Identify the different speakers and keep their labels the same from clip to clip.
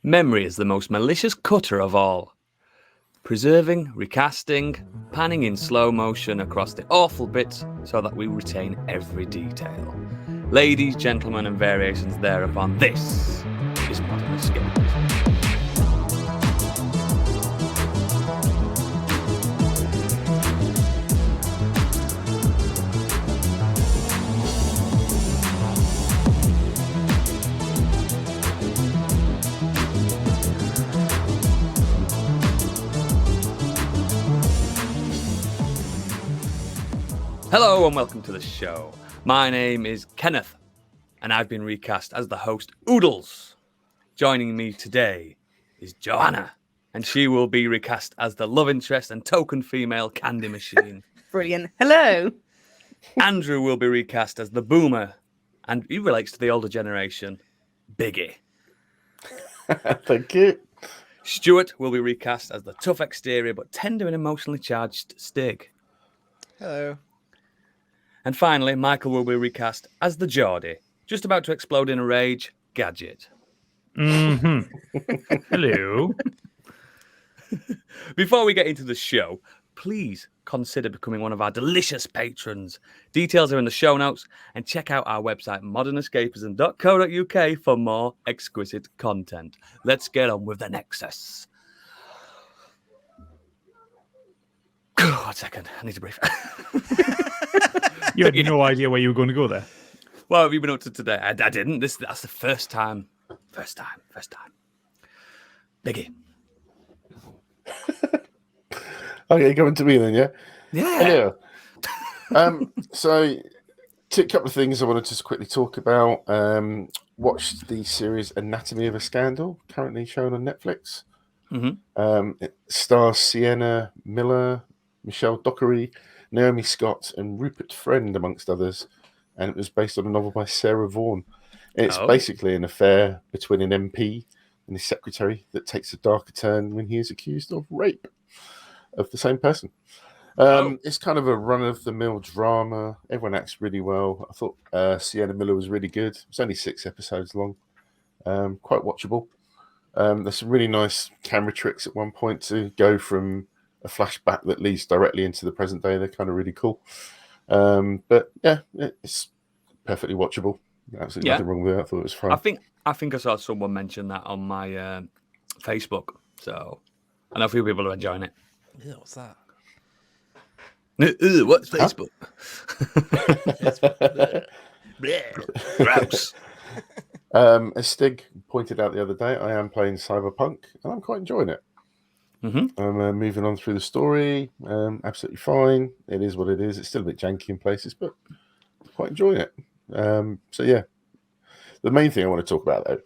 Speaker 1: Memory is the most malicious cutter of all. Preserving, recasting, panning in slow motion across the awful bits so that we retain every detail. Ladies, gentlemen, and variations thereupon, this is Modern Escapism. Hello and welcome to the show. My name is Kenneth, and I've been recast as the host Oodles. Joining me today is Joanna, and she will be recast as the love interest and token female candy machine.
Speaker 2: Brilliant. Hello.
Speaker 1: Andrew will be recast as the boomer, and he relates to the older generation, Biggie.
Speaker 3: Thank you.
Speaker 1: Stuart will be recast as the tough exterior but tender and emotionally charged Stig.
Speaker 4: Hello.
Speaker 1: And finally, Michael will be recast as the Geordie, just about to explode in a rage, Gadget.
Speaker 5: Hello.
Speaker 1: Before we get into the show, please consider becoming one of our delicious patrons. Details are in the show notes, and check out our website, modernescapism.co.uk, for more exquisite content. Let's get on with the Nexus. 1 second, I need to breathe.
Speaker 5: You had no idea where you were going to go there.
Speaker 1: What have you been up to today? I didn't. That's the first time. First time. Biggie.
Speaker 3: Okay, coming to me then, yeah?
Speaker 1: Yeah.
Speaker 3: So, a couple of things I wanted to just quickly talk about. Watched the series Anatomy of a Scandal, currently shown on Netflix.
Speaker 1: Mm-hmm.
Speaker 3: It stars Sienna Miller, Michelle Dockery, Naomi Scott, and Rupert Friend, amongst others. And it was based on a novel by Sarah Vaughan. It's basically an affair between an MP and his secretary that takes a darker turn when he is accused of rape of the same person. It's kind of a run-of-the-mill drama. Everyone acts really well. I thought Sienna Miller was really good. It's only 6 episodes long. Quite watchable. There's some really nice camera tricks at one point to go from a flashback that leads directly into the present day. They're kind of really cool. But yeah, it's perfectly watchable. Absolutely nothing wrong with it. I thought it was fun.
Speaker 1: I think I saw someone mention that on my Facebook. So I know a few people are enjoying it.
Speaker 4: Yeah, what's that?
Speaker 1: What's Facebook? Gross.
Speaker 3: As Stig pointed out the other day, I am playing Cyberpunk, and I'm quite enjoying it.
Speaker 1: Mm-hmm.
Speaker 3: I'm moving on through the story. Absolutely fine. It is what it is. It's still a bit janky in places, but I'm quite enjoying it. So yeah, the main thing I want to talk about though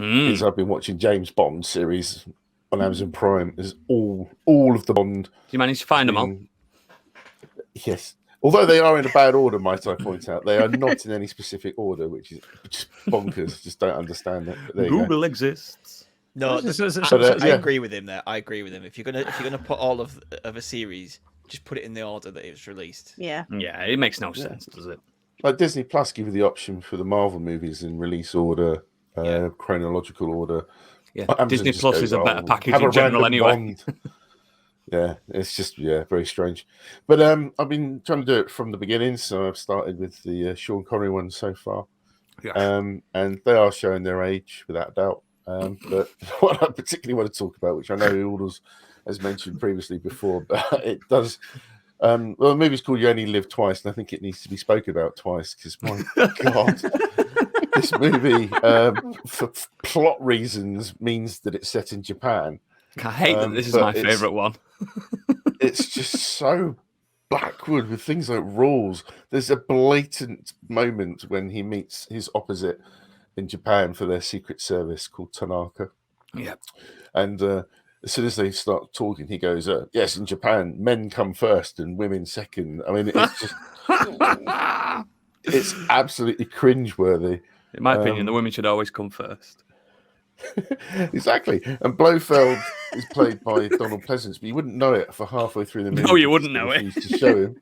Speaker 3: is I've been watching James Bond series on Amazon Prime. There's all of the Bond.
Speaker 1: Did you manage to find them all?
Speaker 3: Yes. Although they are in a bad order, might I point out. They are not in any specific order, which is just bonkers. Just don't understand it. But there you
Speaker 1: Google exists.
Speaker 4: No, I agree with him there. I agree with him. If you're gonna put all of a series, just put it in the order that it was released.
Speaker 2: Yeah.
Speaker 1: Yeah, it makes no sense, does it?
Speaker 3: Like Disney Plus give you the option for the Marvel movies in release order, chronological order.
Speaker 1: Yeah,
Speaker 3: Amazon
Speaker 1: Disney
Speaker 3: just
Speaker 1: Plus
Speaker 3: goes,
Speaker 1: is a better package
Speaker 3: have a
Speaker 1: in general
Speaker 3: random
Speaker 1: anyway.
Speaker 3: Bond. Yeah, it's just very strange. But I've been trying to do it from the beginning, so I've started with the Sean Connery one so far.
Speaker 1: Yeah.
Speaker 3: And they are showing their age without a doubt. But what I particularly want to talk about, which I know Aldous has mentioned previously before, but it does. Well, the movie's called You Only Live Twice, and I think it needs to be spoken about twice because, my God, this movie, for plot reasons, means that it's set in Japan.
Speaker 1: I hate that this is my favourite one.
Speaker 3: It's just so backward with things like rules. There's a blatant moment when he meets his opposite in Japan for their secret service called Tanaka.
Speaker 1: Yeah.
Speaker 3: And as soon as they start talking, he goes, yes, in Japan, men come first and women second. I mean, it's just... it's absolutely cringeworthy.
Speaker 1: In my opinion, the women should always come first.
Speaker 3: Exactly. And Blofeld is played by Donald Pleasance, but you wouldn't know it for halfway through the movie.
Speaker 1: No, you wouldn't know it.
Speaker 3: To show him.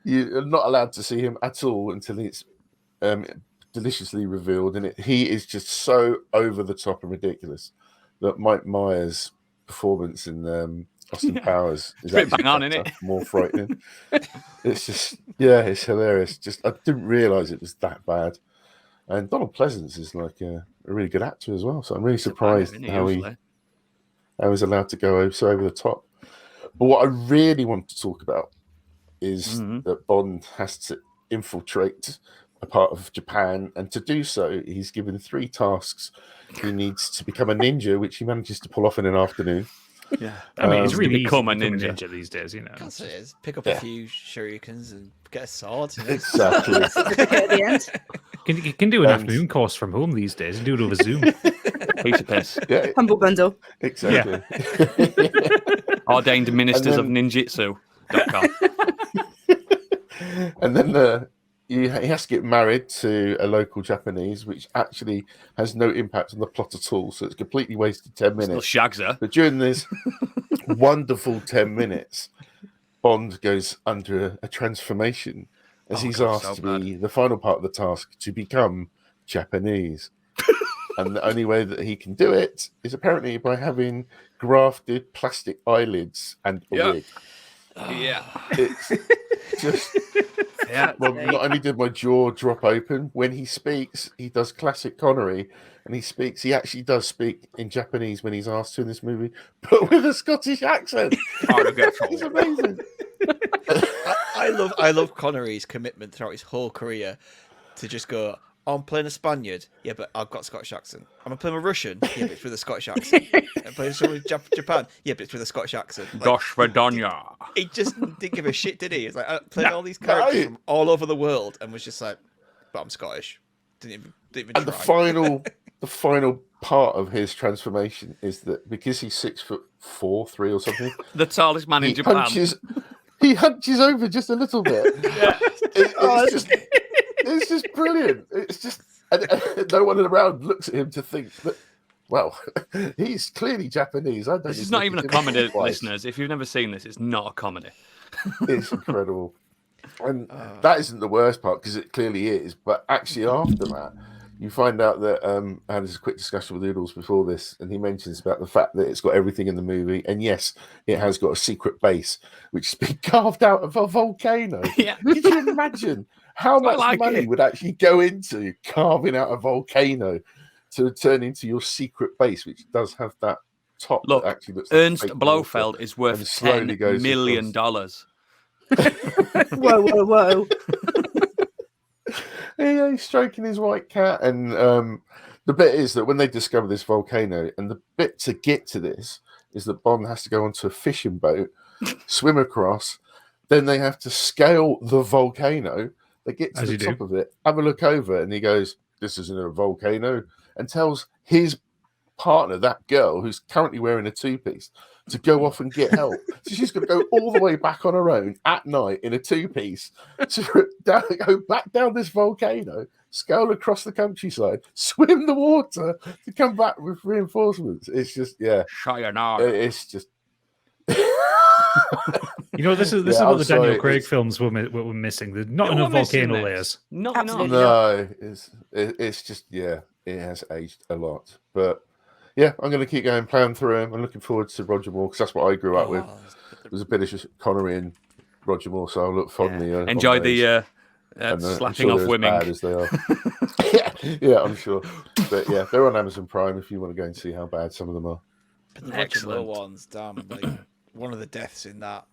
Speaker 3: You're not allowed to see him at all until it's deliciously revealed, and he is just so over the top and ridiculous that Mike Myers' performance in Austin Powers is
Speaker 1: Bit
Speaker 3: actually
Speaker 1: bang on, innit?
Speaker 3: more frightening. It's just, it's hilarious. Just I didn't realise it was that bad. And Donald Pleasance is like a really good actor as well, so I'm really surprised how he's allowed to go so over the top. But what I really want to talk about is that Bond has to infiltrate a part of Japan, and to do so, he's given 3 tasks. He needs to become a ninja, which he manages to pull off in an afternoon.
Speaker 5: Yeah, I mean, it's really
Speaker 1: become
Speaker 5: easy
Speaker 1: a
Speaker 5: to
Speaker 1: ninja
Speaker 5: these days, you know.
Speaker 4: That's what it is. Pick up a few shurikens and get a sword.
Speaker 3: Exactly.
Speaker 2: At the end.
Speaker 5: You can do an afternoon course from home these days and do it over Zoom.
Speaker 1: Piece of piss.
Speaker 3: Yeah,
Speaker 2: Humble bundle.
Speaker 3: exactly.
Speaker 1: Ordained ministers of ninjutsu.com.
Speaker 3: And then he has to get married to a local Japanese, which actually has no impact on the plot at all. So it's completely wasted 10
Speaker 1: Still
Speaker 3: minutes.
Speaker 1: shags her.
Speaker 3: But during this wonderful 10 minutes, Bond goes under a transformation as he's asked to be the final part of the task to become Japanese. And the only way that he can do it is apparently by having grafted plastic eyelids and a wig.
Speaker 1: Yeah.
Speaker 3: It's just... Well, not only did my jaw drop open, when he speaks, he does classic Connery, and he actually does speak in Japanese when he's asked to in this movie, but with a Scottish accent. It's amazing.
Speaker 4: I love Connery's commitment throughout his whole career to just go, I'm playing a Spaniard, yeah, but I've got a Scottish accent. I'm playing a Russian, yeah, but it's with a Scottish accent. I'm playing someone with Japan, yeah, but it's with a Scottish accent.
Speaker 1: Gosh, Verdonia.
Speaker 4: He just didn't give a shit, did he? He was like, playing all these characters from all over the world, and was just like, but I'm Scottish. Didn't even try.
Speaker 3: And the final part of his transformation is that because he's 6'4", 3 or something,
Speaker 1: The tallest man in Japan.
Speaker 3: He hunches over just a little bit. It's just brilliant. It's just no one around looks at him to think that, well, he's clearly Japanese.
Speaker 1: This is not even a comedy, listeners. If you've never seen this, it's not a comedy.
Speaker 3: It's incredible. And that isn't the worst part, because it clearly is. But actually, after that, you find out that I had this quick discussion with Idris before this, and he mentions about the fact that it's got everything in the movie. And yes, it has got a secret base, which has been carved out of a volcano.
Speaker 1: Yeah.
Speaker 3: Could you imagine how much money would actually go into carving out a volcano to turn into your secret base, which does have that top?
Speaker 1: Look,
Speaker 3: that actually looks like
Speaker 1: Ernst
Speaker 3: fake
Speaker 1: Blofeld is worth $10 million.
Speaker 2: Whoa.
Speaker 3: Yeah, he's stroking his white cat, and the bit is that when they discover this volcano, and the bit to get to this is that Bond has to go onto a fishing boat, swim across, then they have to scale the volcano. They get to the top of it, have a look over, and he goes, "This isn't a volcano," and tells his partner, that girl who's currently wearing a two-piece, to go off and get help. So she's going to go all the way back on her own at night in a two-piece to go back down this volcano, scale across the countryside, swim the water to come back with reinforcements. It's just,
Speaker 1: Sayonara.
Speaker 3: it's just...
Speaker 5: You know, this is what the Daniel Craig films were missing. There's not enough volcano layers.
Speaker 1: Not enough.
Speaker 3: No, it's just, it has aged a lot. But yeah, I'm going to keep going, playing through him. I'm looking forward to Roger Moore, because that's what I grew up with. There was a bit of Connery and Roger Moore, so I look fondly.
Speaker 1: Enjoy the slapping off women.
Speaker 3: As bad as they are. yeah, I'm sure. But yeah, they're on Amazon Prime if you want to go and see how bad some of them are.
Speaker 4: But the Roger Moore ones, damn, like one of the deaths in that.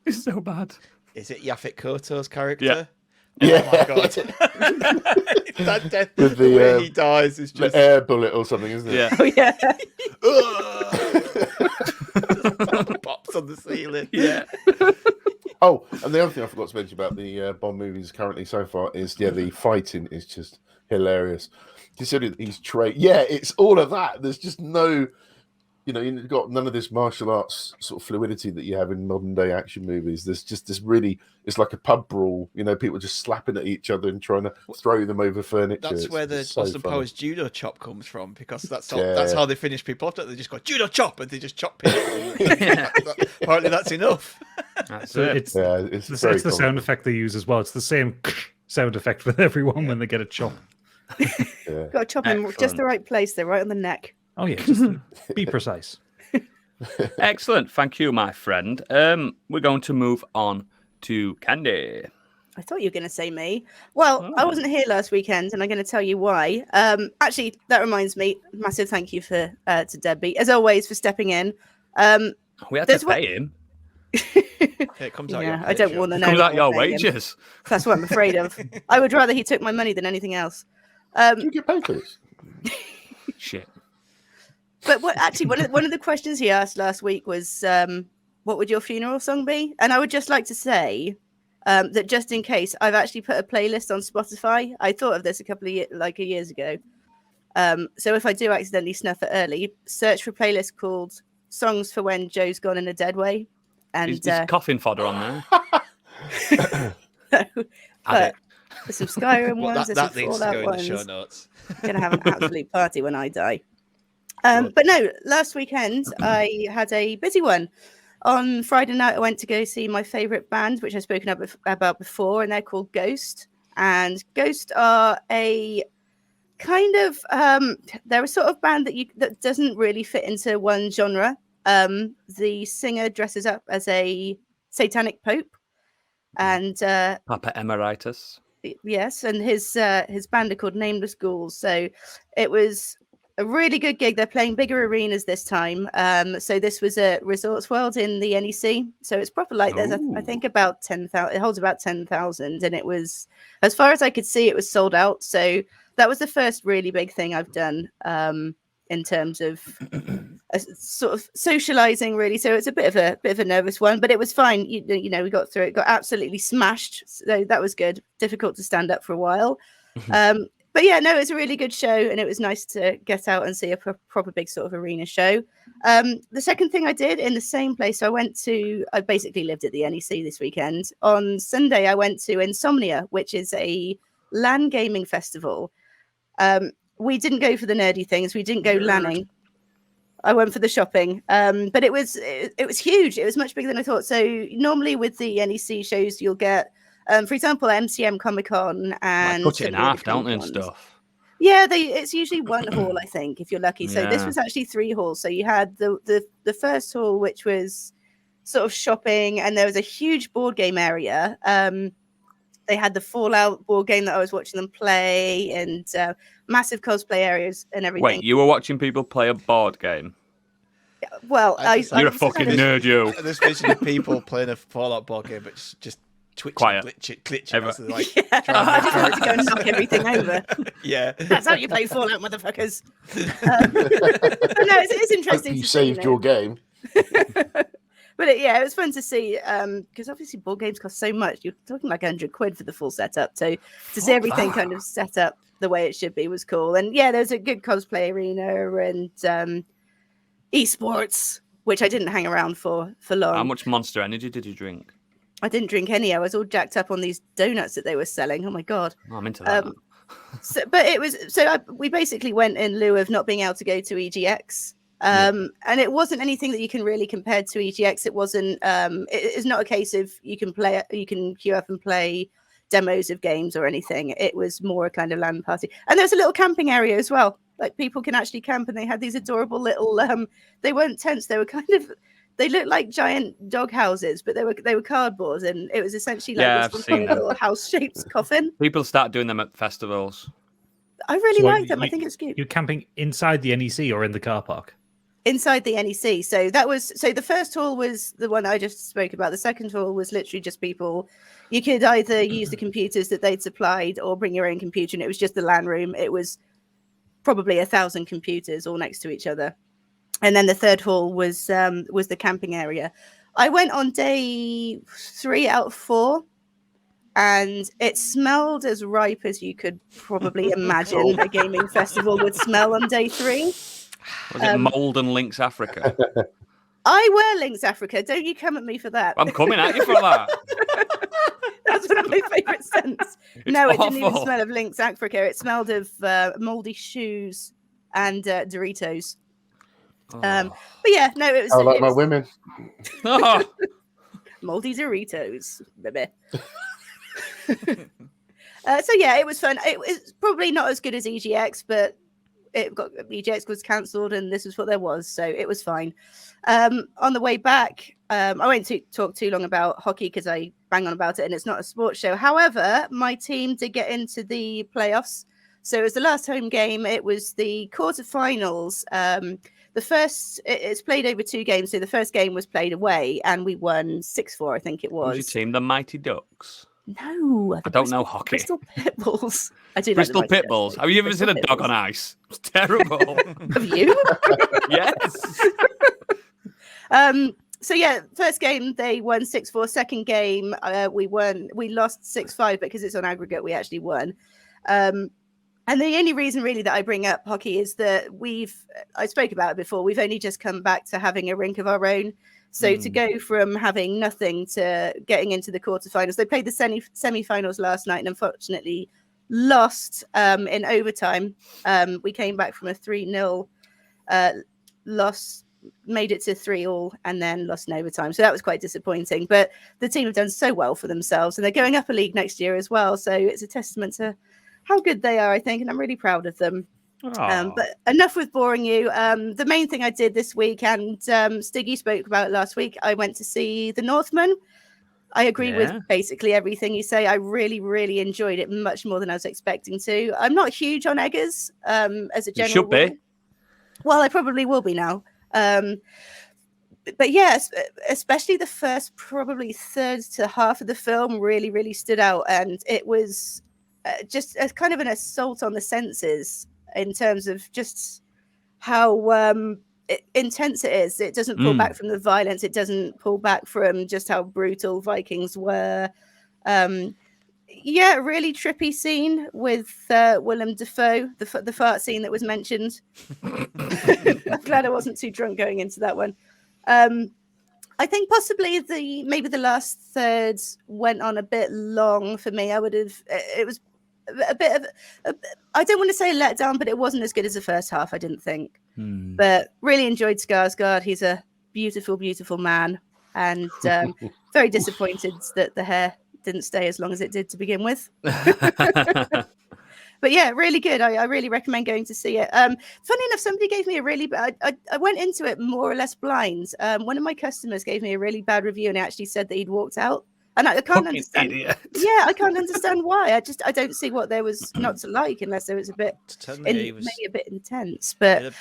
Speaker 1: It's so bad.
Speaker 4: Is it Yaphet Kotto's character?
Speaker 3: Yeah.
Speaker 4: Oh my god. That death,
Speaker 3: with
Speaker 4: the way he dies is just
Speaker 3: the air bullet or something, isn't it?
Speaker 1: Yeah.
Speaker 2: Oh, yeah.
Speaker 4: Pops on the ceiling.
Speaker 1: Yeah.
Speaker 3: Oh, and the other thing I forgot to mention about the Bond movies currently so far is, the fighting is just hilarious. Considering that he's trained. Yeah, it's all of that. There's just no... you've got none of this martial arts sort of fluidity that you have in modern day action movies. There's just this really, it's like a pub brawl. People just slapping at each other and trying to throw them over furniture.
Speaker 4: That's where the Austin Powers judo chop comes from, because that's how they finish people off. They just go judo chop, and they just chop people. Apparently, that's enough.
Speaker 5: That's it. It's the sound effect they use as well. It's the same sound effect with everyone when they get a chop.
Speaker 3: Yeah.
Speaker 2: Got to chop him just
Speaker 1: Excellent.
Speaker 2: the right place, though, right on the neck.
Speaker 5: Oh yeah, just be precise.
Speaker 1: Excellent. Thank you, my friend. We're going to move on to Candy.
Speaker 2: I thought you were going to say me. Well, I wasn't here last weekend, and I'm going to tell you why. Actually, that reminds me. Massive thank you to Debbie, as always, for stepping in.
Speaker 1: We had
Speaker 2: There's
Speaker 1: to pay him.
Speaker 4: It comes out.
Speaker 2: Yeah,
Speaker 4: Your
Speaker 2: I don't
Speaker 4: paycheck.
Speaker 2: want to
Speaker 1: It
Speaker 2: know.
Speaker 1: comes
Speaker 2: what
Speaker 1: out your
Speaker 2: we're paying him.
Speaker 1: wages.
Speaker 2: That's what I'm afraid of. I would rather he took my money than anything else.
Speaker 3: Do you get paid for this?
Speaker 1: Shit.
Speaker 2: But one of the questions he asked last week was, what would your funeral song be? And I would just like to say that just in case, I've actually put a playlist on Spotify. I thought of this a couple of years ago. So if I do accidentally snuff it early, search for a playlist called "Songs for When Joe's Gone in a Dead Way," and
Speaker 1: Is coughing fodder on there?
Speaker 2: but there's some Skyrim
Speaker 4: Well,
Speaker 2: ones,
Speaker 4: that
Speaker 2: there's some
Speaker 4: needs to
Speaker 2: Fallout
Speaker 4: go in the
Speaker 2: ones.
Speaker 4: show notes.
Speaker 2: Gonna have an absolute party when I die. But no, last weekend I had a busy one. On Friday night, I went to go see my favourite band, which I've spoken about before, and they're called Ghost. And Ghost are a kind of they're a sort of band that doesn't really fit into one genre. The singer dresses up as a satanic pope, and
Speaker 1: Papa Emeritus.
Speaker 2: yes, and his band are called Nameless Ghouls. So it was a really good gig. They're playing bigger arenas this time. So this was at Resorts World in the NEC. So it's proper like there's I think about 10,000. It holds about 10,000, and it was, as far as I could see, it was sold out. So that was the first really big thing I've done in terms of sort of socializing, really. So it's a bit of a nervous one, but it was fine. You know, we got through it. Got absolutely smashed. So that was good. Difficult to stand up for a while. But yeah, no, it was a really good show, and it was nice to get out and see a proper big sort of arena show. The second thing I did in the same place, I basically lived at the NEC this weekend. On Sunday, I went to Insomnia, which is a LAN gaming festival. We didn't go for the nerdy things. We didn't go LANing. I went for the shopping. But it was huge. It was much bigger than I thought. So normally with the NEC shows, you'll get, for example, MCM Comic Con and
Speaker 1: Cut it in
Speaker 2: some of the
Speaker 1: half, don't they, and
Speaker 2: Comic-Cons.
Speaker 1: stuff?
Speaker 2: Yeah, it's usually one hall, I think, if you're lucky. So this
Speaker 1: Yeah.
Speaker 2: was actually 3 halls. So you had the first hall, which was sort of shopping, and there was a huge board game area. They had the Fallout board game that I was watching them play, and massive cosplay areas and everything.
Speaker 1: Wait, you were watching people play a board game?
Speaker 2: Well,
Speaker 1: You're a fucking nerd, you.
Speaker 4: There's visually people playing a Fallout board game, but just twitching,
Speaker 1: Quiet.
Speaker 4: glitching. As they, like,
Speaker 2: Yeah,
Speaker 4: try and
Speaker 2: I
Speaker 4: make
Speaker 2: just wanted to go and
Speaker 4: characters.
Speaker 2: knock everything over.
Speaker 4: Yeah.
Speaker 2: That's how you play Fallout, motherfuckers. But no, it's
Speaker 3: Hope
Speaker 2: interesting.
Speaker 3: you
Speaker 2: to
Speaker 3: saved
Speaker 2: see,
Speaker 3: your game.
Speaker 2: But it was fun to see because obviously board games cost so much. You're talking like £100 for the full setup. So to see everything kind of set up the way it should be was cool. And yeah, there's a good cosplay arena and esports, which I didn't hang around for long.
Speaker 1: How much Monster Energy did you drink?
Speaker 2: I didn't drink any. I was all jacked up on these donuts that they were selling. Oh my god!
Speaker 1: Oh, I'm into that.
Speaker 2: We basically went in lieu of not being able to go to EGX. And it wasn't anything that you can really compare to EGX. It wasn't. It's not a case of you can queue up and play demos of games or anything. It was more a kind of LAN party. And there's a little camping area as well. Like people can actually camp, and they had these adorable little. They weren't tents. They were kind of. They looked like giant dog houses, but they were cardboard, and it was essentially like this
Speaker 1: I've seen them.
Speaker 2: little house-shaped coffin.
Speaker 1: People start doing them at festivals.
Speaker 2: I really
Speaker 5: So
Speaker 2: like them. I think it's cute.
Speaker 5: You're camping inside the NEC or in the car park?
Speaker 2: Inside the NEC. So the first hall was the one I just spoke about. The second hall was literally just people. You could either use the computers that they'd supplied or bring your own computer, and it was just the LAN room. It was probably 1,000 computers all next to each other. And then the third hall was the camping area. I went on day 3 out of 4, and it smelled as ripe as you could probably imagine a gaming festival would smell on day 3.
Speaker 1: Was it Mould and Lynx Africa?
Speaker 2: I wear Lynx Africa. Don't you come at me for that.
Speaker 1: I'm coming at you for that.
Speaker 2: That's one of my favourite scents. No, it didn't even
Speaker 1: awful.
Speaker 2: smell of Lynx Africa. It smelled of mouldy shoes and Doritos. But yeah, no, it was.
Speaker 3: I like
Speaker 2: it
Speaker 3: my
Speaker 2: was
Speaker 3: women.
Speaker 2: mouldy Doritos, baby. So yeah, it was fun. It was probably not as good as EGX, but EGX was cancelled, and this was what there was, so it was fine. On the way back, I won't talk too long about hockey because I bang on about it, and it's not a sports show. However, my team did get into the playoffs, so it was the last home game. It was the quarterfinals. It's played over 2 games, so the first game was played away, and we won 6-4, I think it was.
Speaker 1: Who's your team? The Mighty Ducks?
Speaker 2: No,
Speaker 1: I don't know hockey.
Speaker 2: Bristol Pitbulls. I do.
Speaker 1: Bristol
Speaker 2: like the Mighty
Speaker 1: Pitbulls.
Speaker 2: Ducks.
Speaker 1: Have you ever
Speaker 2: Bristol
Speaker 1: seen a dog
Speaker 2: Pitbulls.
Speaker 1: on ice? It's terrible.
Speaker 2: Have you?
Speaker 1: Yes.
Speaker 2: So yeah, first game they won 6-4. Second game we lost 6-5, because it's on aggregate we actually won. And the only reason really that I bring up hockey is that I spoke about it before, we've only just come back to having a rink of our own. So to go from having nothing to getting into the quarterfinals, they played the semi-finals last night and unfortunately lost in overtime. We came back from a 3-0 loss, made it to 3-3, and then lost in overtime. So that was quite disappointing. But the team have done so well for themselves, and they're going up a league next year as well. So it's a testament to how good they are, I think, and I'm really proud of them. But enough with boring you. The main thing I did this week, and Stiggy spoke about it last week, I went to see The Northman. I agree with basically everything you say. I really, really enjoyed it much more than I was expecting to. I'm not huge on Eggers as a general.
Speaker 1: You should
Speaker 2: rule.
Speaker 1: be.
Speaker 2: Well, I probably will be now. But yes, especially the first probably third to half of the film really, really stood out. And it was just a kind of an assault on the senses in terms of just how intense it is. It doesn't pull back from the violence. It doesn't pull back from just how brutal Vikings were. A really trippy scene with Willem Dafoe, the fart scene that was mentioned. I'm glad I wasn't too drunk going into that one. I think possibly maybe the last third went on a bit long for me. It was a bit of I don't want to say a letdown, but it wasn't as good as the first half, I didn't think. But really enjoyed Skarsgård. He's a beautiful, beautiful man, and very disappointed that the hair didn't stay as long as it did to begin with. But yeah, really good. I really recommend going to see it. Funny enough, somebody gave me a really bad... I went into it more or less blind. One of my customers gave me a really bad review and actually said that he'd walked out. And I can't understand.
Speaker 1: Idiot.
Speaker 2: Yeah, I can't understand why. I don't see what there was not to like, unless there was a bit... maybe a bit intense. But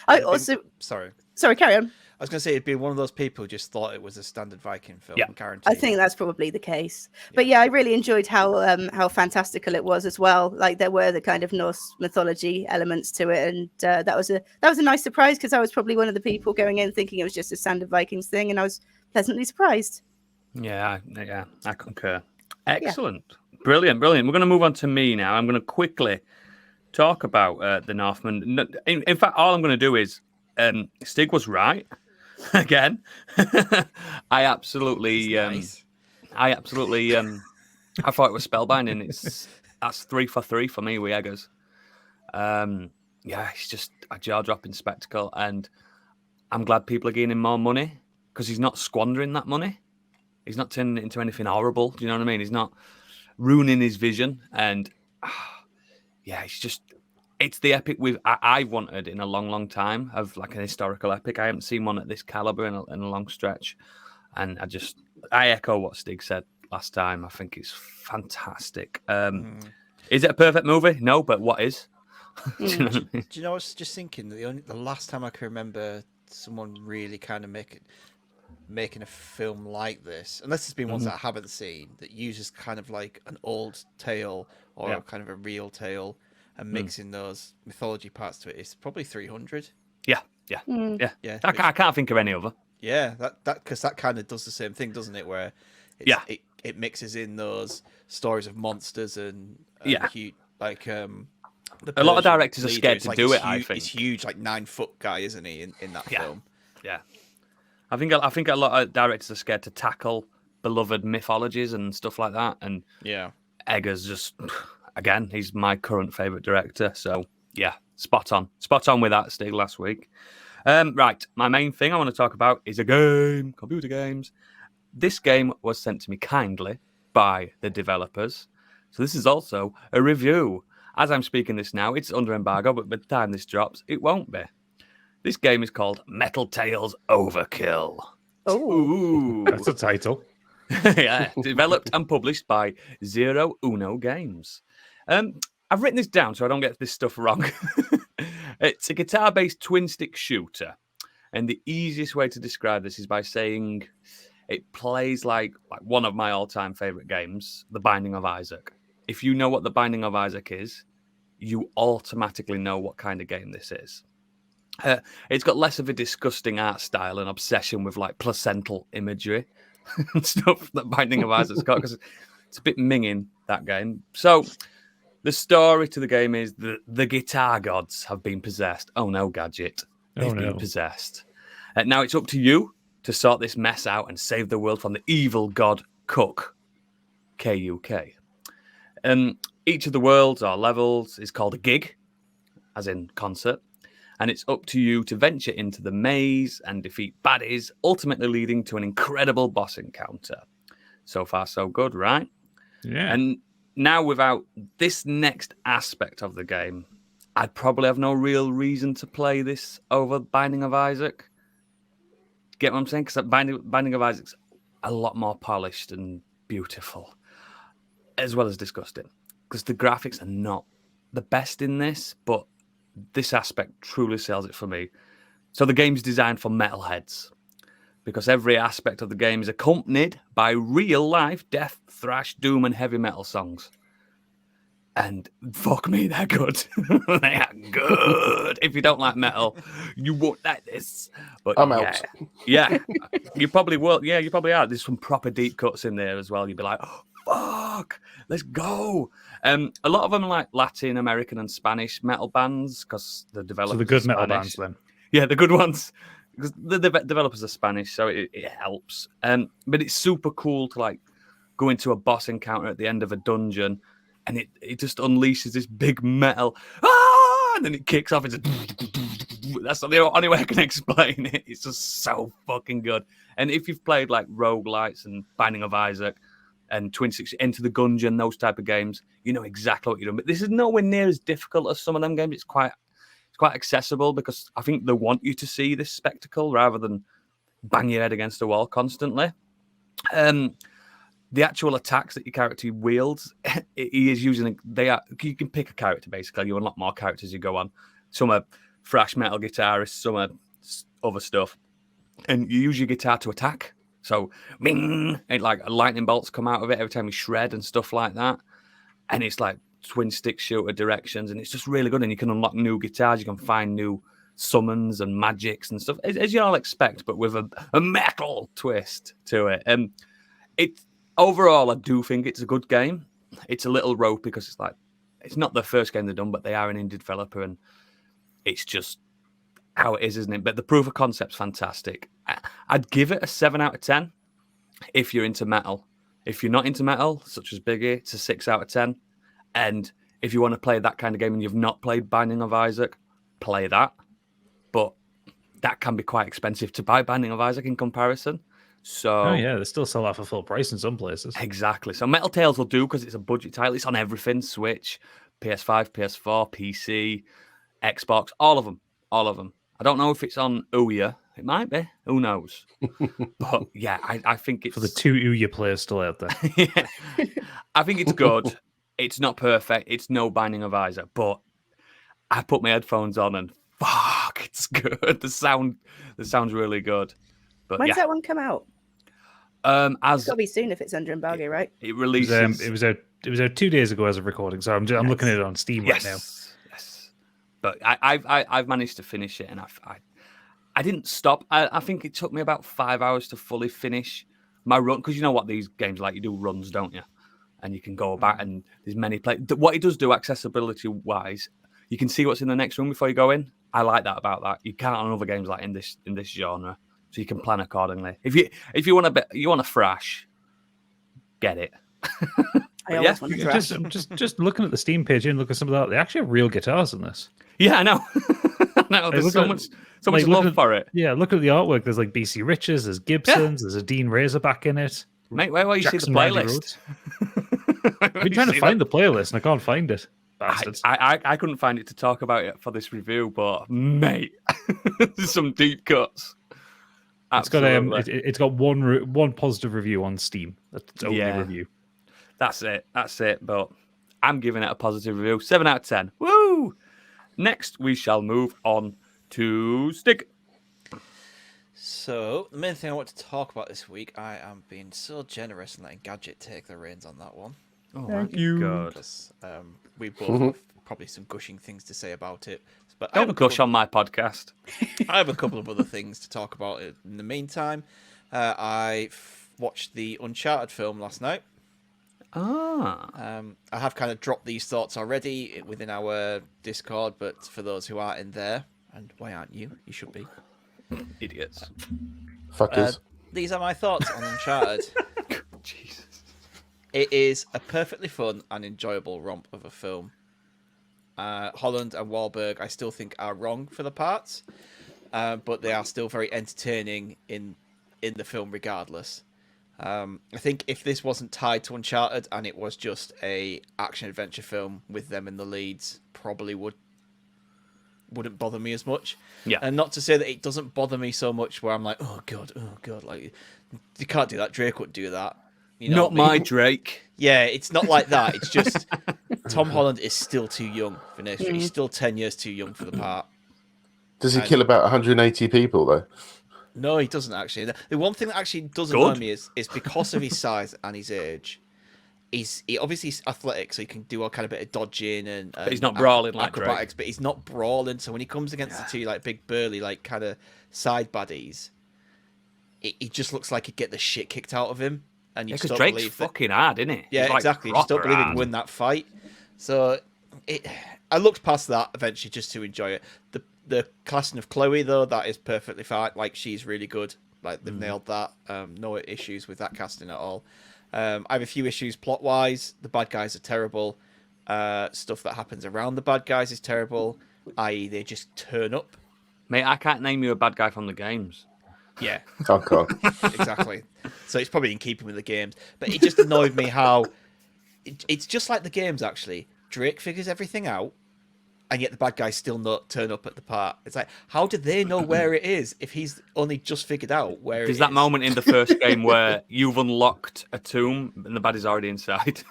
Speaker 2: Sorry, carry on.
Speaker 4: I was going to say, it'd be one of those people who just thought it was a standard Viking film.
Speaker 1: Yeah.
Speaker 4: Guaranteed.
Speaker 2: I think that's probably the case. But yeah, I really enjoyed how fantastical it was as well. Like there were the kind of Norse mythology elements to it, and that was a nice surprise, because I was probably one of the people going in thinking it was just a standard Vikings thing, and I was pleasantly surprised.
Speaker 1: Yeah, I concur. Excellent. Yeah. Brilliant. We're going to move on to me now. I'm going to quickly talk about the Northman. In fact, all I'm going to do is Stig was right. Again, I absolutely, I thought it was spellbinding. That's 3 for 3 for me with Eggers. It's just a jaw-dropping spectacle, and I'm glad people are gaining more money, because he's not squandering that money. He's not turning it into anything horrible. Do you know what I mean? He's not ruining his vision, and it's the epic I've wanted in a long, long time, of like an historical epic. I haven't seen one at this caliber in a long stretch. And I echo what Stig said last time. I think it's fantastic. Is it a perfect movie? No, but what is? Do you know what I mean?
Speaker 4: Do you know, I was just thinking that the last time I can remember someone really kind of making a film like this, unless it's been ones that I haven't seen, that uses kind of like an old tale or kind of a real tale, and mixing those mythology parts to it, is probably 300. Yeah.
Speaker 1: I can't think of any other.
Speaker 4: Yeah, that because that kind of does the same thing, doesn't it? Where it mixes in those stories of monsters and huge, like
Speaker 1: a lot of directors are scared to do it. I think
Speaker 4: he's huge, like 9-foot guy, isn't he? In that film. Yeah,
Speaker 1: I think a lot of directors are scared to tackle beloved mythologies and stuff like that. And Eggers just. Again, he's my current favourite director. So, yeah, spot on with that, Stig, last week. Right, my main thing I want to talk about is a game, computer games. This game was sent to me kindly by the developers. So this is also a review. As I'm speaking this now, it's under embargo, but by the time this drops, it won't be. This game is called Metal Tales Overkill.
Speaker 2: Oh,
Speaker 5: That's a title.
Speaker 1: Yeah, developed and published by Zero Uno Games. I've written this down so I don't get this stuff wrong. It's a guitar-based twin-stick shooter. And the easiest way to describe this is by saying it plays like one of my all-time favorite games, The Binding of Isaac. If you know what The Binding of Isaac is, you automatically know what kind of game this is. It's got less of a disgusting art style and obsession with like placental imagery and stuff that Binding of Isaac's got, because it's a bit minging, that game. So the story to the game is that the guitar gods have been possessed. Oh no, Gadget. They've been possessed. Now it's up to you to sort this mess out and save the world from the evil god Cook, K-U-K. Each of the worlds or levels is called a gig, as in concert, and it's up to you to venture into the maze and defeat baddies, ultimately leading to an incredible boss encounter. So far, so good, right?
Speaker 5: Yeah.
Speaker 1: And now, without this next aspect of the game, I'd probably have no real reason to play this over Binding of Isaac. Get what I'm saying? Because Binding of Isaac's a lot more polished and beautiful, as well as disgusting. Because the graphics are not the best in this, but this aspect truly sells it for me. So the game's designed for metalheads, because every aspect of the game is accompanied by real-life death, thrash, doom, and heavy metal songs. And fuck me, they're good. They are good. If you don't like metal, you won't like this. But
Speaker 3: I'm out.
Speaker 1: Yeah, you probably will. Yeah, you probably are. There's some proper deep cuts in there as well. You'd be like, oh, fuck, let's go. A lot of them are like Latin American and Spanish metal bands, because the developers.
Speaker 5: So the good
Speaker 1: are
Speaker 5: metal
Speaker 1: Spanish.
Speaker 5: bands then.
Speaker 1: Yeah, the good ones. Because the developers are Spanish, so it helps. But it's super cool to like go into a boss encounter at the end of a dungeon, and it just unleashes this big metal, and then it kicks off. It's that's the only way I can explain it. It's just so fucking good. And if you've played like roguelites and Binding of Isaac and Twin Six, Enter the Gungeon, those type of games, you know exactly what you're doing. But this is nowhere near as difficult as some of them games. It's quite accessible, because I think they want you to see this spectacle rather than bang your head against the wall constantly. The actual attacks that your character wields, he is using. You can pick a character basically. You unlock more characters as you go on. Some are thrash metal guitarists, some are other stuff, and you use your guitar to attack. So, bing, and like lightning bolts come out of it every time you shred and stuff like that. And it's like twin stick shooter directions, and it's just really good. And you can unlock new guitars, you can find new summons and magics and stuff, as you all expect, but with a metal twist to it. Overall, I do think it's a good game. It's a little ropey because it's not the first game they've done, but they are an indie developer, and it's just how it is, isn't it? But the proof of concept's fantastic. I'd give it a 7 out of 10 if you're into metal. If you're not into metal, such as Biggie, it's a 6 out of 10. And if you want to play that kind of game and you've not played Binding of Isaac, play that. But that can be quite expensive to buy Binding of Isaac in comparison. So,
Speaker 5: they still sell that for full price in some places.
Speaker 1: Exactly. So Metal Tales will do because it's a budget title. It's on everything: Switch, PS5, PS4, PC, Xbox, all of them. I don't know if it's on Ouya. It might be. Who knows? But yeah, I think it's...
Speaker 5: For the 2 Ouya players still out there.
Speaker 1: Yeah. I think it's good. It's not perfect. It's no Binding of Isaac. But I put my headphones on and fuck, it's good. The sound's really good. But
Speaker 2: when's that one come out?
Speaker 1: As
Speaker 2: it's gotta be soon if it's under embargo, right?
Speaker 1: It releases.
Speaker 5: It was out 2 days ago as of recording, so I'm looking at it on Steam right now.
Speaker 1: Yes, but I've managed to finish it, and I didn't stop. I think it took me about 5 hours to fully finish my run, because you know what these games like, you do runs, don't you? And you can go about, and there's many what it does do accessibility wise, you can see what's in the next room before you go in. I like that about that. You can't on other games like in this genre. So you can plan accordingly. If you want a thrash, get it.
Speaker 2: I always want to thrash.
Speaker 5: Just looking at the Steam page and look at some of that. They actually have real guitars in this.
Speaker 1: Yeah, I know. I know. There's so much love for it.
Speaker 5: Yeah, look at the artwork. There's like BC Riches, there's Gibsons, there's a Dean Razorback in it.
Speaker 1: Mate, where you see the playlist?
Speaker 5: I've been trying to find the playlist and I can't find it. Bastards.
Speaker 1: I couldn't find it to talk about it for this review, but mate, there's some deep cuts. Absolutely.
Speaker 5: It's got one positive review on Steam. That's its only review.
Speaker 1: That's it. But I'm giving it a positive review. 7 out of 10. Woo! Next, we shall move on to Stick.
Speaker 4: So, the main thing I want to talk about this week, I am being so generous and letting Gadget take the reins on that one.
Speaker 1: Oh, thank you.
Speaker 4: Because we both have probably some gushing things to say about it. But
Speaker 1: Don't gush on my podcast.
Speaker 4: I have a couple of other things to talk about in the meantime. I watched the Uncharted film last night.
Speaker 1: I
Speaker 4: have kind of dropped these thoughts already within our Discord, but for those who aren't in there, and why aren't you? You should be.
Speaker 1: Idiots.
Speaker 3: Fuckers.
Speaker 4: These are my thoughts on Uncharted.
Speaker 1: Jesus.
Speaker 4: It is a perfectly fun and enjoyable romp of a film. Holland and Wahlberg, I still think, are wrong for the parts, but they are still very entertaining in the film regardless. I think if this wasn't tied to Uncharted and it was just a action adventure film with them in the leads, probably wouldn't bother me as much.
Speaker 1: Yeah.
Speaker 4: And not to say that it doesn't bother me so much where I'm like, oh god, like you can't do that. Drake wouldn't do that. You know
Speaker 1: Not my Drake.
Speaker 4: Yeah, it's not like that. It's just Tom Holland is still too young for this. He's still 10 years too young for the part.
Speaker 3: Does he kill about 180 people, though?
Speaker 4: No, he doesn't actually. The one thing that actually does annoy me is because of his size and his age. He obviously is athletic, so he can do all kind of bit of dodging and
Speaker 1: But he's not brawling like
Speaker 4: acrobatics,
Speaker 1: Drake.
Speaker 4: but he's not brawling. So when he comes against the two like big burly like kind of side baddies, he just looks like he'd get the shit kicked out of him. And you
Speaker 1: Because
Speaker 4: just don't
Speaker 1: Drake's
Speaker 4: believe that.
Speaker 1: fucking hard, isn't he?
Speaker 4: Yeah,
Speaker 1: He's, like,
Speaker 4: exactly. You just don't
Speaker 1: proper
Speaker 4: believe
Speaker 1: hard.
Speaker 4: he'd win that fight. So I looked past that eventually just to enjoy it. The casting of Chloe though, that is perfectly fine. Like she's really good. Like they've nailed that. No issues with that casting at all. I have a few issues plot wise. The bad guys are terrible. Stuff that happens around the bad guys is terrible. I.e., they just turn up.
Speaker 1: Mate, I can't name you a bad guy from the games.
Speaker 4: Yeah,
Speaker 3: Okay.
Speaker 4: exactly. So it's probably in keeping with the games. But it just annoyed me how it's just like the games, actually. Drake figures everything out, and yet the bad guys still not turn up at the part. It's like, how do they know where it is if he's only just figured out where it is?
Speaker 1: There's that moment in the first game where you've unlocked a tomb and the baddie's already inside.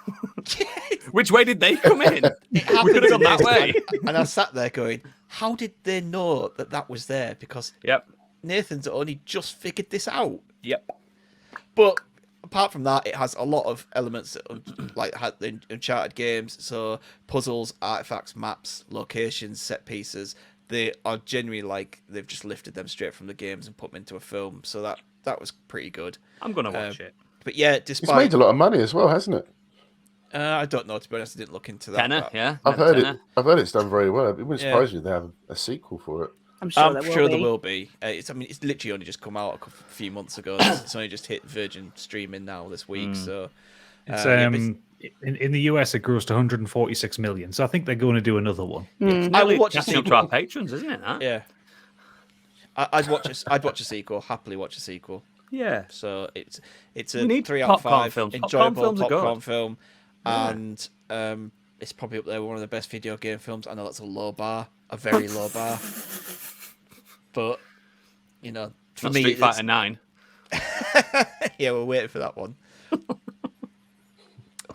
Speaker 1: Which way did they come in?
Speaker 4: It
Speaker 1: We could have
Speaker 4: happened
Speaker 1: gone that way.
Speaker 4: And I sat there going, how did they know that was there? Because
Speaker 1: Yep.
Speaker 4: Nathan's only just figured this out.
Speaker 1: Yep.
Speaker 4: But apart from that, it has a lot of elements that, like had the Uncharted games. So puzzles, artifacts, maps, locations, set pieces. They are genuinely like they've just lifted them straight from the games and put them into a film. So that was pretty good.
Speaker 1: I'm going to watch it.
Speaker 4: But yeah,
Speaker 3: It's
Speaker 4: despite
Speaker 3: made a lot of money as well, hasn't it?
Speaker 4: I don't know, to be honest, I didn't look into that.
Speaker 1: Tenner,
Speaker 4: but
Speaker 1: yeah.
Speaker 3: I've heard it's done very well. It wouldn't
Speaker 4: Yeah.
Speaker 3: surprise me if they have a sequel for it.
Speaker 2: I'm sure
Speaker 4: I'm
Speaker 2: there
Speaker 4: sure
Speaker 2: will
Speaker 4: there
Speaker 2: be.
Speaker 4: will be. It's literally only just come out a few months ago. It's only just hit Virgin streaming now this week. So
Speaker 5: It's,
Speaker 4: yeah, but
Speaker 5: in the US, it grossed 146 million. So I think they're going to do another one.
Speaker 4: I would watch a
Speaker 1: Catching up to
Speaker 4: sequel.
Speaker 1: our patrons, isn't it? That?
Speaker 4: Yeah, I'd watch a sequel. Happily watch a sequel.
Speaker 1: Yeah.
Speaker 4: So it's
Speaker 1: We
Speaker 4: a
Speaker 1: need
Speaker 4: 3 out of
Speaker 1: popcorn
Speaker 4: 5
Speaker 1: films. Popcorn
Speaker 4: enjoyable
Speaker 1: films are good.
Speaker 4: popcorn film, and it's probably up there with one of the best video game films. I know that's a low bar, a very low bar, but you know, for
Speaker 1: Not
Speaker 4: me,
Speaker 1: Street
Speaker 4: it's-
Speaker 1: Fighter 9.
Speaker 4: yeah, we're waiting for that one.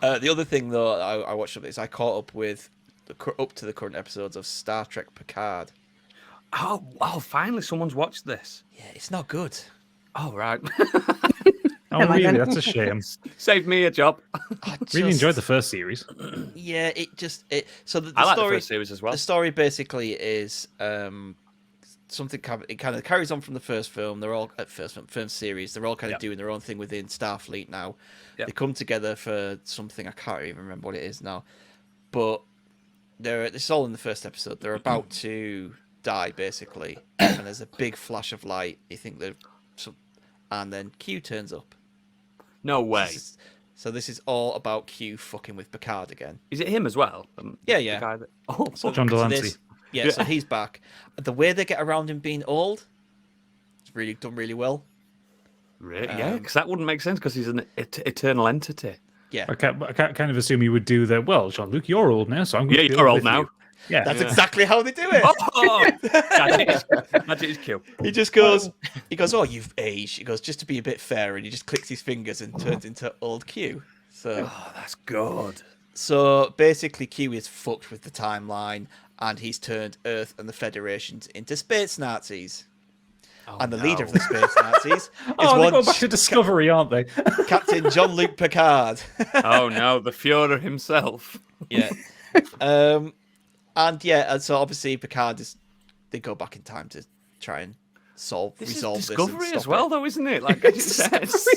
Speaker 4: The other thing, though, I watched up is I caught up with up to the current episodes of Star Trek Picard.
Speaker 1: Oh, wow. Finally, someone's watched this.
Speaker 4: Yeah, it's not good.
Speaker 1: Oh, right.
Speaker 5: Oh,
Speaker 2: Am I
Speaker 5: really?
Speaker 2: then?
Speaker 5: That's a shame.
Speaker 1: Saved me a job.
Speaker 5: Really enjoyed the first series.
Speaker 4: Yeah, so the
Speaker 1: I like
Speaker 4: story.
Speaker 1: the first series as well.
Speaker 4: The story basically is something. It kind of carries on from the first film. They're all at film series. They're all kind of
Speaker 1: Yep.
Speaker 4: doing their own thing within Starfleet now.
Speaker 1: Yep.
Speaker 4: They come together for something. I can't even remember what it is now, but this is all in the first episode. They're about to die basically, and there's a big flash of light. You think and then Q turns up.
Speaker 1: No way.
Speaker 4: This is all about Q fucking with Picard again.
Speaker 1: Is it him as well?
Speaker 4: Yeah,
Speaker 1: the
Speaker 4: yeah.
Speaker 1: guy that... Oh,
Speaker 5: John Delancey.
Speaker 4: So he's back. The way they get around him being old, it's really done really well.
Speaker 1: really? Yeah, because that wouldn't make sense because he's an eternal entity.
Speaker 4: Yeah.
Speaker 5: I kind of assume you would do the, well, Jean-Luc, you're old now, so I'm going to
Speaker 1: you're old now.
Speaker 5: You. Yeah.
Speaker 4: That's exactly how they do it.
Speaker 1: Oh, magic is Q.
Speaker 4: He just goes, oh, you've aged. He goes, just to be a bit fair, and he just clicks his fingers and turns into old Q. So,
Speaker 1: that's good.
Speaker 4: So basically, Q is fucked with the timeline, and he's turned Earth and the Federation into space Nazis. And the leader of the space Nazis is
Speaker 5: they're going back to Discovery, aren't they?
Speaker 4: Captain Jean-Luc Picard.
Speaker 1: Oh no, the Führer himself.
Speaker 4: Yeah. And so obviously Picard they go back in time to try and resolve this.
Speaker 1: Discovery as well, though, isn't it? Like it says.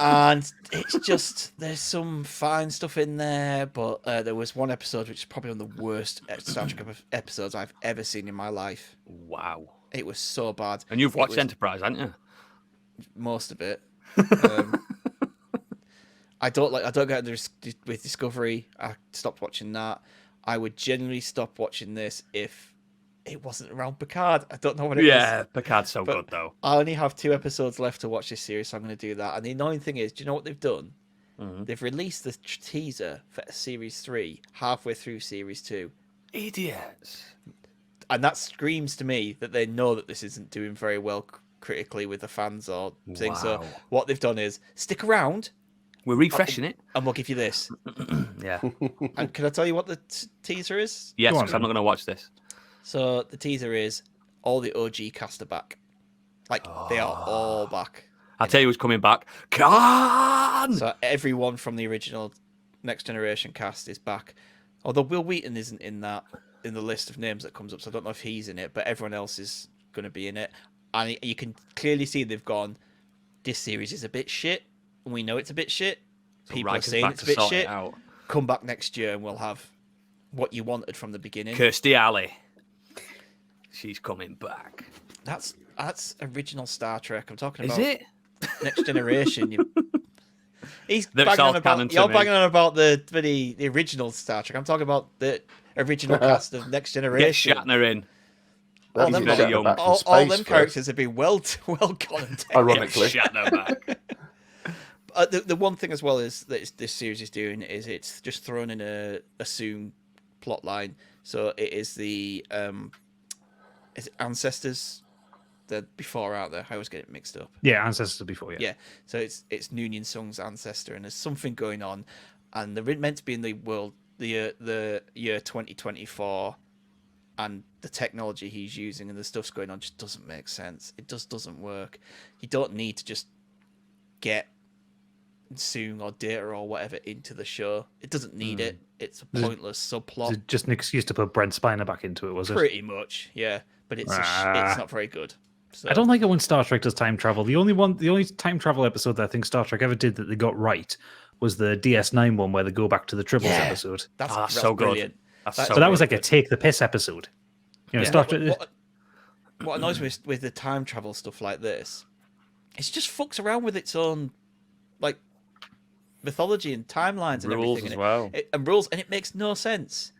Speaker 4: And it's just, there's some fine stuff in there, but there was one episode which is probably one of the worst Star Trek episodes I've ever seen in my life.
Speaker 1: Wow.
Speaker 4: It was so bad.
Speaker 1: And you've watched Enterprise, haven't you?
Speaker 4: Most of it. I don't get with Discovery. I stopped watching that. I would generally stop watching this if it wasn't around Picard. I don't know what it is.
Speaker 1: Yeah, Picard's so good, though.
Speaker 4: I only have 2 episodes left to watch this series, so I'm going to do that. And the annoying thing is, do you know what they've done? Mm-hmm. They've released the teaser for Series 3 halfway through Series 2.
Speaker 1: Idiots.
Speaker 4: And that screams to me that they know that this isn't doing very well critically with the fans or things. So what they've done is stick around.
Speaker 1: We're refreshing it.
Speaker 4: And we'll give you this.
Speaker 1: Yeah.
Speaker 4: And can I tell you what the teaser is?
Speaker 1: Yes, because I'm not going to watch this.
Speaker 4: So the teaser is all the OG cast are back. Like, they are all back.
Speaker 1: I'll tell you who's coming back. Khan!
Speaker 4: So everyone from the original Next Generation cast is back. Although Will Wheaton isn't in the list of names that comes up, so I don't know if he's in it, but everyone else is going to be in it. And you can clearly see they've gone, this series is a bit shit. We know it's a bit shit.
Speaker 1: So
Speaker 4: People are saying it's a bit shit. Come back next year and we'll have what you wanted from the beginning.
Speaker 1: Kirstie Alley. She's coming back.
Speaker 4: That's original Star Trek. I'm talking
Speaker 1: about.
Speaker 4: Is it? Next Generation. He's banging on about. You're banging on about the original Star Trek. I'm talking about the original cast of Next Generation.
Speaker 1: Get Shatner in.
Speaker 4: All them characters have been well gone.
Speaker 3: Ironically,
Speaker 1: Shatner back.
Speaker 4: The one thing as well is that this series is doing is it's just thrown in a assumed plot line. So it is the is it Ancestors? The before out there. I always get it mixed up.
Speaker 5: Yeah, Ancestors before. Yeah.
Speaker 4: Yeah. So it's Noonien Sung's ancestor, and there's something going on, and they're meant to be in the year 2024, and the technology he's using and the stuff's going on just doesn't make sense. It just doesn't work. You don't need to just get Sung or Data or whatever into the show. It doesn't need it. It's a pointless subplot.
Speaker 5: Just an excuse to put Brent Spiner back into it, was it?
Speaker 4: Pretty much, yeah. But it's not very good. So.
Speaker 5: I don't like it when Star Trek does time travel. The only time travel episode that I think Star Trek ever did that they got right was the DS9 one where they go back to the Tribbles episode.
Speaker 4: That's
Speaker 1: so
Speaker 4: brilliant.
Speaker 1: Good.
Speaker 5: But that was like a take the piss episode. You know, Star Trek.
Speaker 4: What annoys me with the time travel stuff like this, it just fucks around with its own like mythology and timelines and
Speaker 1: rules
Speaker 4: everything
Speaker 1: as well.
Speaker 4: And rules, and it makes no sense.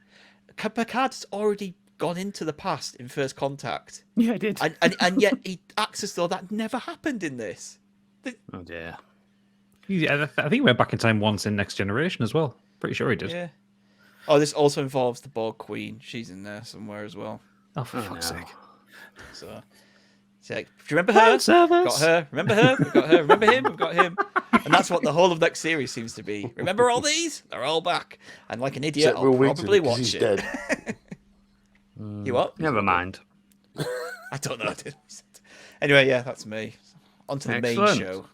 Speaker 4: Picard's already gone into the past in First Contact.
Speaker 1: Yeah, I did.
Speaker 4: And yet he acts as though that never happened in this.
Speaker 1: Oh dear.
Speaker 5: Yeah, I think he went back in time once in Next Generation as well. Pretty sure he did.
Speaker 4: Yeah. Oh, this also involves the Borg Queen. She's in there somewhere as well.
Speaker 5: Oh, for fuck's sake.
Speaker 4: So, it's like, do you remember her? Got her. Remember her? We've got her. Remember him? We've got him. And that's what the whole of next series seems to be. Remember all these? They're all back. And like an idiot, I'll probably watch it.
Speaker 3: Dead.
Speaker 4: You what?
Speaker 1: Never mind.
Speaker 4: I don't know. Anyway, yeah, that's me. On to the main show.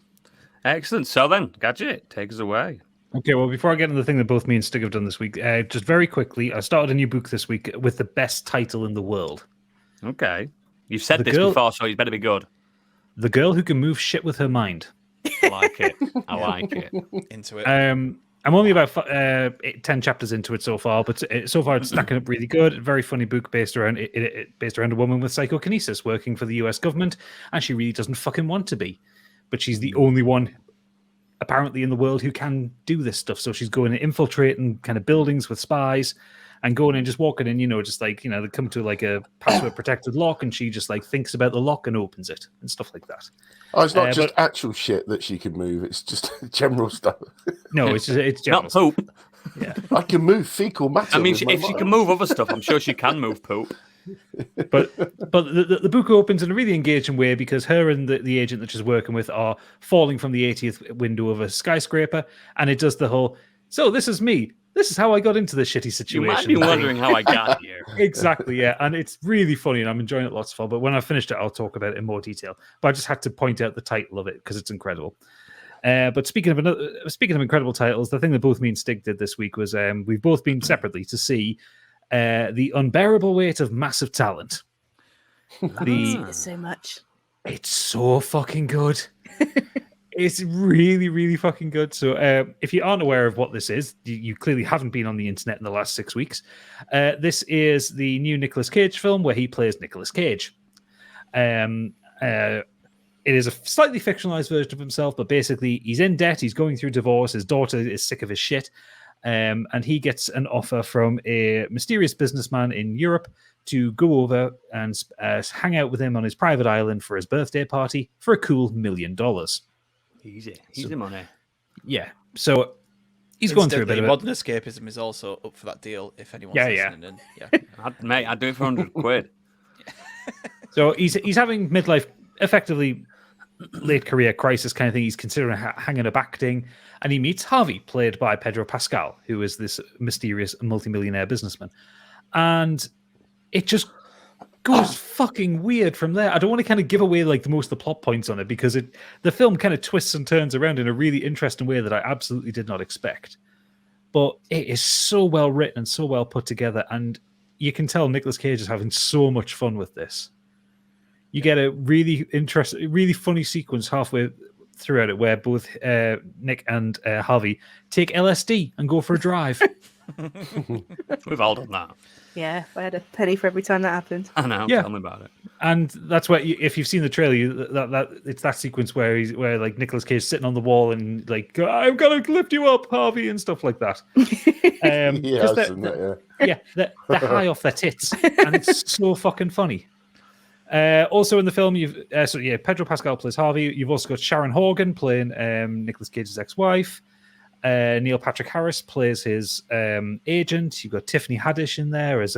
Speaker 1: Excellent. So then, Gadget, take us away.
Speaker 5: Okay, well, before I get into the thing that both me and Stig have done this week, just very quickly, I started a new book this week with the best title in the world.
Speaker 1: Okay. You've said this before, so you better be good.
Speaker 5: The Girl Who Can Move Shit With Her Mind.
Speaker 1: I like it. I like it.
Speaker 4: Into it.
Speaker 5: I'm only about 10 chapters into it so far, but so far it's stacking up really good. Very funny book based around a woman with psychokinesis working for the US government, and she really doesn't fucking want to be. But she's the only one apparently in the world who can do this stuff. So she's going to infiltrate in kind of buildings with spies and going in, just walking in, just like, they come to like a password protected lock, and she just like thinks about the lock and opens it and stuff like that.
Speaker 3: Oh, it's not just actual shit that she can move, it's just general stuff.
Speaker 5: No, it's general
Speaker 1: Not poop.
Speaker 5: Yeah.
Speaker 3: I can move fecal matter.
Speaker 1: I mean,
Speaker 3: with my
Speaker 1: if she
Speaker 3: mind.
Speaker 1: can move other stuff, I'm sure she can move poop.
Speaker 5: But the book opens in a really engaging way because her and the agent that she's working with are falling from the 80th window of a skyscraper, and it does the whole, so this is me. This is how I got into this shitty situation.
Speaker 1: You might be wondering how I got here.
Speaker 5: Exactly, yeah. And it's really funny, and I'm enjoying it lots of fun. But when I finished it, I'll talk about it in more detail. But I just had to point out the title of it because it's incredible. But speaking of incredible titles, the thing that both me and Stig did this week was we've both been separately to see The Unbearable Weight of Massive Talent.
Speaker 2: I've seen it so much.
Speaker 5: It's so fucking good. It's really, really fucking good. So if you aren't aware of what this is, you clearly haven't been on the internet in the last 6 weeks. This is the new Nicolas Cage film where he plays Nicolas Cage. It is a slightly fictionalized version of himself, but basically he's in debt. He's going through divorce. His daughter is sick of his shit. And he gets an offer from a mysterious businessman in Europe to go over and hang out with him on his private island for his birthday party for a cool $1 million.
Speaker 1: Easy money.
Speaker 5: Yeah. So he's going through a bit of it.
Speaker 4: Modern Escapism is also up for that deal if anyone's listening. Yeah.
Speaker 1: Mate, I'd do it for 100 quid.
Speaker 5: So he's having midlife, effectively late career crisis kind of thing. He's considering hanging up acting, and he meets Harvey, played by Pedro Pascal, who is this mysterious multimillionaire businessman. And it just goes fucking weird from there. I don't want to kind of give away like the most of the plot points on it because the film kind of twists and turns around in a really interesting way that I absolutely did not expect. But it is so well written and so well put together, and you can tell Nicolas Cage is having so much fun with this. You get a really interesting, really funny sequence halfway throughout it where both Nick and Harvey take LSD and go for a drive.
Speaker 1: We've all done that.
Speaker 2: Yeah, if I had a penny for every time that happened.
Speaker 1: I know.
Speaker 5: Yeah.
Speaker 1: Tell me about it.
Speaker 5: And that's why, if you've seen the trailer, that it's that sequence where like Nicolas Cage sitting on the wall and like, I'm gonna lift you up, Harvey, and stuff like that. They're high off their tits, and it's so fucking funny. Also in the film, Pedro Pascal plays Harvey. You've also got Sharon Horgan playing Nicolas Cage's ex-wife. Neil Patrick Harris plays his agent. You've got Tiffany Haddish in there as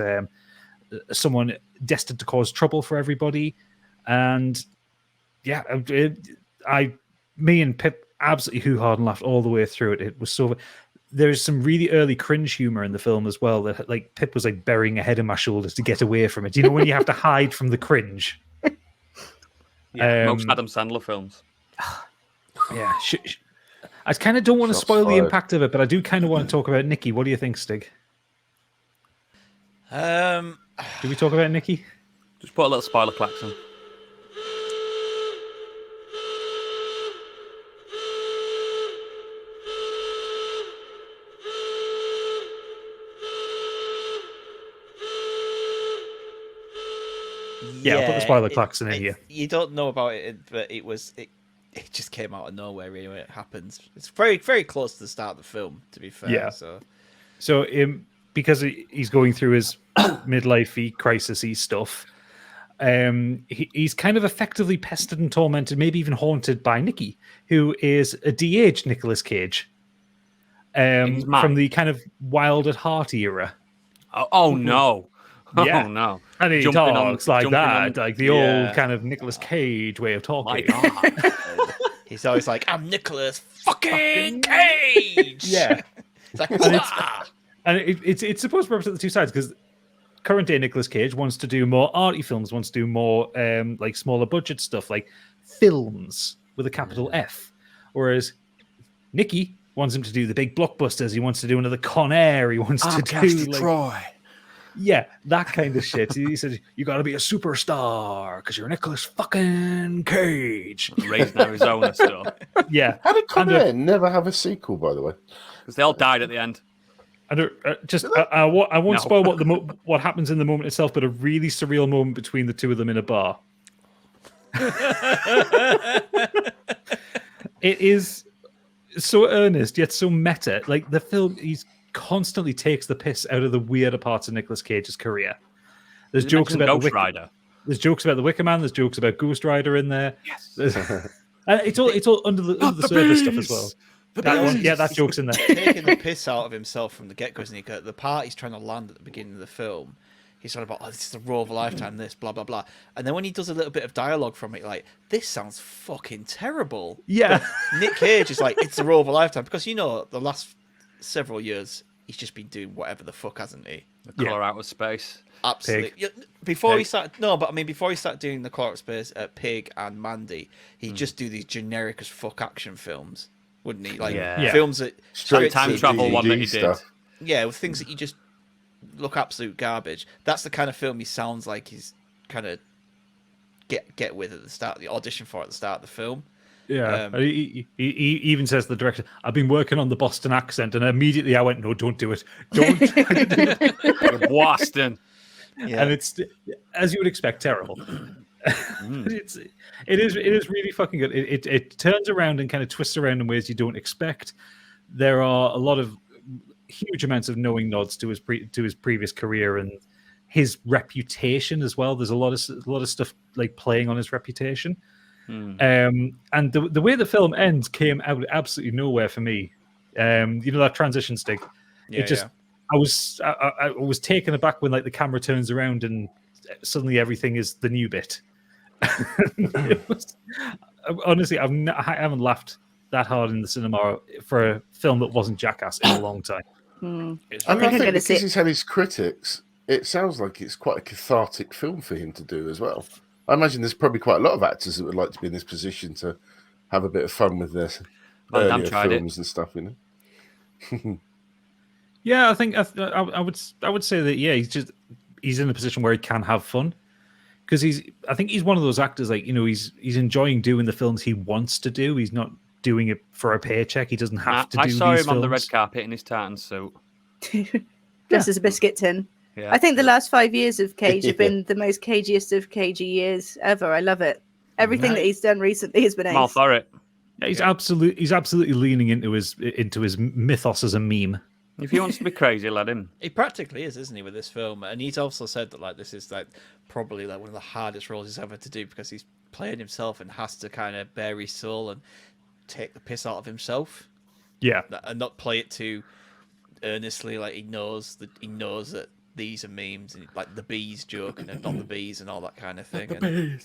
Speaker 5: someone destined to cause trouble for everybody. And yeah, me and Pip absolutely hoo-hawed and laughed all the way through it. It was so. There's some really early cringe humor in the film as well. That like Pip was like burying a head in my shoulders to get away from it. You know when you have to hide from the cringe.
Speaker 1: Yeah, most Adam Sandler films.
Speaker 5: Yeah. I kind of don't want to spoil the impact of it, but I do kind of want to talk about Nikki. What do you think, Stig? Did we talk about Nikki?
Speaker 1: Just put a little spoiler klaxon.
Speaker 5: Yeah, I'll put the spoiler klaxon in here.
Speaker 4: You don't know about it, but it just came out of nowhere. Really, when it happens, it's very, very close to the start of the film. To be fair,
Speaker 5: yeah.
Speaker 4: So
Speaker 5: because he's going through his midlife-y, crisis-y stuff, he's kind of effectively pestered and tormented, maybe even haunted by Nikki, who is a de-aged Nicolas Cage, from the kind of Wild at Heart era.
Speaker 1: Oh no!
Speaker 5: Yeah.
Speaker 1: Oh no!
Speaker 5: And he talks like that, like the old kind of Nicolas Cage way of talking.
Speaker 1: My God.
Speaker 4: He's always like, "I'm Nicolas fucking Cage."
Speaker 5: Yeah.
Speaker 4: It's like,
Speaker 5: and it's supposed to represent the two sides because current day Nicolas Cage wants to do more arty films, wants to do more like smaller budget stuff, like films with a capital F, whereas Nicky wants him to do the big blockbusters. He wants to do another Con Air. He wants to do like,
Speaker 1: Troy.
Speaker 5: Yeah, that kind of shit. He said, you got to be a superstar because you're Nicolas fucking Cage.
Speaker 1: Raising Arizona stuff.
Speaker 5: Yeah.
Speaker 3: How did Con Air never have a sequel, by the way?
Speaker 1: Because they all died at the end.
Speaker 5: I won't spoil what happens in the moment itself, but a really surreal moment between the two of them in a bar. It is so earnest, yet so meta. Like the film, he's constantly takes the piss out of the weirder parts of Nicolas Cage's career. There's
Speaker 1: Did
Speaker 5: jokes
Speaker 1: you mention
Speaker 5: about
Speaker 1: Ghost Rider.
Speaker 5: There's jokes about the Wicker Man. There's jokes about Ghost Rider in there.
Speaker 1: Yes.
Speaker 5: It's all under the surface stuff as well. That joke's in there.
Speaker 4: Taking the piss out of himself from the get-go, isn't he? The part he's trying to land at the beginning of the film, he's talking about, this is the role of a lifetime, this, blah, blah, blah. And then when he does a little bit of dialogue from it, like, this sounds fucking terrible.
Speaker 5: Yeah.
Speaker 4: But Nick Cage is like, it's the role of a lifetime. Because, the last several years, he's just been doing whatever the fuck, hasn't he?
Speaker 1: The Color Out of Space.
Speaker 4: Absolutely.
Speaker 5: Pig.
Speaker 4: Before he started doing the Color Out of Space, Pig and Mandy, he'd just do these generic as fuck action films, wouldn't he? Like films that
Speaker 3: Straight
Speaker 1: time
Speaker 3: to
Speaker 1: travel one that he
Speaker 3: stuff.
Speaker 1: did.
Speaker 4: Yeah, with things that you just look absolute garbage. That's the kind of film he sounds like he's kind of get with at the start, the audition for at the start of the film.
Speaker 5: Yeah, he even says to the director, "I've been working on the Boston accent," and immediately I went, "No, don't do it, don't."
Speaker 1: Boston.
Speaker 4: Yeah.
Speaker 5: And it's, as you would expect, terrible. It is really fucking good. It turns around and kind of twists around in ways you don't expect. There are a lot of huge amounts of knowing nods to his previous career and his reputation as well. There's a lot of stuff like playing on his reputation. And the way the film ends came out absolutely nowhere for me. That transition stick. I was taken aback when like the camera turns around and suddenly everything is the new bit. Honestly, I haven't laughed that hard in the cinema for a film that wasn't Jackass in a long time.
Speaker 3: I think because he's had his critics, it sounds like it's quite a cathartic film for him to do as well. I imagine there's probably quite a lot of actors that would like to be in this position to have a bit of fun with their earlier films and stuff,
Speaker 5: Yeah, I think I would say that he's in a position where he can have fun because I think he's one of those actors like he's enjoying doing the films he wants to do. He's not doing it for a paycheck. He doesn't have to do these films. I saw him
Speaker 1: on the red carpet in his tartan suit.
Speaker 2: Dressed as a biscuit tin. Yeah. I think the last 5 years of Cage have been the most cagiest of cagey years ever. I love it. Everything that he's done recently has been ace.
Speaker 5: Yeah, he's absolutely leaning into his mythos as a meme.
Speaker 1: If he wants to be crazy, let him.
Speaker 4: He practically is, isn't he, with this film? And he's also said that like this is like probably like one of the hardest roles he's ever to do because he's playing himself and has to kind of bare his soul and take the piss out of himself.
Speaker 5: Yeah,
Speaker 4: and not play it too earnestly. Like he knows that these are memes and like the bees joke and not the bees and all that kind of thing.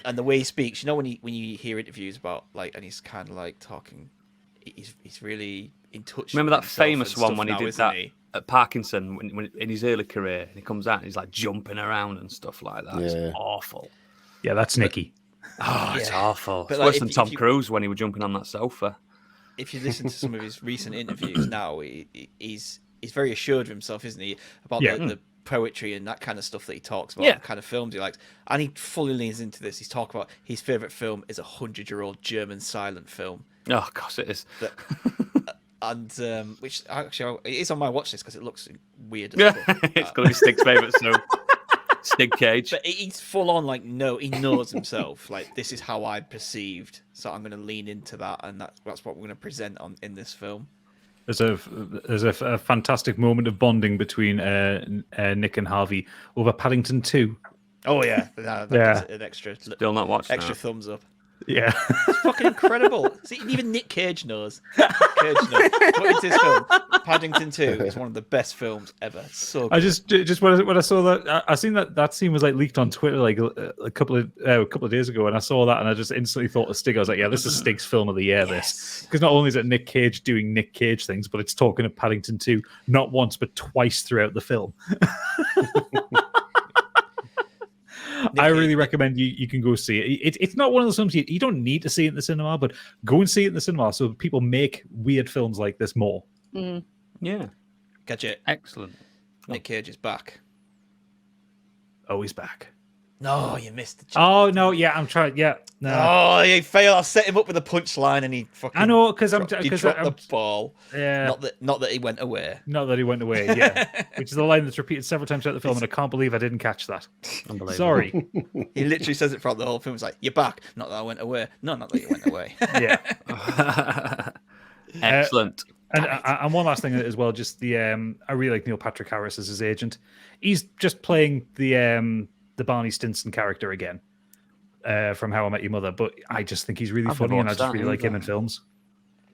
Speaker 4: And the way he speaks, when you hear interviews about like, and he's kind of like talking, he's really in touch.
Speaker 1: Remember that famous one when he
Speaker 4: now,
Speaker 1: did that at Parkinson when in his early career, and he comes out and he's like jumping around and stuff like that. Yeah. It's awful.
Speaker 5: Yeah, that's Nicky.
Speaker 1: It's awful. But it's worse than Tom Cruise when he was jumping on that sofa.
Speaker 4: If you listen to some of his recent interviews now, he's very assured of himself, isn't he? About the poetry and that kind of stuff that he talks about, the kind of films he likes. And he fully leans into this. He's talking about his favourite film is a 100-year-old German silent film.
Speaker 1: Oh, of course it is.
Speaker 4: Which actually it is on my watch list because it looks weird.
Speaker 1: It's going to be Stig's favourite, so Stig Cage.
Speaker 4: But he's full on like, no, he knows himself. Like, this is how I perceived, so I'm going to lean into that, and that's what we're going to present in this film.
Speaker 5: There's a fantastic moment of bonding between Nick and Harvey over Paddington 2.
Speaker 4: Oh yeah, that an extra.
Speaker 1: Still not watched.
Speaker 4: Extra thumbs up.
Speaker 5: Yeah,
Speaker 4: it's fucking incredible. See, even Nick Cage knows. Nick Cage knows. What is this film? Paddington 2 is one of the best films ever. So good.
Speaker 5: I just when I saw that, I seen that scene was like leaked on Twitter like a couple of days ago, and I saw that and I just instantly thought of Stig. I was like, yeah, this is Stig's film of the year. This because not only is it Nick Cage doing Nick Cage things, but it's talking of Paddington 2 not once but twice throughout the film. I really recommend you can go see it. It's not one of those films you don't need to see it in the cinema, but go and see it in the cinema so people make weird films like this more.
Speaker 1: Yeah.
Speaker 4: Gadget.
Speaker 1: Excellent.
Speaker 4: Nick Cage is back.
Speaker 5: Oh, he's back.
Speaker 4: No, you missed it.
Speaker 5: Oh, no, yeah, I'm trying. Yeah. No.
Speaker 4: Oh, he failed. I set him up with a punchline and he fucking.
Speaker 5: I know, because
Speaker 4: he dropped the ball.
Speaker 5: Yeah.
Speaker 4: Not that he went away.
Speaker 5: Not that he went away, yeah. Which is a line that's repeated several times throughout the film, and I can't believe I didn't catch that.
Speaker 1: Unbelievable.
Speaker 5: Sorry.
Speaker 4: He literally says it throughout the whole film. He's like, "You're back." Not that I went away. No, not that you went away.
Speaker 5: Yeah.
Speaker 1: Excellent.
Speaker 5: And one last thing as well, just I really like Neil Patrick Harris as his agent. He's just playing the Barney Stinson character again from How I Met Your Mother, but I just think he's really funny, and I just really like him in films.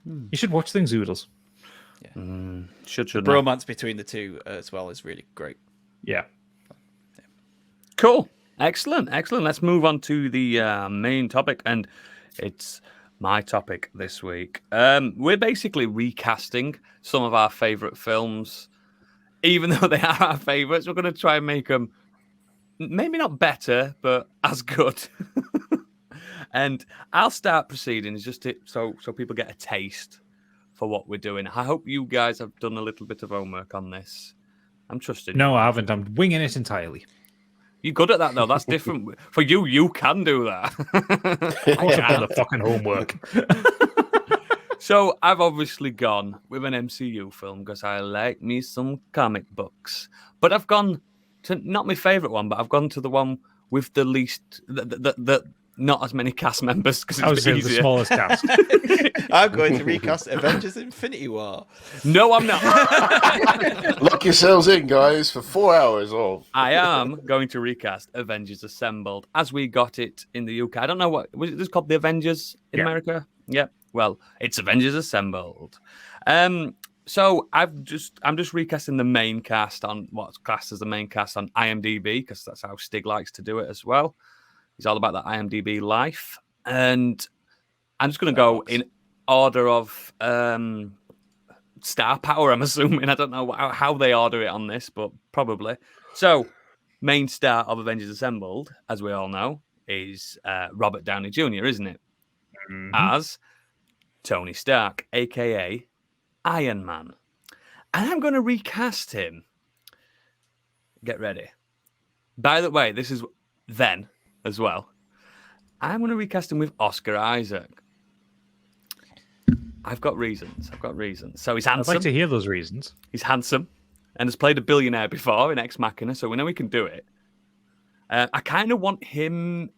Speaker 5: You should watch things, Zoodles.
Speaker 4: Yeah.
Speaker 1: Should
Speaker 4: The bromance between the two as well is really great.
Speaker 5: Yeah.
Speaker 1: Cool. Excellent. Let's move on to the main topic, and it's my topic this week. We're basically recasting some of our favourite films. Even though they are our favourites, we're going to try and make them maybe not better, but as good. And I'll start proceedings just so people get a taste for what we're doing. I hope you guys have done a little bit of homework on this. I'm trusting.
Speaker 5: No, I haven't. I'm winging it entirely.
Speaker 1: You're good at that, though. That's different. For you, you can do that.
Speaker 5: Of course I've done the fucking homework.
Speaker 1: So I've obviously gone with an MCU film because I like me some comic books. But I've gone to not my favourite one, but I've gone to the one with the least, the not as many cast members because
Speaker 5: I was
Speaker 1: it's
Speaker 5: saying
Speaker 1: easier.
Speaker 5: the smallest cast.
Speaker 4: I'm going to recast Avengers Infinity War.
Speaker 1: No, I'm not.
Speaker 3: Lock yourselves in, guys, for 4 hours.
Speaker 1: I am going to recast Avengers Assembled as we got it in the UK. I don't know what was it called, the Avengers in America. Yeah. Well, it's Avengers Assembled. So I'm just recasting the main cast on what's classed as the main cast on IMDb because that's how Stig likes to do it as well. He's all about that IMDb life, and I'm just going to go in order of star power. I'm assuming. I don't know how they order it on this, but probably. So, main star of Avengers Assembled, as we all know, is Robert Downey Jr., isn't it? Mm-hmm. As Tony Stark, aka Iron Man, and I'm going to recast him. Get ready. By the way, this is then as well. I'm going to recast him with Oscar Isaac. I've got reasons. So he's handsome.
Speaker 5: I'd like to hear those reasons.
Speaker 1: He's handsome and has played a billionaire before in Ex Machina, so we know he can do it. I kind of want him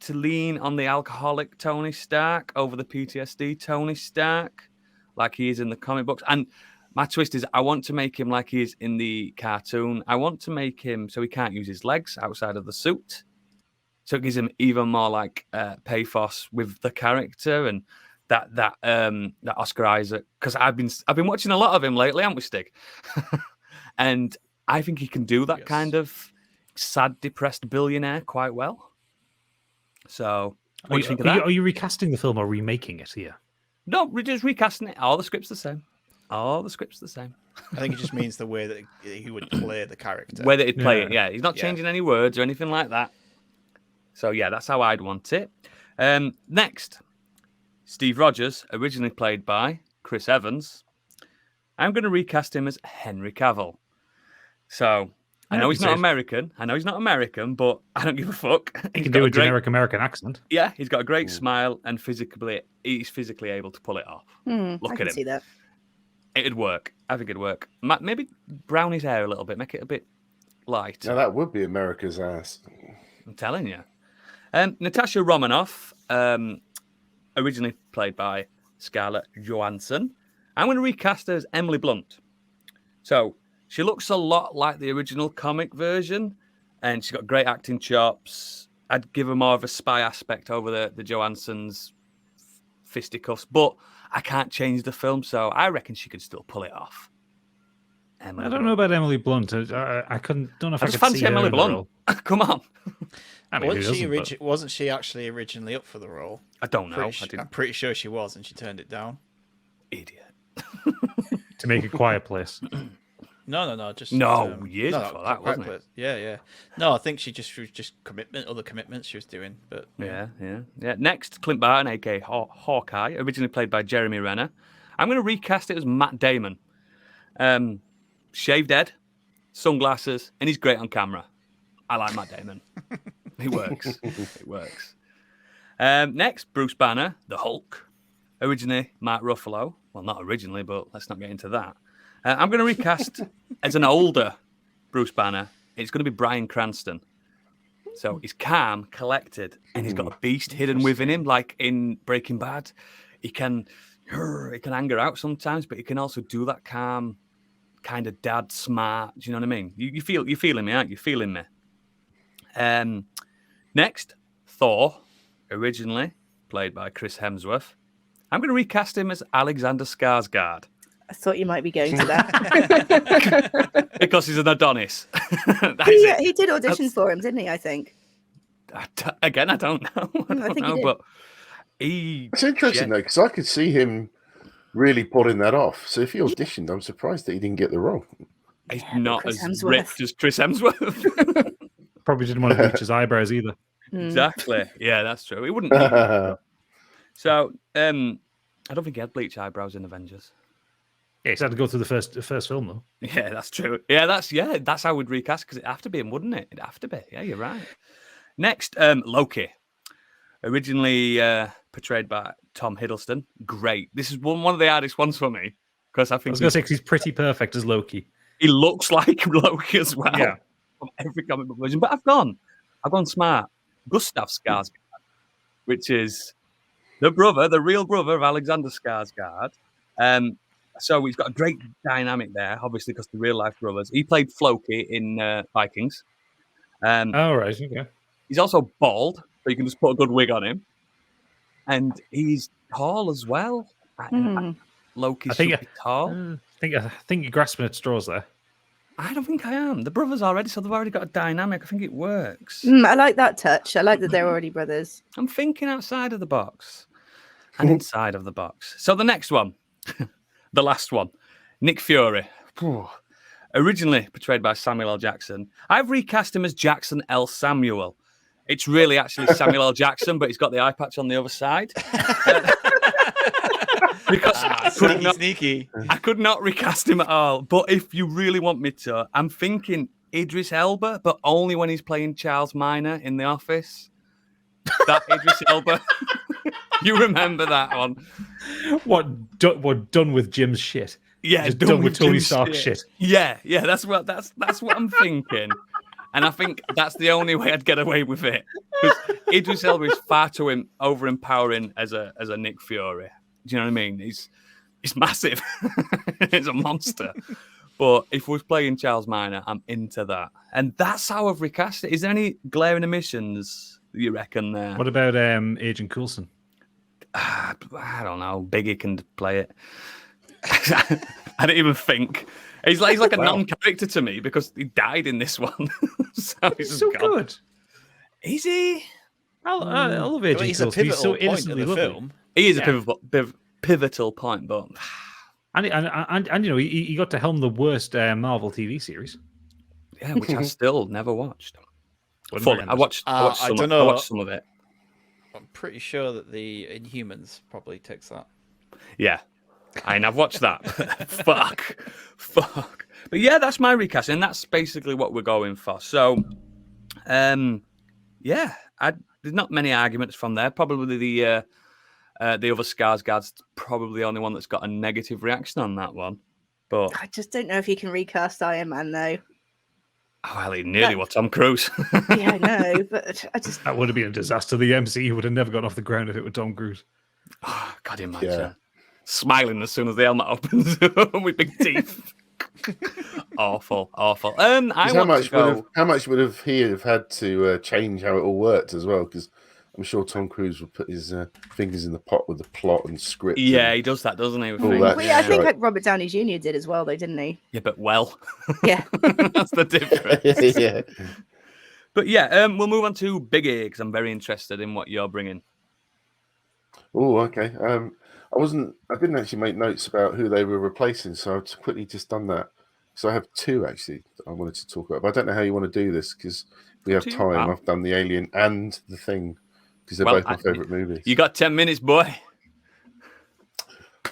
Speaker 1: to lean on the alcoholic Tony Stark over the PTSD Tony Stark, like he is in the comic books. And my twist is I want to make him like he is in the cartoon. I want to make him so he can't use his legs outside of the suit. So it gives him even more like pathos with the character and that Oscar Isaac. Because I've been watching a lot of him lately, haven't we, Stig? And I think he can do that kind of sad, depressed billionaire quite well. So what do you think of that?
Speaker 5: Are you recasting the film or remaking it here?
Speaker 1: No, we're just recasting it. All the scripts the same. I
Speaker 4: think it just means the way that he would play the character.
Speaker 1: Way that he'd play it, yeah. He's not changing any words or anything like that. So, yeah, that's how I'd want it. Next, Steve Rogers, originally played by Chris Evans. I'm going to recast him as Henry Cavill. So, I know he's not American. But I don't give a fuck.
Speaker 5: He can do a generic American accent.
Speaker 1: Yeah, he's got a great smile and he's physically able to pull it off. Look at him.
Speaker 2: See that.
Speaker 1: It'd work. I think it'd work. Maybe brown his hair a little bit, make it a bit light.
Speaker 3: Now, that would be America's ass.
Speaker 1: I'm telling you. Natasha Romanoff, originally played by Scarlett Johansson. I'm going to recast her as Emily Blunt. So she looks a lot like the original comic version, and she's got great acting chops. I'd give her more of a spy aspect over the Johansson's fisticuffs, but I can't change the film, so I reckon she could still pull it off.
Speaker 5: I don't know about Emily Blunt. I don't know if I could
Speaker 1: fancy
Speaker 5: see
Speaker 1: Emily
Speaker 5: her
Speaker 1: Blunt. Come on.
Speaker 5: I mean,
Speaker 4: wasn't she actually originally up for the role?
Speaker 1: I don't know.
Speaker 4: I'm pretty sure she was, and she turned it down.
Speaker 1: Idiot.
Speaker 5: To make a quiet place.
Speaker 4: No.
Speaker 1: Years before that, wasn't it?
Speaker 4: Yeah. No, I think she was just other commitments she was doing. But
Speaker 1: yeah. Next, Clint Barton, aka Hawkeye, originally played by Jeremy Renner. I'm going to recast it as Matt Damon. Shaved head, sunglasses, and he's great on camera. I like Matt Damon. It works. Next, Bruce Banner, the Hulk. Originally, Mark Ruffalo. Well, not originally, but let's not get into that. I'm going to recast as an older Bruce Banner. It's going to be Bryan Cranston. So he's calm, collected, and he's got a beast hidden within him, like in Breaking Bad. He can it can anger out sometimes, but he can also do that calm, kind of dad smart. Do you know what I mean? You're feeling me, aren't you? Feeling me. Next, Thor, originally played by Chris Hemsworth. I'm going to recast him as Alexander Skarsgård.
Speaker 2: I thought you might be going to that.
Speaker 1: Because he's an Adonis.
Speaker 2: He did audition for him, didn't he, I think?
Speaker 1: Again, I don't know.
Speaker 2: I think he did.
Speaker 1: But
Speaker 3: It's interesting, though, because I could see him really pulling that off. So if he auditioned, I'm surprised that he didn't get the role.
Speaker 1: He's not as ripped as Chris Hemsworth.
Speaker 5: Probably didn't want to bleach his eyebrows either.
Speaker 1: Exactly. Yeah, that's true. He wouldn't need it. So, I don't think he had bleach eyebrows in Avengers.
Speaker 5: Yeah, he's had to go through the first film, though.
Speaker 1: Yeah, that's true. That's how we'd recast, because it'd have to be him, wouldn't it? It'd have to be. Yeah, you're right. Next, Loki. Originally portrayed by Tom Hiddleston. Great. This is one of the hardest ones for me, because I think
Speaker 5: I was going to say, 'cause he's pretty perfect as Loki.
Speaker 1: He looks like Loki as well.
Speaker 5: Yeah.
Speaker 1: From every comic book version. But I've gone smart. Gustav Skarsgård, which is the real brother of Alexander Skarsgård. So he's got a great dynamic there, obviously, because the real life brothers. He played Floki in Vikings.
Speaker 5: Oh, right. Okay.
Speaker 1: He's also bald, so you can just put a good wig on him. And he's tall as well. Loki's super tall.
Speaker 5: I think you're grasping at straws there.
Speaker 1: I don't think I am. The brothers already, so they've already got a dynamic. I think it works.
Speaker 2: I like that touch. I like that they're already brothers.
Speaker 1: I'm thinking outside of the box and inside of the box. So the next one, the last one, Nick Fury. Originally portrayed by Samuel L. Jackson. I've recast him as Jackson L. Samuel. It's really actually Samuel L. Jackson, but he's got the eye patch on the other side. Because
Speaker 4: sneaky.
Speaker 1: I could not recast him at all. But if you really want me to, I'm thinking Idris Elba, but only when he's playing Charles Minor in The Office. That Idris Elba. You remember that one?
Speaker 5: What done with Jim's shit?
Speaker 1: Yeah,
Speaker 5: just done with Tony Stark's shit.
Speaker 1: Yeah, that's what I'm thinking. And I think that's the only way I'd get away with it. Because Idris Elba is far too over-empowering as a Nick Fury. Do you know what I mean? He's massive. He's a monster. But if we're playing Charles Minor, I'm into that. And that's how I've recast it. Is there any glaring omissions you reckon there?
Speaker 5: What about Agent Coulson?
Speaker 1: I don't know. Biggie can play it. I didn't even think. He's like a non-character to me because he died in this one.
Speaker 5: He's so good.
Speaker 1: Is he?
Speaker 5: I love Agent
Speaker 4: He's a
Speaker 5: Coulson. He's so
Speaker 4: pivotal point in
Speaker 5: innocently
Speaker 4: the
Speaker 5: lovely.
Speaker 4: film.
Speaker 1: He is a pivotal point, but
Speaker 5: and you know he got to helm the worst Marvel TV series.
Speaker 1: Yeah, which I still never watched.
Speaker 5: Fully.
Speaker 1: I watched some of it.
Speaker 4: I'm pretty sure that the Inhumans probably takes that.
Speaker 1: Yeah. I've watched that. Fuck. But yeah, that's my recast, and that's basically what we're going for. So, yeah, there's not many arguments from there. Probably the other Skarsgård's probably the only one that's got a negative reaction on that one. But
Speaker 2: I just don't know if you can recast Iron Man, though.
Speaker 1: Oh, well, he nearly was Tom Cruise.
Speaker 2: Yeah, I know, but I just...
Speaker 5: That would have been a disaster. The MCU would have never gotten off the ground if it were Tom Cruise.
Speaker 1: Oh, God, imagine. Yeah. Smiling as soon as the helmet opens with big teeth. Awful. How
Speaker 3: much would have he have had to change how it all worked as well? Because I'm sure Tom Cruise would put his fingers in the pot with the plot and script.
Speaker 1: Yeah, he does that, doesn't he?
Speaker 2: I think like Robert Downey Jr. did as well, though, didn't he?
Speaker 1: Yeah, but well.
Speaker 2: Yeah.
Speaker 1: That's the difference.
Speaker 3: Yeah.
Speaker 1: But yeah, we'll move on to Big A because I'm very interested in what you're bringing.
Speaker 3: Oh, okay. I didn't actually make notes about who they were replacing, so I've quickly just done that. So I have two actually that I wanted to talk about. But I don't know how you want to do this because we have time. Wow. I've done the Alien and the Thing because they're both my favourite movies.
Speaker 1: You got 10 minutes, boy.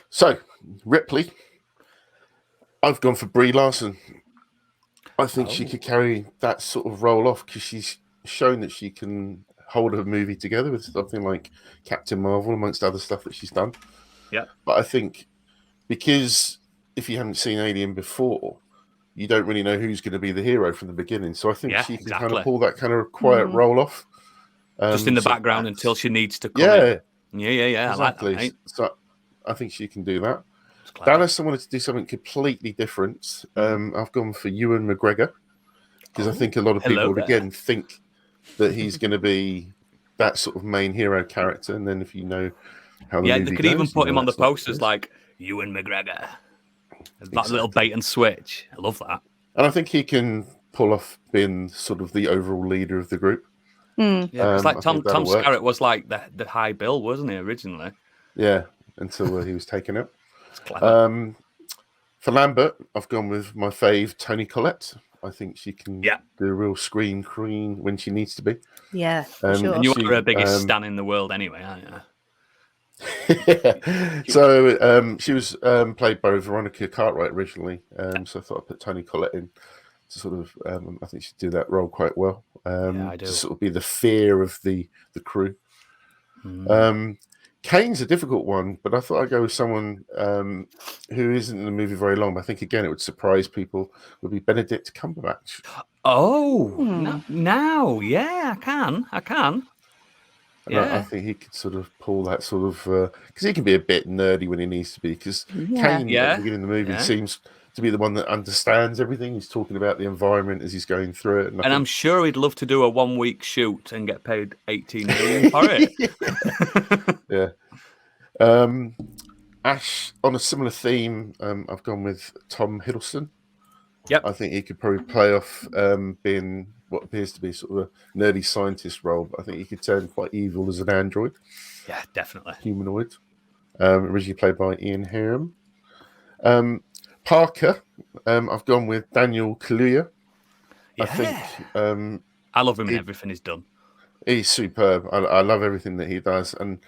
Speaker 3: So Ripley, I've gone for Brie Larson. I think she could carry that sort of role off because she's shown that she can hold a movie together with something like Captain Marvel, amongst other stuff that she's done.
Speaker 1: Yeah.
Speaker 3: But I think because if you haven't seen Alien before, you don't really know who's going to be the hero from the beginning. So I think she can kind of pull that kind of quiet role off.
Speaker 1: Just in the background until she needs to come in. Yeah.
Speaker 3: Exactly.
Speaker 1: I like that,
Speaker 3: So I think she can do that.
Speaker 1: clever.
Speaker 3: Dallas, I wanted to do something completely different. I've gone for Ewan McGregor because I think a lot of
Speaker 1: hello
Speaker 3: people
Speaker 1: there.
Speaker 3: again think that he's going to be that sort of main hero character, and then if you know how the
Speaker 1: Yeah,
Speaker 3: movie
Speaker 1: they could
Speaker 3: goes,
Speaker 1: even
Speaker 3: you
Speaker 1: put
Speaker 3: know
Speaker 1: him on the
Speaker 3: that's not
Speaker 1: posters
Speaker 3: good.
Speaker 1: like Ewan McGregor. That
Speaker 3: Exactly.
Speaker 1: little bait and switch. I love that.
Speaker 3: And I think he can pull off being sort of the overall leader of the group.
Speaker 2: Hmm.
Speaker 1: Yeah, it's
Speaker 3: I
Speaker 1: like
Speaker 3: think
Speaker 1: Tom
Speaker 3: that'll work.
Speaker 1: Skerritt was like the high bill, wasn't he, originally?
Speaker 3: Yeah, until he was taken out.
Speaker 1: It's clever.
Speaker 3: For Lambert, I've gone with my fave, Toni Collette. I think she can
Speaker 1: Yeah.
Speaker 3: do a real screen queen when she needs to be.
Speaker 2: Yeah, for sure.
Speaker 1: And you
Speaker 3: she-
Speaker 1: are her biggest stan in the world anyway, aren't you?
Speaker 3: So she was played by Veronica Cartwright originally. So I thought I'd put Toni Collette in to sort of, I think she'd do that role quite well.
Speaker 1: I do.
Speaker 3: To sort of be the fear of the crew.
Speaker 1: Mm.
Speaker 3: Kane's a difficult one, but I thought I'd go with someone who isn't in the movie very long. But I think, again, it would surprise people, would be Benedict Cumberbatch.
Speaker 1: Oh,
Speaker 2: Hmm.
Speaker 1: now, yeah, I can.
Speaker 3: And I think he could sort of pull that sort of... Because he can be a bit nerdy when he needs to be, because
Speaker 2: Yeah.
Speaker 3: Kane,
Speaker 1: Yeah.
Speaker 3: at the beginning of the movie,
Speaker 1: Yeah.
Speaker 3: seems to be the one that understands everything. He's talking about the environment as he's going through it. And, I
Speaker 1: And I'm
Speaker 3: think-
Speaker 1: sure he'd love to do a 1 week shoot and get paid 18 million for it.
Speaker 3: Yeah. Ash, on a similar theme, I've gone with Tom Hiddleston.
Speaker 1: Yep.
Speaker 3: I think he could probably play off being what appears to be sort of a nerdy scientist role, but I think he could turn quite evil as an android,
Speaker 1: Yeah, definitely.
Speaker 3: humanoid. Originally played by Ian Hamm. Parker, I've gone with Daniel Kaluuya.
Speaker 1: Yeah.
Speaker 3: I think
Speaker 1: I love him in
Speaker 3: he-
Speaker 1: everything he's done.
Speaker 3: he's superb. I love everything that he does, and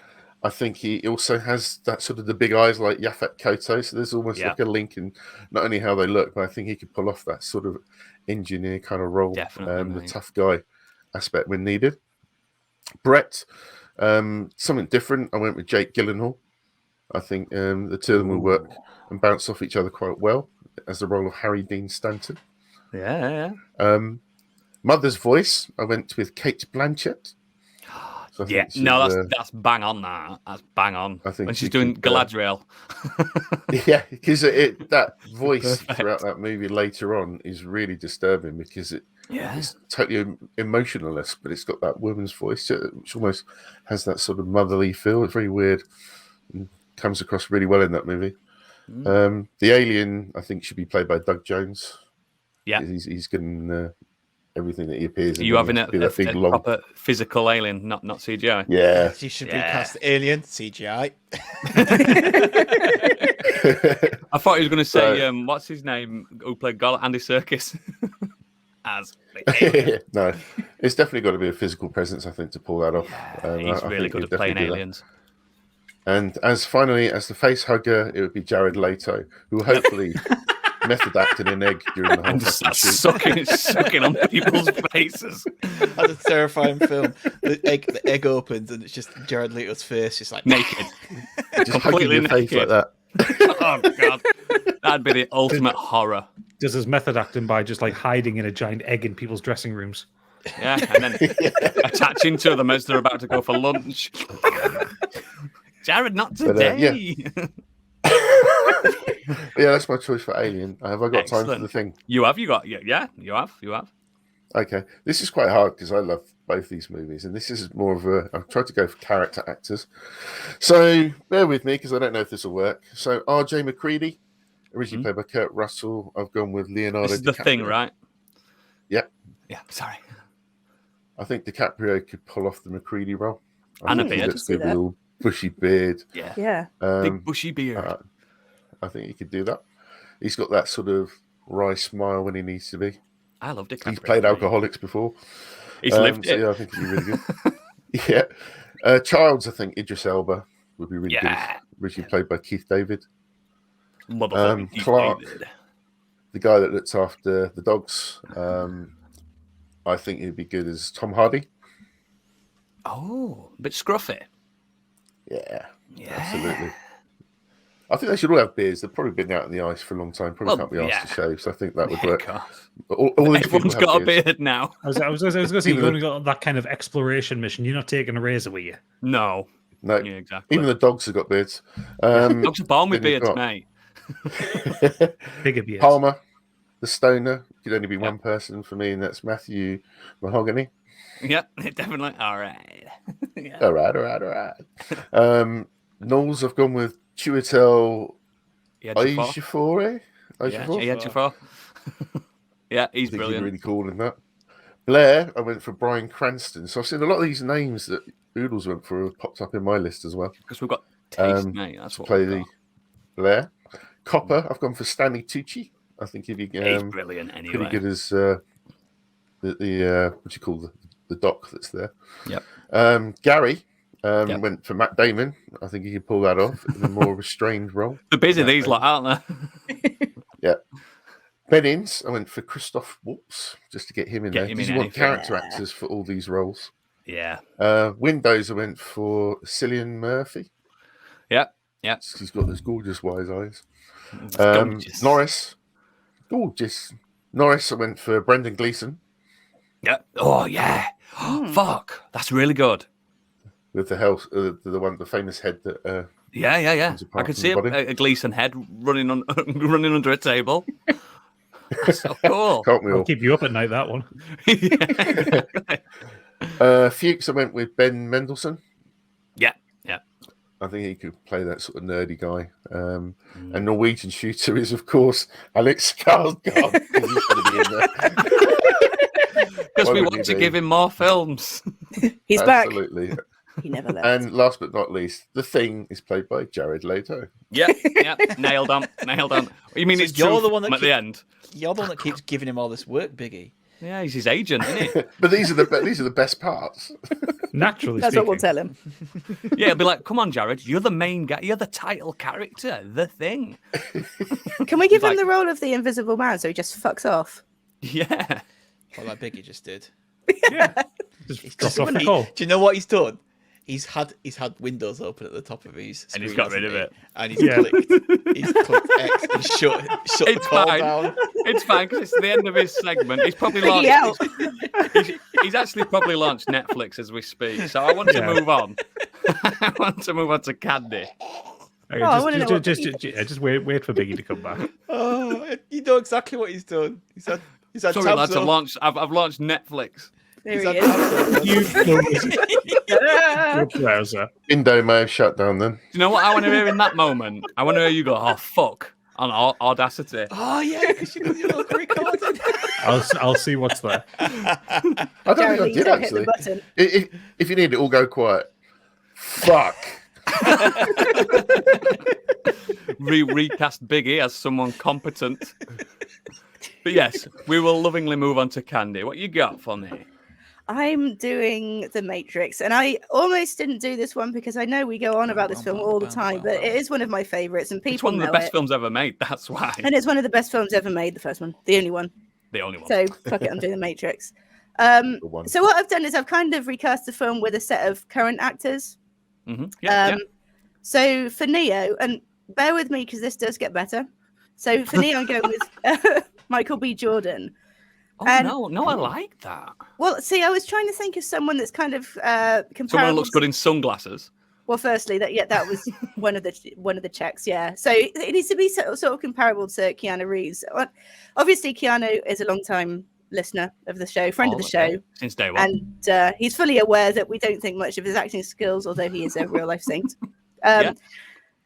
Speaker 3: I think he also has that sort of the big eyes like Yaphet Kotto. So there's almost
Speaker 1: Yeah.
Speaker 3: like a link in not only how they look, but I think he could pull off that sort of engineer kind of role,
Speaker 1: Definitely,
Speaker 3: the
Speaker 1: mate.
Speaker 3: tough guy aspect when needed. Brett, something different. I went with Jake Gyllenhaal. I think the two of them will work and bounce off each other quite well as the role of Harry Dean Stanton.
Speaker 1: Yeah.
Speaker 3: Mother's voice, I went with Kate Blanchett. So I
Speaker 1: Yeah,
Speaker 3: think she's,
Speaker 1: no, that's bang on. That's bang on.
Speaker 3: I think
Speaker 1: When
Speaker 3: she
Speaker 1: she's doing
Speaker 3: could,
Speaker 1: Galadriel.
Speaker 3: Yeah, because that voice
Speaker 1: Perfect.
Speaker 3: throughout that movie later on is really disturbing because
Speaker 1: Yeah.
Speaker 3: it's totally emotionless, but it's got that woman's voice which almost has that sort of motherly feel. It's very weird and comes across really well in that movie.
Speaker 1: Mm.
Speaker 3: The alien, I think, should be played by Doug Jones.
Speaker 1: Yeah.
Speaker 3: He's good in everything that he appears in.
Speaker 1: Are you having
Speaker 3: He
Speaker 1: a
Speaker 3: has to be that big, long...
Speaker 1: proper physical alien, not CGI?
Speaker 3: Yeah.
Speaker 4: She should
Speaker 1: Yeah.
Speaker 4: be cast alien CGI.
Speaker 1: I thought he was going to say,
Speaker 3: So-
Speaker 1: what's his name, who played Andy Serkis as the alien.
Speaker 3: No, it's definitely got to be a physical presence, I think, to pull that off.
Speaker 1: He's
Speaker 3: I
Speaker 1: really
Speaker 3: think
Speaker 1: good
Speaker 3: he'd
Speaker 1: at playing
Speaker 3: definitely do that.
Speaker 1: aliens.
Speaker 3: And as the face hugger, it would be Jared Leto, who will hopefully method acted an egg during the whole
Speaker 1: And just
Speaker 3: fucking
Speaker 1: starts
Speaker 3: shoot.
Speaker 1: sucking on people's faces.
Speaker 4: That's a terrifying film. The egg opens and it's just Jared Leto's face, just like
Speaker 1: Naked.
Speaker 3: Just hugging
Speaker 1: completely
Speaker 3: your face
Speaker 1: naked.
Speaker 3: like that.
Speaker 1: Oh, God. That'd be the ultimate horror.
Speaker 5: Does his method acting by just like hiding in a giant egg in people's dressing rooms.
Speaker 1: Yeah, and then attaching to them as they're about to go for lunch. Jared, not
Speaker 3: But,
Speaker 1: today.
Speaker 3: Yeah, that's my choice for Alien. Have I got time for
Speaker 1: Excellent.
Speaker 3: the thing?
Speaker 1: You have. You have.
Speaker 3: Okay, this is quite hard because I love both these movies, and this is more of a. I've tried to go for character actors, so bear with me because I don't know if this will work. So R.J. McCready, originally played by Kurt Russell. I've gone with Leonardo.
Speaker 1: This is the thing,
Speaker 3: DiCaprio.
Speaker 1: right?
Speaker 3: Yep.
Speaker 1: Yeah, sorry.
Speaker 3: I think DiCaprio could pull off the McCready role. I
Speaker 1: And a
Speaker 3: think he
Speaker 1: beard.
Speaker 3: looks good with a little bushy beard.
Speaker 1: Yeah.
Speaker 2: Yeah.
Speaker 1: Big bushy beard.
Speaker 3: I think he could do that. He's got that sort of wry smile when he needs to be.
Speaker 1: I love DiCaprio.
Speaker 3: He's played alcoholics before.
Speaker 1: He's lived
Speaker 3: so
Speaker 1: it.
Speaker 3: yeah, I think he'd be really good. Yeah. Childs, I think Idris Elba would be really
Speaker 1: Yeah.
Speaker 3: good. Originally played by Keith David.
Speaker 1: Motherfucking Keith
Speaker 3: Clark.
Speaker 1: David.
Speaker 3: The guy that looks after the dogs. I think he'd be good as Tom Hardy.
Speaker 1: Oh, a bit scruffy.
Speaker 3: Yeah,
Speaker 1: Yeah.
Speaker 3: absolutely. I think they should all have beards. They've probably been out in the ice for a long time. Probably
Speaker 1: Well,
Speaker 3: can't be asked to shave, so I think that would
Speaker 1: Yeah,
Speaker 3: work.
Speaker 1: God.
Speaker 3: All these people
Speaker 1: Everyone's
Speaker 3: have
Speaker 1: got a
Speaker 3: beards.
Speaker 1: beard now.
Speaker 5: I was going to say, you've
Speaker 3: Even
Speaker 5: only got that kind of exploration mission. You're not taking a razor with you.
Speaker 1: No.
Speaker 3: No,
Speaker 1: Yeah, exactly.
Speaker 3: even the dogs have got beards.
Speaker 1: Dogs are born with
Speaker 3: then you've
Speaker 1: beards,
Speaker 3: got-
Speaker 1: mate.
Speaker 5: Bigger beards.
Speaker 3: Palmer, the stoner, could only be
Speaker 1: Yep.
Speaker 3: one person for me, and that's Matthew Mahogany.
Speaker 1: Yep, definitely. All right. Yeah.
Speaker 3: All right. Knowles, I've gone with Chiwetel
Speaker 1: Yeah, Jafar.
Speaker 3: Ejiofor.
Speaker 1: Yeah, Jafar. Yeah,
Speaker 3: I
Speaker 1: he's
Speaker 3: think
Speaker 1: brilliant.
Speaker 3: he's really cool in that. Blair, I went for Bryan Cranston. So I've seen a lot of these names that Oodles went for have popped up in my list as well.
Speaker 1: Because we've got taste,
Speaker 3: Um,
Speaker 1: mate. That's
Speaker 3: to
Speaker 1: what
Speaker 3: play
Speaker 1: we've
Speaker 3: the
Speaker 1: got.
Speaker 3: Blair. Copper, I've gone for Stanley Tucci. I think he'd be
Speaker 1: He's brilliant anyway.
Speaker 3: pretty good as the what do you call the doc that's there.
Speaker 1: Yep.
Speaker 3: Gary
Speaker 1: Yep.
Speaker 3: went for Matt Damon. I think he could pull that off in a more restrained role.
Speaker 1: They're busy,
Speaker 3: Matt
Speaker 1: these
Speaker 3: Damon.
Speaker 1: lot, aren't they?
Speaker 3: Yeah. Bennings, I went for Christoph Waltz just to get him in
Speaker 1: Get
Speaker 3: there.
Speaker 1: him
Speaker 3: Because
Speaker 1: in
Speaker 3: you want
Speaker 1: anything.
Speaker 3: character actors for all these roles.
Speaker 1: Yeah.
Speaker 3: Windows, I went for Cillian Murphy.
Speaker 1: Yep. Yep.
Speaker 3: He's got those gorgeous wise eyes.
Speaker 1: It's gorgeous.
Speaker 3: Norris, gorgeous. Norris, I went for Brendan Gleeson
Speaker 1: Yep. Oh, yeah. Fuck. That's really good.
Speaker 3: with the house, the famous head that.
Speaker 1: Yeah.
Speaker 3: Comes
Speaker 1: I
Speaker 3: apart
Speaker 1: could
Speaker 3: from
Speaker 1: see
Speaker 3: the body.
Speaker 1: a Gleason head running running under a table. That's so cool.
Speaker 3: Can't we
Speaker 5: I'll
Speaker 3: all?
Speaker 5: keep you up at night, that one.
Speaker 3: Fuchs, I went with Ben Mendelsohn.
Speaker 1: Yeah.
Speaker 3: I think he could play that sort of nerdy guy. And Norwegian shooter is, of course, Alex Skarsgård. 'Cause he's going to be in there.
Speaker 1: Because
Speaker 3: Why
Speaker 1: we
Speaker 3: wouldn't
Speaker 1: want
Speaker 3: he
Speaker 1: to
Speaker 3: be?
Speaker 1: give him more films.
Speaker 2: He's back.
Speaker 3: Absolutely.
Speaker 2: He never left.
Speaker 3: And last but not least, the Thing is played by Jared Leto.
Speaker 1: Yeah. Nailed on. You mean
Speaker 4: So
Speaker 1: it's
Speaker 4: you're
Speaker 1: true
Speaker 4: the one that
Speaker 1: at the end?
Speaker 4: You're the one that keeps giving him all this work, Biggie.
Speaker 1: Yeah, he's his agent, isn't he?
Speaker 3: But these are the best parts.
Speaker 5: Naturally
Speaker 2: That's
Speaker 5: speaking.
Speaker 2: what we'll tell him.
Speaker 1: Yeah, it'll be like, come on, Jared, you're the main guy, you're the title character, the Thing.
Speaker 2: Can we give him
Speaker 1: Like-
Speaker 2: the role of the Invisible Man so he just fucks off?
Speaker 1: Yeah.
Speaker 4: Well, like Biggie just did.
Speaker 5: Yeah. Just
Speaker 4: He's
Speaker 5: dropped
Speaker 4: just-
Speaker 5: off the
Speaker 4: he-
Speaker 5: call.
Speaker 4: Do you know what he's done? He's had Windows open at the top of his
Speaker 1: And he's
Speaker 4: screen,
Speaker 1: got rid
Speaker 4: hasn't
Speaker 1: of
Speaker 4: he?
Speaker 1: it.
Speaker 4: And he's
Speaker 5: Yeah.
Speaker 4: clicked X and shut the
Speaker 1: It's
Speaker 4: call
Speaker 1: fine.
Speaker 4: down.
Speaker 1: It's fine because it's the end of his segment. He's probably
Speaker 2: Biggie
Speaker 1: launched. He's actually probably launched Netflix as we speak. So I want to
Speaker 5: Yeah.
Speaker 1: move on. I want to move on to Candy.
Speaker 5: Okay,
Speaker 2: I wanna know what
Speaker 5: just
Speaker 2: Biggie
Speaker 5: wait for Biggie to come back.
Speaker 4: Oh, you know exactly what he's done. He's had
Speaker 1: Sorry,
Speaker 4: tabs
Speaker 1: lads,
Speaker 4: up.
Speaker 1: I've launched Netflix.
Speaker 2: There
Speaker 4: He's
Speaker 2: he
Speaker 4: had tabs
Speaker 2: is.
Speaker 4: up.
Speaker 5: You close your browser.
Speaker 3: Window may have shut down then.
Speaker 1: Do you know what I want to hear in that moment? I want to hear you go, oh, fuck, on Audacity.
Speaker 4: Oh yeah, because you got your little recording.
Speaker 5: I'll see what's there.
Speaker 3: I don't
Speaker 2: Jared
Speaker 3: think I
Speaker 2: Leto
Speaker 3: did
Speaker 2: hit the
Speaker 3: actually.
Speaker 2: button.
Speaker 3: If you need it, all go quiet. Fuck.
Speaker 1: Recast Biggie as someone competent. But yes, we will lovingly move on to Candy. What you got for me?
Speaker 2: I'm doing The Matrix, and I almost didn't do this one because I know we go on about this film all the time, but it is one of my favorites, and people
Speaker 1: It's one of the
Speaker 2: know
Speaker 1: best
Speaker 2: it.
Speaker 1: films ever made. That's why.
Speaker 2: And it's one of the best films ever made, the first one, the only one.
Speaker 1: The only one.
Speaker 2: So fuck it, I'm doing The Matrix.
Speaker 3: The one.
Speaker 2: So what I've done is I've kind of recast the film with a set of current actors.
Speaker 1: Yeah.
Speaker 2: So for Neo, and bear with me because this does get better. So for Neo, I'm going with Michael B. Jordan.
Speaker 1: Oh,
Speaker 2: and-
Speaker 1: no, I like that.
Speaker 2: Well, see, I was trying to think of someone that's kind of comparable.
Speaker 1: Someone who looks good in sunglasses.
Speaker 2: Well, firstly, that was one of the checks, yeah. So it needs to be sort of comparable to Keanu Reeves. Obviously, Keanu is a long-time listener of the show, friend of the show,
Speaker 1: Since day one.
Speaker 2: and he's fully aware that we don't think much of his acting skills, although he is a real-life saint.
Speaker 1: Yeah.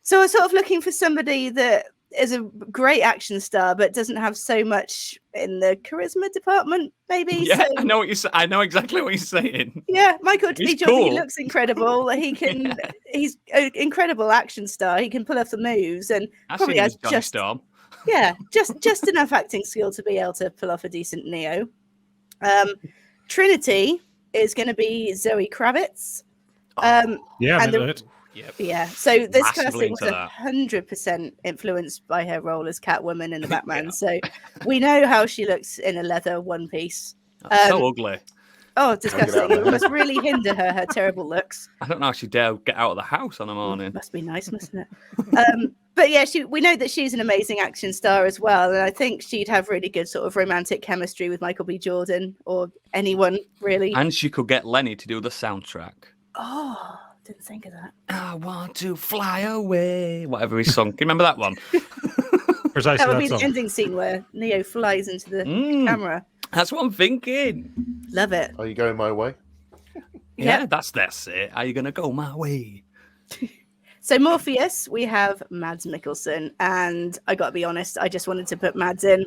Speaker 2: So I was sort of looking for somebody that is a great action star, but doesn't have so much in the charisma department, maybe.
Speaker 1: Yeah,
Speaker 2: So,
Speaker 1: I know what I know exactly what you're saying.
Speaker 2: yeah, Michael B.
Speaker 1: He's
Speaker 2: Jordan, he
Speaker 1: cool.
Speaker 2: looks incredible. He can, he's an incredible action star. He can pull off the moves, and
Speaker 1: I
Speaker 2: probably
Speaker 1: see him
Speaker 2: has
Speaker 1: as Johnny
Speaker 2: just
Speaker 1: Storm.
Speaker 2: just enough acting skill to be able to pull off a decent Neo. Trinity is going to be Zoe Kravitz.
Speaker 5: Yeah,
Speaker 2: And
Speaker 5: I
Speaker 2: the-
Speaker 5: know it.
Speaker 4: Yep.
Speaker 2: Yeah, so this
Speaker 1: Massively
Speaker 2: casting was
Speaker 1: into that.
Speaker 2: 100% influenced by her role as Catwoman in the Batman. So we know how she looks in a leather one piece.
Speaker 1: So ugly.
Speaker 2: Oh, disgusting!
Speaker 3: out of
Speaker 2: It
Speaker 3: there.
Speaker 2: must really hinder her terrible looks.
Speaker 1: I don't know how she dare get out of the house on a morning.
Speaker 2: Must be nice, mustn't it? But yeah, we know that she's an amazing action star as well, and I think she'd have really good sort of romantic chemistry with Michael B. Jordan or anyone really.
Speaker 1: And she could get Lenny to do the soundtrack.
Speaker 2: Oh, Didn't think of that.
Speaker 1: I want to fly away. Whatever he sung. Can you remember that one?
Speaker 5: Precisely
Speaker 2: That would be
Speaker 5: that
Speaker 2: the
Speaker 5: song.
Speaker 2: ending scene where Neo flies into the camera.
Speaker 1: That's what I'm thinking.
Speaker 2: Love it.
Speaker 3: Are you going my way?
Speaker 1: Yeah,
Speaker 2: Yeah.
Speaker 1: that's it. Are you gonna go my way?
Speaker 2: So Morpheus, we have Mads Mikkelsen, and I got to be honest, I just wanted to put Mads in.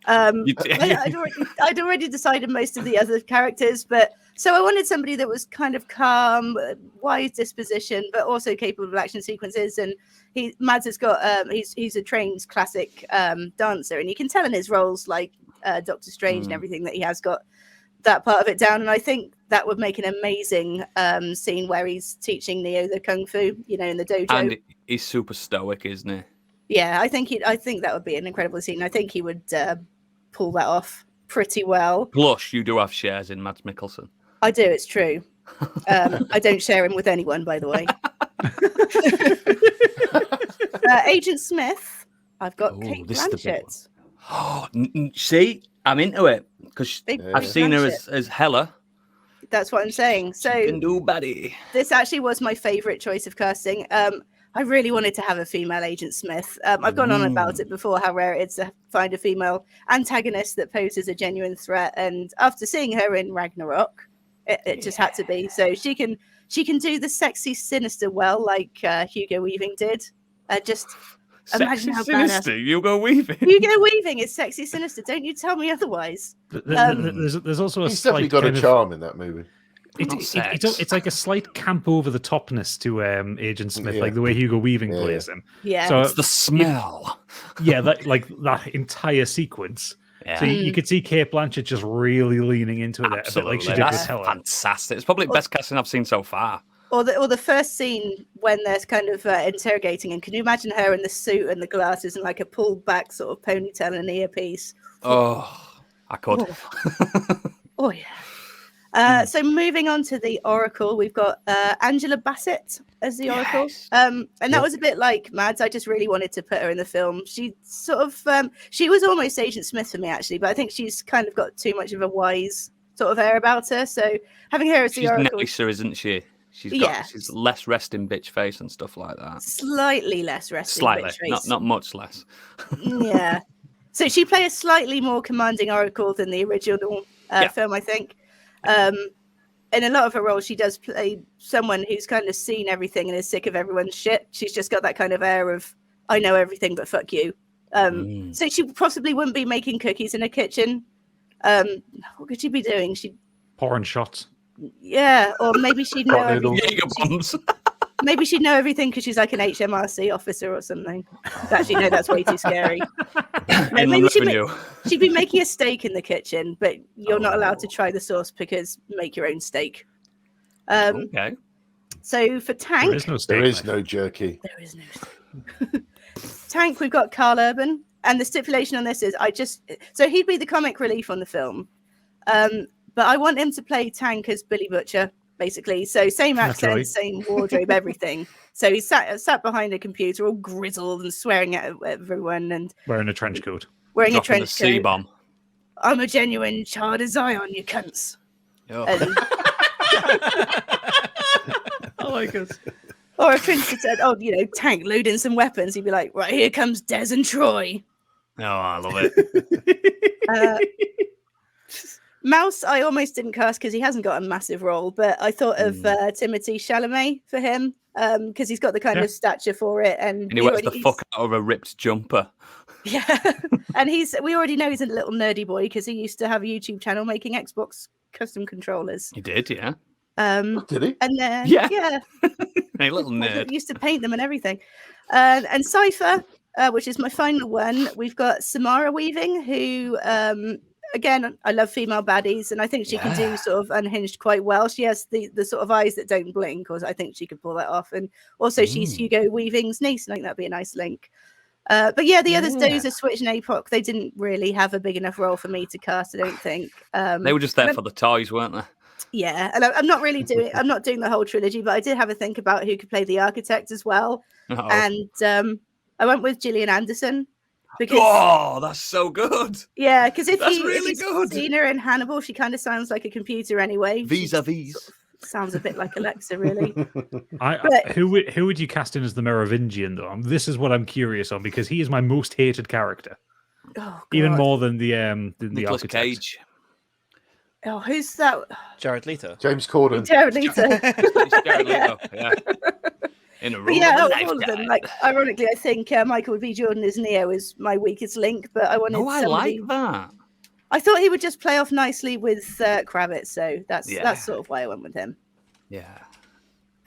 Speaker 2: I'd already decided most of the other characters, but so I wanted somebody that was kind of calm, wise disposition, but also capable of action sequences. And Mads has got he's a trained classic dancer, and you can tell in his roles like Doctor Strange and everything that he has got that part of it down. And I think that would make an amazing scene where he's teaching Neo the kung fu, in the dojo.
Speaker 1: And he's super stoic, isn't he?
Speaker 2: Yeah, I think that would be an incredible scene. I think he would pull that off pretty well.
Speaker 1: Plus, you do have shares in Mads Mikkelsen.
Speaker 2: I do, it's true. I don't share him with anyone, by the way. Agent Smith, I've got Kate
Speaker 1: this is the big
Speaker 2: Blanchett.
Speaker 1: Oh, see, I'm into it because I've seen her as Hela.
Speaker 2: That's what I'm saying. So
Speaker 1: Can do baddie.
Speaker 2: this actually was my favorite choice of casting. I really wanted to have a female Agent Smith. I've gone on about it before, how rare it is to find a female antagonist that poses a genuine threat. And after seeing her in Ragnarok, it just had to be. So she can do the sexy sinister well, like Hugo Weaving did. Just imagine how
Speaker 1: sinister.
Speaker 2: badass.
Speaker 1: Hugo Weaving.
Speaker 2: Hugo Weaving is sexy sinister. Don't you tell me otherwise.
Speaker 5: There's also a
Speaker 3: He's definitely
Speaker 5: slight
Speaker 3: got a
Speaker 5: kind of-
Speaker 3: charm in that movie.
Speaker 5: It's like a slight camp over the topness to Agent Smith,
Speaker 3: Yeah.
Speaker 5: like the way Hugo Weaving
Speaker 3: Yeah.
Speaker 5: plays him.
Speaker 2: Yeah.
Speaker 5: So
Speaker 1: It's the smell.
Speaker 5: yeah, that entire sequence.
Speaker 1: Yeah.
Speaker 5: So you could see Kate Blanchett just really leaning into it, a bit like she did
Speaker 1: That's
Speaker 5: with Helen.
Speaker 1: fantastic. It's probably the best casting I've seen so far.
Speaker 2: Or the first scene when they're kind of interrogating him. Can you imagine her in the suit and the glasses and like a pulled back sort of ponytail and an earpiece?
Speaker 1: Oh, I could.
Speaker 2: Oh yeah. So moving on to the Oracle, we've got Angela Bassett as the Oracle.
Speaker 1: Yes.
Speaker 2: And that was a bit like Mads. I just really wanted to put her in the film. She sort of she was almost Agent Smith for me actually, but I think she's kind of got too much of a wise sort of air about her. So having her as the
Speaker 1: She's
Speaker 2: Oracle,
Speaker 1: nicer, isn't she? She's less resting bitch face and stuff like that.
Speaker 2: slightly less resting.
Speaker 1: Slightly,
Speaker 2: bitch face.
Speaker 1: not much less.
Speaker 2: Yeah. So she played a slightly more commanding Oracle than the original film, I think. In a lot of her roles, she does play someone who's kind of seen everything and is sick of everyone's shit. She's just got that kind of air of, I know everything, but fuck you. So she possibly wouldn't be making cookies in a kitchen. What could she be doing?
Speaker 5: Pouring shots.
Speaker 2: Yeah, or maybe she'd know everything.
Speaker 1: Jaeger bombs.
Speaker 2: Maybe she'd know everything because she's like an HMRC officer or something. Actually, no, that's way too scary.
Speaker 1: Inland Revenue.
Speaker 2: She'd be making a steak in the kitchen, but you're not allowed to try the sauce because make your own steak.
Speaker 1: Okay.
Speaker 2: So for Tank,
Speaker 5: There is no steak
Speaker 3: There is
Speaker 5: knife.
Speaker 3: no jerky.
Speaker 2: there is no Tank. We've got Carl Urban, and the stipulation on this is so he'd be the comic relief on the film, but I want him to play Tank as Billy Butcher, basically. So same accent,
Speaker 5: Naturally.
Speaker 2: same wardrobe, everything. So he's sat behind a computer, all grizzled and swearing at everyone and
Speaker 5: Wearing a trench coat.
Speaker 2: wearing a
Speaker 1: Dropping the
Speaker 2: trench
Speaker 1: C
Speaker 2: coat.
Speaker 1: bomb.
Speaker 2: I'm a genuine child of Zion, you cunts.
Speaker 1: Oh.
Speaker 2: And,
Speaker 5: I like it.
Speaker 2: or if Prince said, Tank, load in some weapons, he'd be like, right, here comes Des and Troy.
Speaker 1: Oh, I love it.
Speaker 2: Mouse, I almost didn't cast because he hasn't got a massive role, but I thought of Timothée Chalamet for him because he's got the kind of stature for it. And
Speaker 1: And he wears the fuck out of a ripped jumper.
Speaker 2: Yeah. And we already know he's a little nerdy boy because he used to have a YouTube channel making Xbox custom controllers.
Speaker 1: He did, yeah.
Speaker 3: Did he?
Speaker 2: And then,
Speaker 1: Yeah.
Speaker 2: yeah.
Speaker 1: A little nerd.
Speaker 2: Used to paint them and everything. And Cypher, which is my final one, we've got Samara Weaving, who, again, I love female baddies, and I think she can do sort of unhinged quite well. She has the sort of eyes that don't blink, because I think she could pull that off. And also, she's Hugo Weaving's niece, and I think that'd be a nice link. But yeah, the others, Dozer, Switch, and APOC, they didn't really have a big enough role for me to cast, I don't think.
Speaker 1: They were just there for the toys, weren't they?
Speaker 2: Yeah, and I'm not doing the whole trilogy, but I did have a think about who could play the architect as well.
Speaker 1: Uh-oh.
Speaker 2: And I went with Gillian Anderson because
Speaker 1: that's so good.
Speaker 2: because if
Speaker 1: That's
Speaker 2: you've
Speaker 1: really good.
Speaker 2: seen her in Hannibal, she kind of sounds like a computer anyway.
Speaker 1: Vis-a-vis.
Speaker 2: Sounds a bit like Alexa, really.
Speaker 5: Who would you cast in as the Merovingian though? This is what I'm curious on because he is my most hated character, even more than the
Speaker 1: Nicolas
Speaker 5: architect.
Speaker 1: Cage.
Speaker 2: Oh, who's that?
Speaker 4: Jared Leto.
Speaker 3: James Corden.
Speaker 2: Jared Leto.
Speaker 1: It's Jared Leto, yeah. In a
Speaker 2: But
Speaker 1: role
Speaker 2: yeah,
Speaker 1: of a
Speaker 2: all of them.
Speaker 1: lifetime.
Speaker 2: Like, ironically, I think Michael B. Jordan as Neo is my weakest link, but I wanted
Speaker 1: Oh, I
Speaker 2: somebody...
Speaker 1: like that.
Speaker 2: I thought he would just play off nicely with Kravitz, so that's sort of why I went with him.
Speaker 1: Yeah.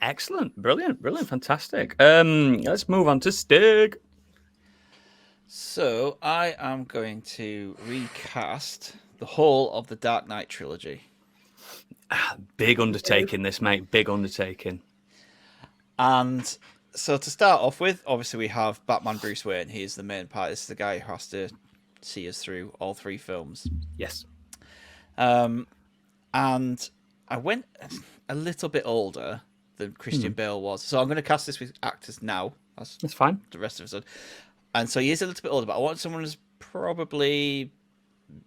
Speaker 1: Excellent. Brilliant. Fantastic. Let's move on to Stig.
Speaker 4: So I am going to recast the whole of the Dark Knight trilogy.
Speaker 1: Big undertaking, this, mate. Big undertaking.
Speaker 4: And so to start off with, obviously we have Batman Bruce Wayne. He is the main part. This is the guy who has to see us through all three films.
Speaker 1: Yes.
Speaker 4: And I went a little bit older than Christian Bale was. So I'm going to cast this with actors now.
Speaker 1: That's fine.
Speaker 4: The rest of us. And so he is a little bit older, but I want someone who's probably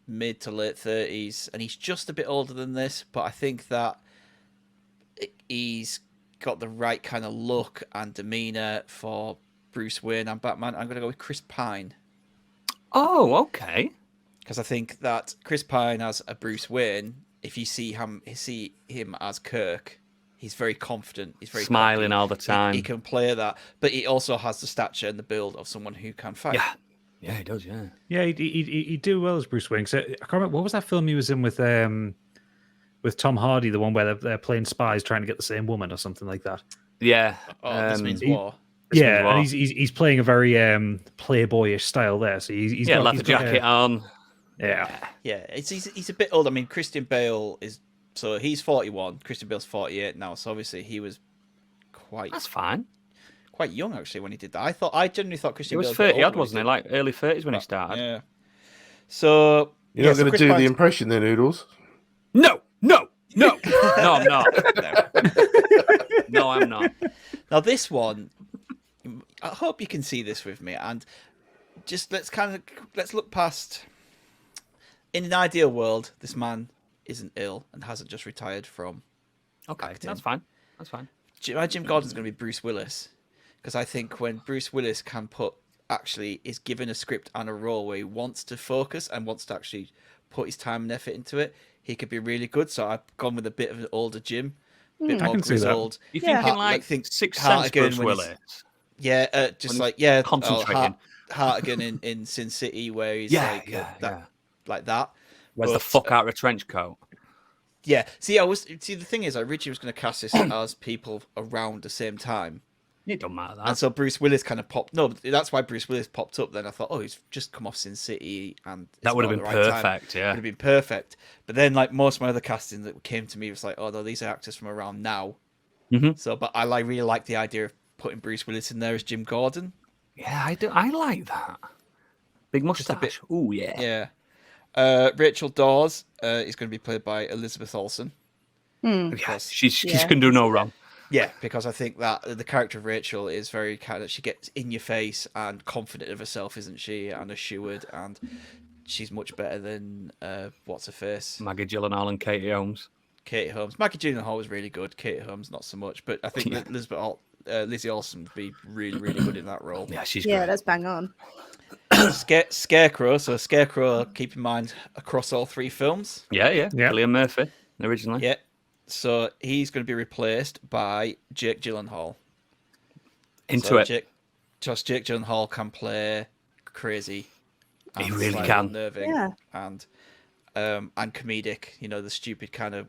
Speaker 4: mid to late 30s. And he's just a bit older than this, but I think that he's got the right kind of look and demeanor for Bruce Wayne and Batman. I'm going to go with Chris Pine.
Speaker 1: Oh, okay.
Speaker 4: Because I think that Chris Pine as a Bruce Wayne, if you see him as Kirk, he's very confident. He's very
Speaker 1: smiling
Speaker 4: cocky.
Speaker 1: all the time.
Speaker 4: He can play that, but he also has the stature and the build of someone who can fight.
Speaker 1: Yeah, he does. Yeah.
Speaker 5: Yeah, he'd do well as Bruce Wayne. So I can't remember what was that film he was in with Tom Hardy, the one where they're playing spies trying to get the same woman or something like that.
Speaker 1: Yeah.
Speaker 4: Oh, this means war.
Speaker 5: Yeah, and he's playing a very playboyish style there. So he's got,
Speaker 1: leather
Speaker 5: he's got
Speaker 1: jacket on.
Speaker 5: Yeah.
Speaker 4: Yeah, he's a bit old. I mean, Christian Bale he's 41. Christian Bale's 48 now. So obviously he was
Speaker 1: That's fine.
Speaker 4: quite young actually when he did that. I genuinely thought Christian
Speaker 1: He
Speaker 4: Bale
Speaker 1: was 30 odd, wasn't he? Like early 30s when he started.
Speaker 4: Yeah. So
Speaker 3: You're not going to do the impression then, Noodles?
Speaker 1: No, I'm not. No, I'm not.
Speaker 4: Now this one, I hope you can see this with me, and just let's look past. In an ideal world, this man isn't ill and hasn't just retired from acting.
Speaker 1: That's fine.
Speaker 4: My Jim Gordon's going to be Bruce Willis, because I think when Bruce Willis is given a script and a role where he wants to focus and wants to actually put his time and effort into it, he could be really good. So I've gone with a bit of an older Jim, a bit more grizzled.
Speaker 1: You thinking Sixth Sense Bruce Willis?
Speaker 4: Yeah,
Speaker 1: concentrating.
Speaker 4: Hartigan in Sin City, where he's like that.
Speaker 1: Where's the fuck out of a trench coat?
Speaker 4: Yeah. The thing is, I originally was going to cast this as people around the same time.
Speaker 1: It don't matter that.
Speaker 4: And so Bruce Willis kind of popped. No, that's why Bruce Willis popped up. Then I thought, he's just come off Sin City, and
Speaker 1: that would have been perfect. Yeah,
Speaker 4: would have been perfect. But then, like most of my other casting that came to me was like, no, these are actors from around now.
Speaker 1: Mm-hmm.
Speaker 4: So, but I really like the idea of putting Bruce Willis in there as Jim Gordon.
Speaker 1: Yeah, I do. I like that. Big mustache. Oh yeah.
Speaker 4: Yeah. Rachel Dawes is going to be played by Elizabeth Olsen.
Speaker 1: Yeah, she can do no wrong.
Speaker 4: Yeah, because I think that the character of Rachel is very kind of, she gets in your face and confident of herself, isn't she? And assured, and she's much better than what's her face?
Speaker 1: Maggie Gyllenhaal and Katie Holmes.
Speaker 4: Maggie Gyllenhaal was really good. Katie Holmes not so much, but I think that Lizzie Olsen would be really, really good in that role.
Speaker 1: Yeah, she's great.
Speaker 2: That's bang on.
Speaker 4: Scarecrow. So Scarecrow, keep in mind, across all three films.
Speaker 1: Yeah. Cillian Murphy originally.
Speaker 4: Yeah. So he's going to be replaced by Jake Gyllenhaal. Jake Gyllenhaal can play crazy.
Speaker 1: He really can.
Speaker 4: Unnerving and comedic. The stupid kind of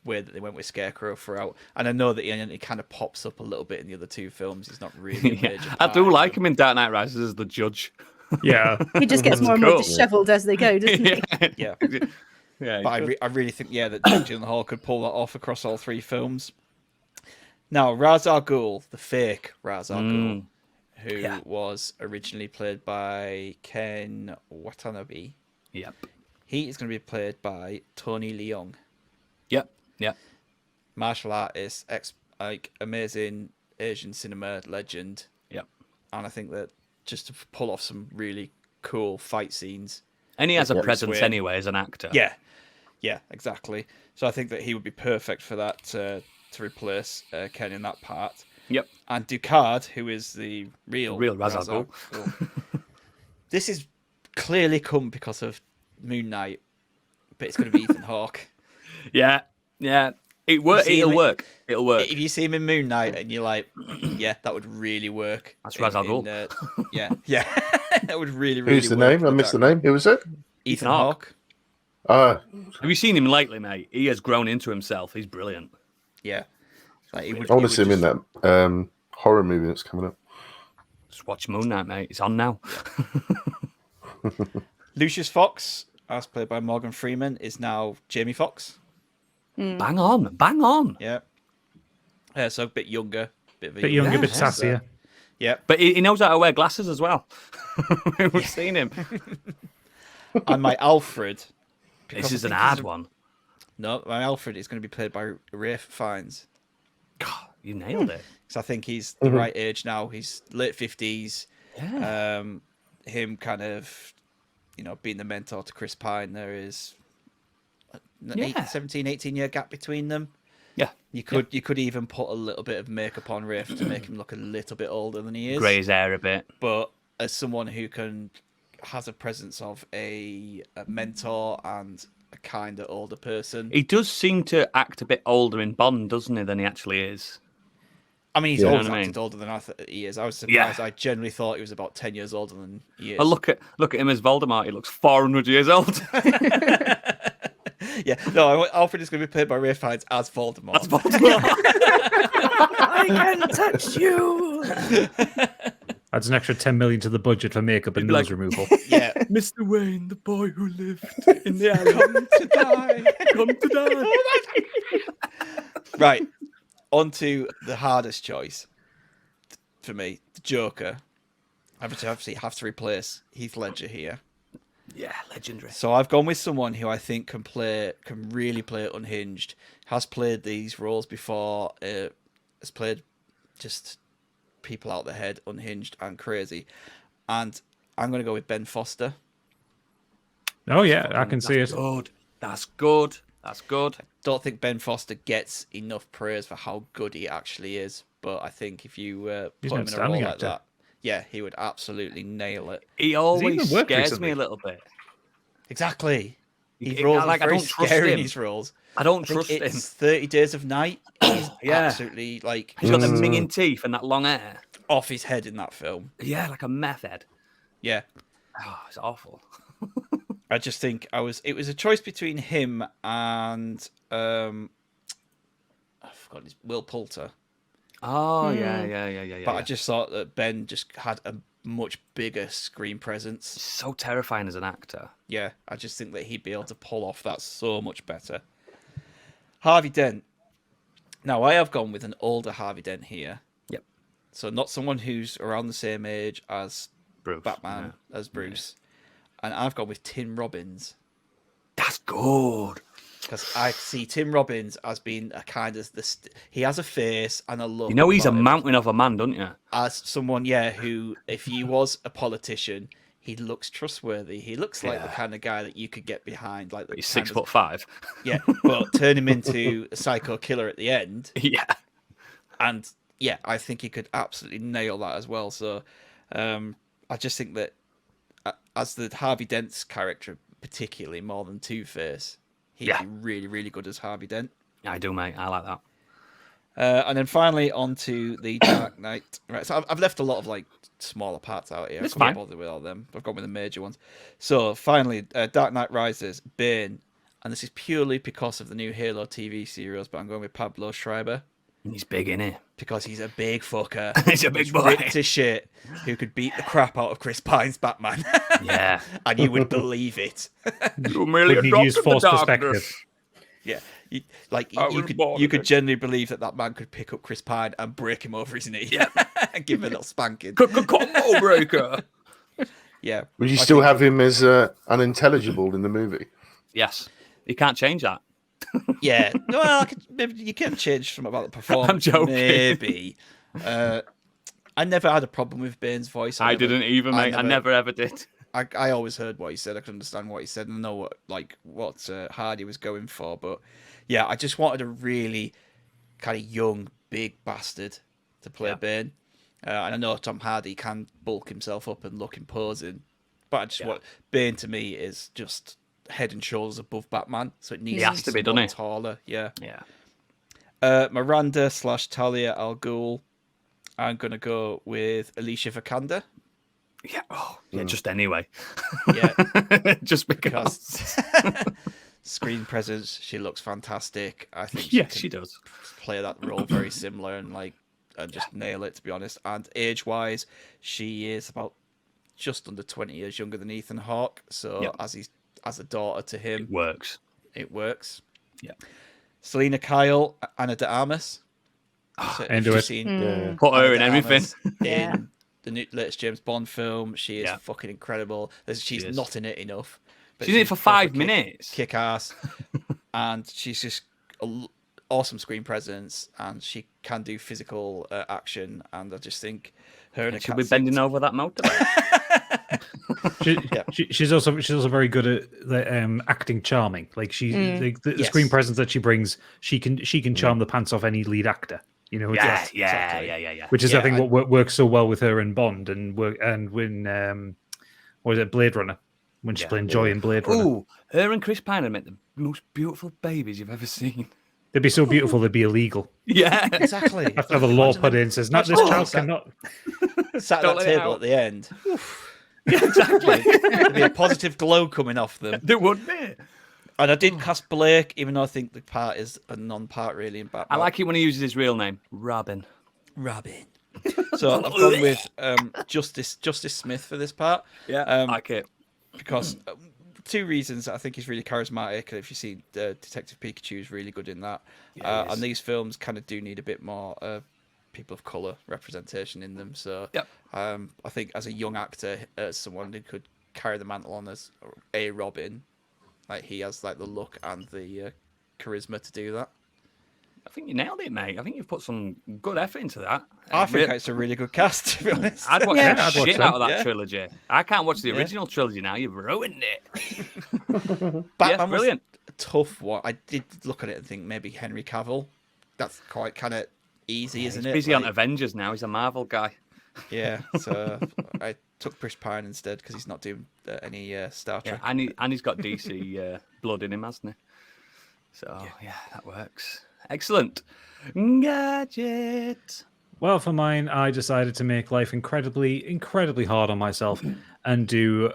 Speaker 4: way that they went with Scarecrow throughout. And I know that he kind of pops up a little bit in the other two films. He's not really a major
Speaker 1: I do like him in Dark Knight Rises as the judge.
Speaker 5: Yeah.
Speaker 2: He just gets more and more disheveled as they go, doesn't he?
Speaker 4: Yeah. Yeah, but I really think, that Jake Gyllenhaal could pull that off across all three films. Now, Ra's al Ghul, the fake Ra's al Ghul, who was originally played by Ken Watanabe.
Speaker 1: Yep.
Speaker 4: He is going to be played by Tony Leung.
Speaker 1: Yep.
Speaker 4: Martial artist, amazing Asian cinema legend.
Speaker 1: Yep.
Speaker 4: And I think that just to pull off some really cool fight scenes.
Speaker 1: And he has a presence anyway as an actor.
Speaker 4: Yeah, exactly. So I think that he would be perfect for that to replace Ken in that part.
Speaker 1: Yep.
Speaker 4: And Ducard, who is the real
Speaker 1: Ra's al Ghul.
Speaker 4: This is clearly come because of Moon Knight, but it's going to be Ethan Hawke.
Speaker 1: Yeah. It'll work. It'll work.
Speaker 4: If you see him in Moon Knight and you're like, yeah, that would really work.
Speaker 1: That's Ra's al Ghul.
Speaker 4: Yeah. That would really work.
Speaker 3: Who's the name? I missed the name. Who was it?
Speaker 4: Ethan Hawke.
Speaker 3: Ah,
Speaker 1: Have you seen him lately, mate? He has grown into himself. He's brilliant.
Speaker 4: Yeah. Like,
Speaker 3: I want to see him in that horror movie that's coming up.
Speaker 1: Just watch Moon Knight, mate. It's on now.
Speaker 4: Lucius Fox, as played by Morgan Freeman, is now Jamie Foxx.
Speaker 1: Bang on.
Speaker 4: Yeah. So a bit younger. Bit
Speaker 5: sassier.
Speaker 4: Yeah.
Speaker 1: But he knows how to wear glasses as well. We've seen him.
Speaker 4: And my Alfred.
Speaker 1: This is an hard one.
Speaker 4: No, my Alfred is going to be played by Ralph Fiennes.
Speaker 1: God, you nailed it.
Speaker 4: Because I think he's the right age now. He's late 50s.
Speaker 1: Yeah.
Speaker 4: Him kind of, being the mentor to Chris Pine. There is 17, 18-year gap between them.
Speaker 1: Yeah.
Speaker 4: You could even put a little bit of makeup on Rafe to make him look a little bit older than he is.
Speaker 1: Grey his hair a bit.
Speaker 4: But as someone who has a presence of a mentor and a kind of older person.
Speaker 1: He does seem to act a bit older in Bond, doesn't he, than he actually is.
Speaker 4: I mean, he's
Speaker 1: Yeah.
Speaker 4: always
Speaker 1: You know what I
Speaker 4: acted older than he is. I was
Speaker 1: Yeah.
Speaker 4: surprised. I generally thought he was about 10 years older than he is.
Speaker 1: But look at him as Voldemort. He looks 400 years old.
Speaker 4: Yeah, no, Alfred is going to be played by Ralph Fiennes as Voldemort.
Speaker 1: That's Voldemort.
Speaker 2: I can touch you.
Speaker 5: Adds an extra 10 million to the budget for makeup and
Speaker 1: It'd be
Speaker 5: nose
Speaker 1: like-
Speaker 5: removal.
Speaker 4: Yeah.
Speaker 1: Mr. Wayne, the boy who lived in the alley.
Speaker 4: Come to die.
Speaker 1: Come to die.
Speaker 4: Right. On to the hardest choice for me, the Joker. I obviously have to replace Heath Ledger here.
Speaker 1: Yeah, legendary.
Speaker 4: So I've gone with someone who I think can really play unhinged, has played these roles before, has played just people out their head, unhinged and crazy. And I'm going to go with Ben Foster.
Speaker 5: Oh, yeah, I can see it.
Speaker 1: That's good.
Speaker 4: Don't think Ben Foster gets enough praise for how good he actually is, but I think if you
Speaker 5: He's
Speaker 4: put
Speaker 5: an
Speaker 4: him in a role
Speaker 5: outstanding
Speaker 4: like
Speaker 5: actor.
Speaker 4: that, yeah, he would absolutely nail it.
Speaker 1: He
Speaker 5: even
Speaker 1: always
Speaker 5: worked
Speaker 1: scares
Speaker 5: recently?
Speaker 1: me a little bit.
Speaker 4: Exactly. He
Speaker 1: It-
Speaker 4: rolls
Speaker 1: like, I
Speaker 4: very
Speaker 1: don't trust
Speaker 4: scary in
Speaker 1: him.
Speaker 4: these roles.
Speaker 1: I don't
Speaker 4: I think
Speaker 1: trust him.
Speaker 4: it's 30 Days of Night. He's
Speaker 1: Yeah.
Speaker 4: absolutely like
Speaker 1: He's got the minging teeth and that long hair.
Speaker 4: off his head in that film.
Speaker 1: Yeah, like a meth head.
Speaker 4: Yeah.
Speaker 1: Oh, it's awful.
Speaker 4: I just think it was a choice between him and I forgot his Will Poulter.
Speaker 1: Oh, yeah.
Speaker 4: But I just thought that Ben just had a much bigger screen presence.
Speaker 1: So terrifying as an actor.
Speaker 4: Yeah, I just think that he'd be able to pull off that so much better. Harvey Dent. Now, I have gone with an older Harvey Dent here.
Speaker 1: Yep.
Speaker 4: So not someone who's around the same age as
Speaker 1: Bruce.
Speaker 4: Batman, as Bruce. And I've gone with Tim Robbins.
Speaker 1: That's good.
Speaker 4: Because I see Tim Robbins as being a kind of he has a face and a look.
Speaker 1: You know he's a
Speaker 4: about him
Speaker 1: mountain of a man, don't you?
Speaker 4: as someone, who, if he was a politician, he looks trustworthy. He looks like the kind of guy that you could get behind. Like
Speaker 1: He's
Speaker 4: kind
Speaker 1: 6'5".
Speaker 4: Yeah, but turn him into a psycho killer at the end,
Speaker 1: Yeah.
Speaker 4: and yeah, I think he could absolutely nail that as well. So, I just think that as the Harvey Dent's character, particularly more than Two-Face, he'd be really, really good as Harvey Dent.
Speaker 1: I do, mate. I like that.
Speaker 4: And then finally on to the Dark Knight. Right, so I've left a lot of like smaller parts out here.
Speaker 1: It's
Speaker 4: I can't
Speaker 1: fine.
Speaker 4: bother with all them. I've gone with the major ones. So finally, Dark Knight Rises, Bane, and this is purely because of the new Halo TV series. But I'm going with Pablo Schreiber
Speaker 1: He's big, innit?
Speaker 4: because he's a big fucker.
Speaker 1: He's a big
Speaker 4: He's
Speaker 1: boy.
Speaker 4: ripped to shit, who could beat the crap out of Chris Pine's Batman.
Speaker 1: Yeah.
Speaker 4: And you would believe it.
Speaker 1: You merely
Speaker 5: Would need to use forced perspective.
Speaker 4: Yeah, you
Speaker 1: born
Speaker 4: could genuinely believe that man could pick up Chris Pine and break him over his knee, and give him a little spanking.
Speaker 1: Combo breaker.
Speaker 4: Yeah,
Speaker 3: Would you
Speaker 4: I
Speaker 3: still
Speaker 4: think-
Speaker 3: have him as unintelligible in the movie?
Speaker 1: Yes. You can't change that.
Speaker 4: Yeah, well, maybe you can change something about the performance.
Speaker 1: I'm joking.
Speaker 4: Maybe. I never had a problem with Bane's voice.
Speaker 1: I didn't either, mate. I never ever did.
Speaker 4: I always heard what he said. I could understand what he said and know what Hardy was going for. But yeah, I just wanted a really kind of young, big bastard to play Bane. And I know Tom Hardy can bulk himself up and look imposing, but I just want Bane to me is just head and shoulders above Batman, so it needs
Speaker 1: to be, doesn't it?
Speaker 4: Taller. Yeah.
Speaker 1: Yeah.
Speaker 4: Miranda/Talia al Ghul. I'm gonna go with Alicia Vikander.
Speaker 1: Yeah. Oh, yeah. Just anyway.
Speaker 4: Yeah.
Speaker 1: Just because.
Speaker 4: Screen presence, she looks fantastic. I think
Speaker 1: she does
Speaker 4: play that role very similar and just nail it, to be honest. And age-wise, she is about just under 20 years younger than Ethan Hawke. So as a daughter to him,
Speaker 1: it
Speaker 4: works.
Speaker 1: Yeah.
Speaker 4: Selena Kyle, Ana de Armas.
Speaker 5: Into it.
Speaker 1: Put her in everything.
Speaker 4: In the latest James Bond film, she is fucking incredible. She's not in it enough.
Speaker 1: She's in it for 5 minutes.
Speaker 4: Kick ass. And she's just awesome screen presence, and she can do physical action. And I just think her and
Speaker 1: she'll be bending over that motorbike.
Speaker 5: She's also very good at the, acting charming. Like the screen presence that she brings, she can charm the pants off any lead actor. You know,
Speaker 1: yeah.
Speaker 5: Which is I think what works so well with her in Bond and when was it Blade Runner when she's playing Joy in Blade Runner.
Speaker 1: Ooh, her and Chris Pine make the most beautiful babies you've ever seen.
Speaker 5: They'd be so beautiful they'd be illegal.
Speaker 1: Yeah,
Speaker 4: exactly.
Speaker 5: Have to have a law put in says not this child cannot.
Speaker 4: Sat at that table at the end. Yeah, exactly. There'd be a positive glow coming off them.
Speaker 1: There would be.
Speaker 4: And I did cast Blake, even though I think the part is a non-part really in Batman.
Speaker 1: I like it when he uses his real name, Robin.
Speaker 4: So I've gone with Justice Smith for this part.
Speaker 1: Yeah, I like it.
Speaker 4: Because 2 reasons. I think he's really charismatic. If you see Detective Pikachu is really good in that. And these films kind of do need a bit more people of colour representation in them. So I think as a young actor, as someone who could carry the mantle on as a Robin, like he has like the look and the charisma to do that.
Speaker 1: I think you nailed it, mate. I think you've put some good effort into that.
Speaker 4: I think it's a really good cast, to be honest.
Speaker 1: I'd watch the shit out of that trilogy. I can't watch the original trilogy now. You've ruined it.
Speaker 4: Batman
Speaker 1: brilliant.
Speaker 4: Was a tough one. I did look at it and think maybe Henry Cavill. That's quite kind of easy, isn't it?
Speaker 1: He's busy on Avengers now. He's a Marvel guy.
Speaker 4: Yeah, so I took Chris Pine instead because he's not doing any Star Trek.
Speaker 1: And he's got DC blood in him, hasn't he? So, yeah, that works. Excellent. Gadget.
Speaker 5: Well, for mine, I decided to make life incredibly hard on myself and do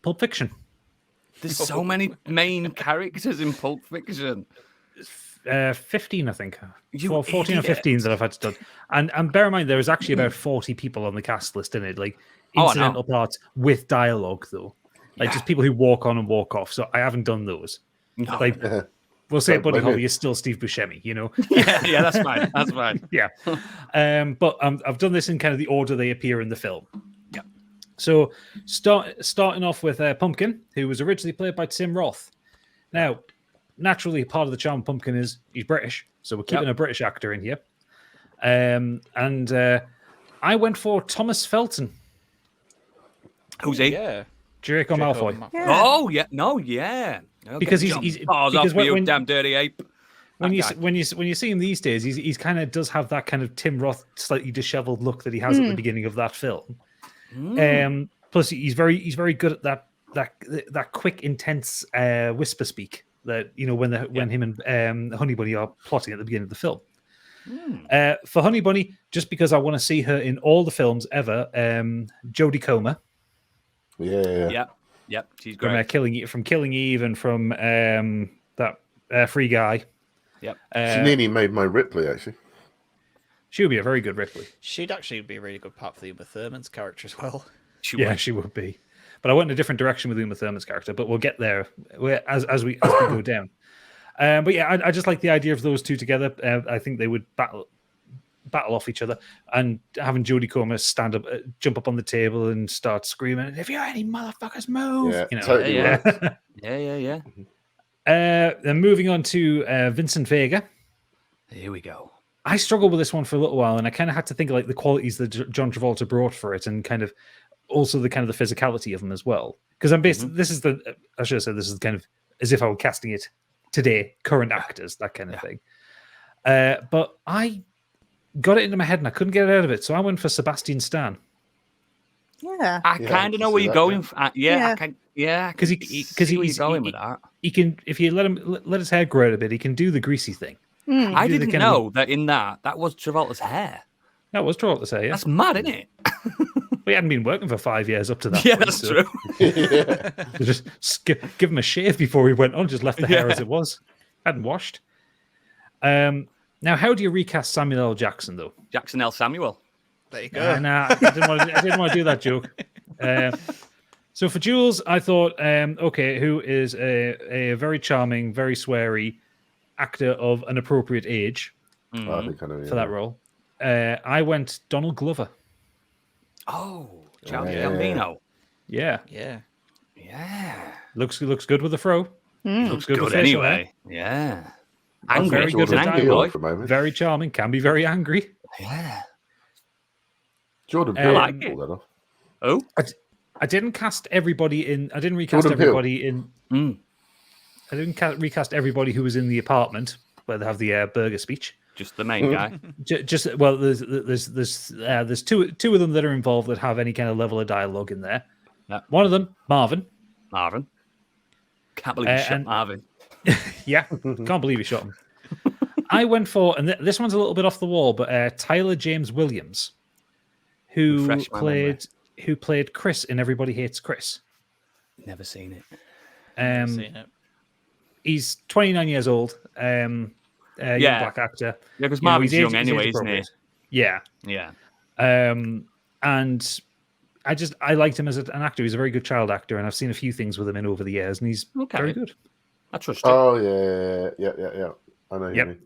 Speaker 5: Pulp Fiction.
Speaker 1: There's so many main characters in Pulp Fiction.
Speaker 5: 15, I think. 14 or 15 that I've had to do. And bear in mind, there was actually about 40 people on the cast list in it, like incidental parts with dialogue, though. Like just people who walk on and walk off. So I haven't done those.
Speaker 1: No.
Speaker 5: Like, we'll say Buddy Holly is still Steve Buscemi, you know?
Speaker 1: yeah, that's fine. That's fine.
Speaker 5: Yeah. But I've done this in kind of the order they appear in the film.
Speaker 1: Yeah.
Speaker 5: So starting off with Pumpkin, who was originally played by Tim Roth. Now, naturally, part of the charm of Pumpkin is he's British, so we're keeping a British actor in here. And I went for Thomas Felton.
Speaker 1: Who's he?
Speaker 4: Yeah.
Speaker 5: Draco Malfoy.
Speaker 2: Yeah.
Speaker 1: Oh, yeah. No, yeah. Okay,
Speaker 5: because he's
Speaker 1: balls
Speaker 5: because
Speaker 1: off you, damn dirty ape.
Speaker 5: When you see him these days, he's kind of does have that kind of Tim Roth, slightly dishevelled look that he has at the beginning of that film. Plus, he's very good at that quick, intense whisper speak that when him and Honey Bunny are plotting at the beginning of the film. For Honey Bunny, just because I want to see her in all the films ever, Jodie Comer.
Speaker 1: Yep, she's great.
Speaker 5: From Killing Eve and from that Free Guy.
Speaker 1: Yep.
Speaker 3: She nearly made my Ripley, actually.
Speaker 5: She would be a very good Ripley.
Speaker 4: She'd actually be a really good part for the Uma Thurman's character as well.
Speaker 5: She would be. But I went in a different direction with Uma Thurman's character, but we'll get there as we go down. But yeah, I just like the idea of those two together. I think they would battle off each other, and having Jodie Comer jump up on the table and start screaming, "If you're any motherfuckers, move!"
Speaker 3: Yeah, totally.
Speaker 1: Yeah.
Speaker 5: Then moving on to Vincent Vega.
Speaker 1: Here we go.
Speaker 5: I struggled with this one for a little while, and I kind of had to think of like the qualities that John Travolta brought for it, and kind of also the kind of the physicality of him as well. Because I'm based. This is I should have said this is kind of as if I were casting it today, current actors, that kind of thing. But I got it into my head and I couldn't get it out of it, so I went for Sebastian Stan.
Speaker 2: Yeah.
Speaker 1: I
Speaker 3: Yeah,
Speaker 1: kind
Speaker 3: I
Speaker 1: of know
Speaker 3: can
Speaker 1: where
Speaker 3: see
Speaker 1: you're
Speaker 3: that,
Speaker 1: going.
Speaker 2: Yeah.
Speaker 5: Because
Speaker 1: he's going with that.
Speaker 5: He can, if you let his hair grow out a bit, he can do the greasy thing.
Speaker 2: Mm.
Speaker 1: I
Speaker 5: do the
Speaker 1: didn't
Speaker 5: kind of-
Speaker 1: know that in that was Travolta's hair.
Speaker 5: That was Travolta's hair, yeah.
Speaker 1: That's mad, isn't it?
Speaker 5: We hadn't been working for 5 years up to that.
Speaker 1: Yeah,
Speaker 5: point,
Speaker 1: that's
Speaker 5: so
Speaker 1: true.
Speaker 5: we just give him a shave before we went on. Just left the hair
Speaker 1: Yeah.
Speaker 5: as it was, hadn't washed. Now, how do you recast Samuel L. Jackson though?
Speaker 1: Jackson L. Samuel.
Speaker 4: There you go.
Speaker 5: Nah, I didn't want to do that joke. So for Jules, I thought, okay, who is a very charming, very sweary actor of an appropriate age
Speaker 3: I think I know.
Speaker 5: for that role. I went Donald Glover.
Speaker 1: Oh, Charlie
Speaker 3: Yeah.
Speaker 1: Gambino.
Speaker 5: Yeah,
Speaker 4: Yeah.
Speaker 1: Yeah.
Speaker 5: looks good with the fro. Looks good, with
Speaker 1: Good
Speaker 5: facial hair.
Speaker 1: anyway. Yeah.
Speaker 5: Very
Speaker 1: Angry.
Speaker 5: good
Speaker 3: Jordan
Speaker 5: with
Speaker 1: An angry
Speaker 3: Peele
Speaker 1: boy.
Speaker 3: for a moment.
Speaker 5: Very charming. Can be very angry.
Speaker 1: Yeah.
Speaker 3: Jordan
Speaker 5: I
Speaker 3: Peele
Speaker 1: like
Speaker 3: can
Speaker 1: it.
Speaker 3: pull that off.
Speaker 1: Oh.
Speaker 5: I didn't cast everybody in. I didn't recast
Speaker 3: Jordan Peele.
Speaker 5: everybody in.
Speaker 1: Mm.
Speaker 5: I didn't recast everybody who was in the apartment where they have the burger speech.
Speaker 1: Just the main guy.
Speaker 5: Just well, there's two of them that are involved that have any kind of level of dialogue in there.
Speaker 1: Yeah.
Speaker 5: One of them, Marvin.
Speaker 1: Marvin. Can't believe you shot
Speaker 5: and-
Speaker 1: Marvin.
Speaker 5: Yeah, can't believe he shot him. I went for, and this one's a little bit off the wall, but Tyler James Williams, who
Speaker 1: Refresh my memory.
Speaker 5: played Chris in Everybody Hates Chris.
Speaker 1: Never seen it.
Speaker 4: Seen it.
Speaker 5: He's 29 years old. Young
Speaker 1: Yeah.
Speaker 5: black actor.
Speaker 1: Yeah, because
Speaker 5: You know,
Speaker 1: Marvin's
Speaker 5: his age-
Speaker 1: young
Speaker 5: his age
Speaker 1: anyway, isn't he?
Speaker 5: appropriate. Yeah.
Speaker 1: Yeah.
Speaker 5: And I liked him as an actor. He's a very good child actor, and I've seen a few things with him in over the years, and he's
Speaker 1: Okay.
Speaker 5: very good.
Speaker 1: I trust you.
Speaker 3: Oh yeah. I know. Who
Speaker 5: Yep.
Speaker 3: you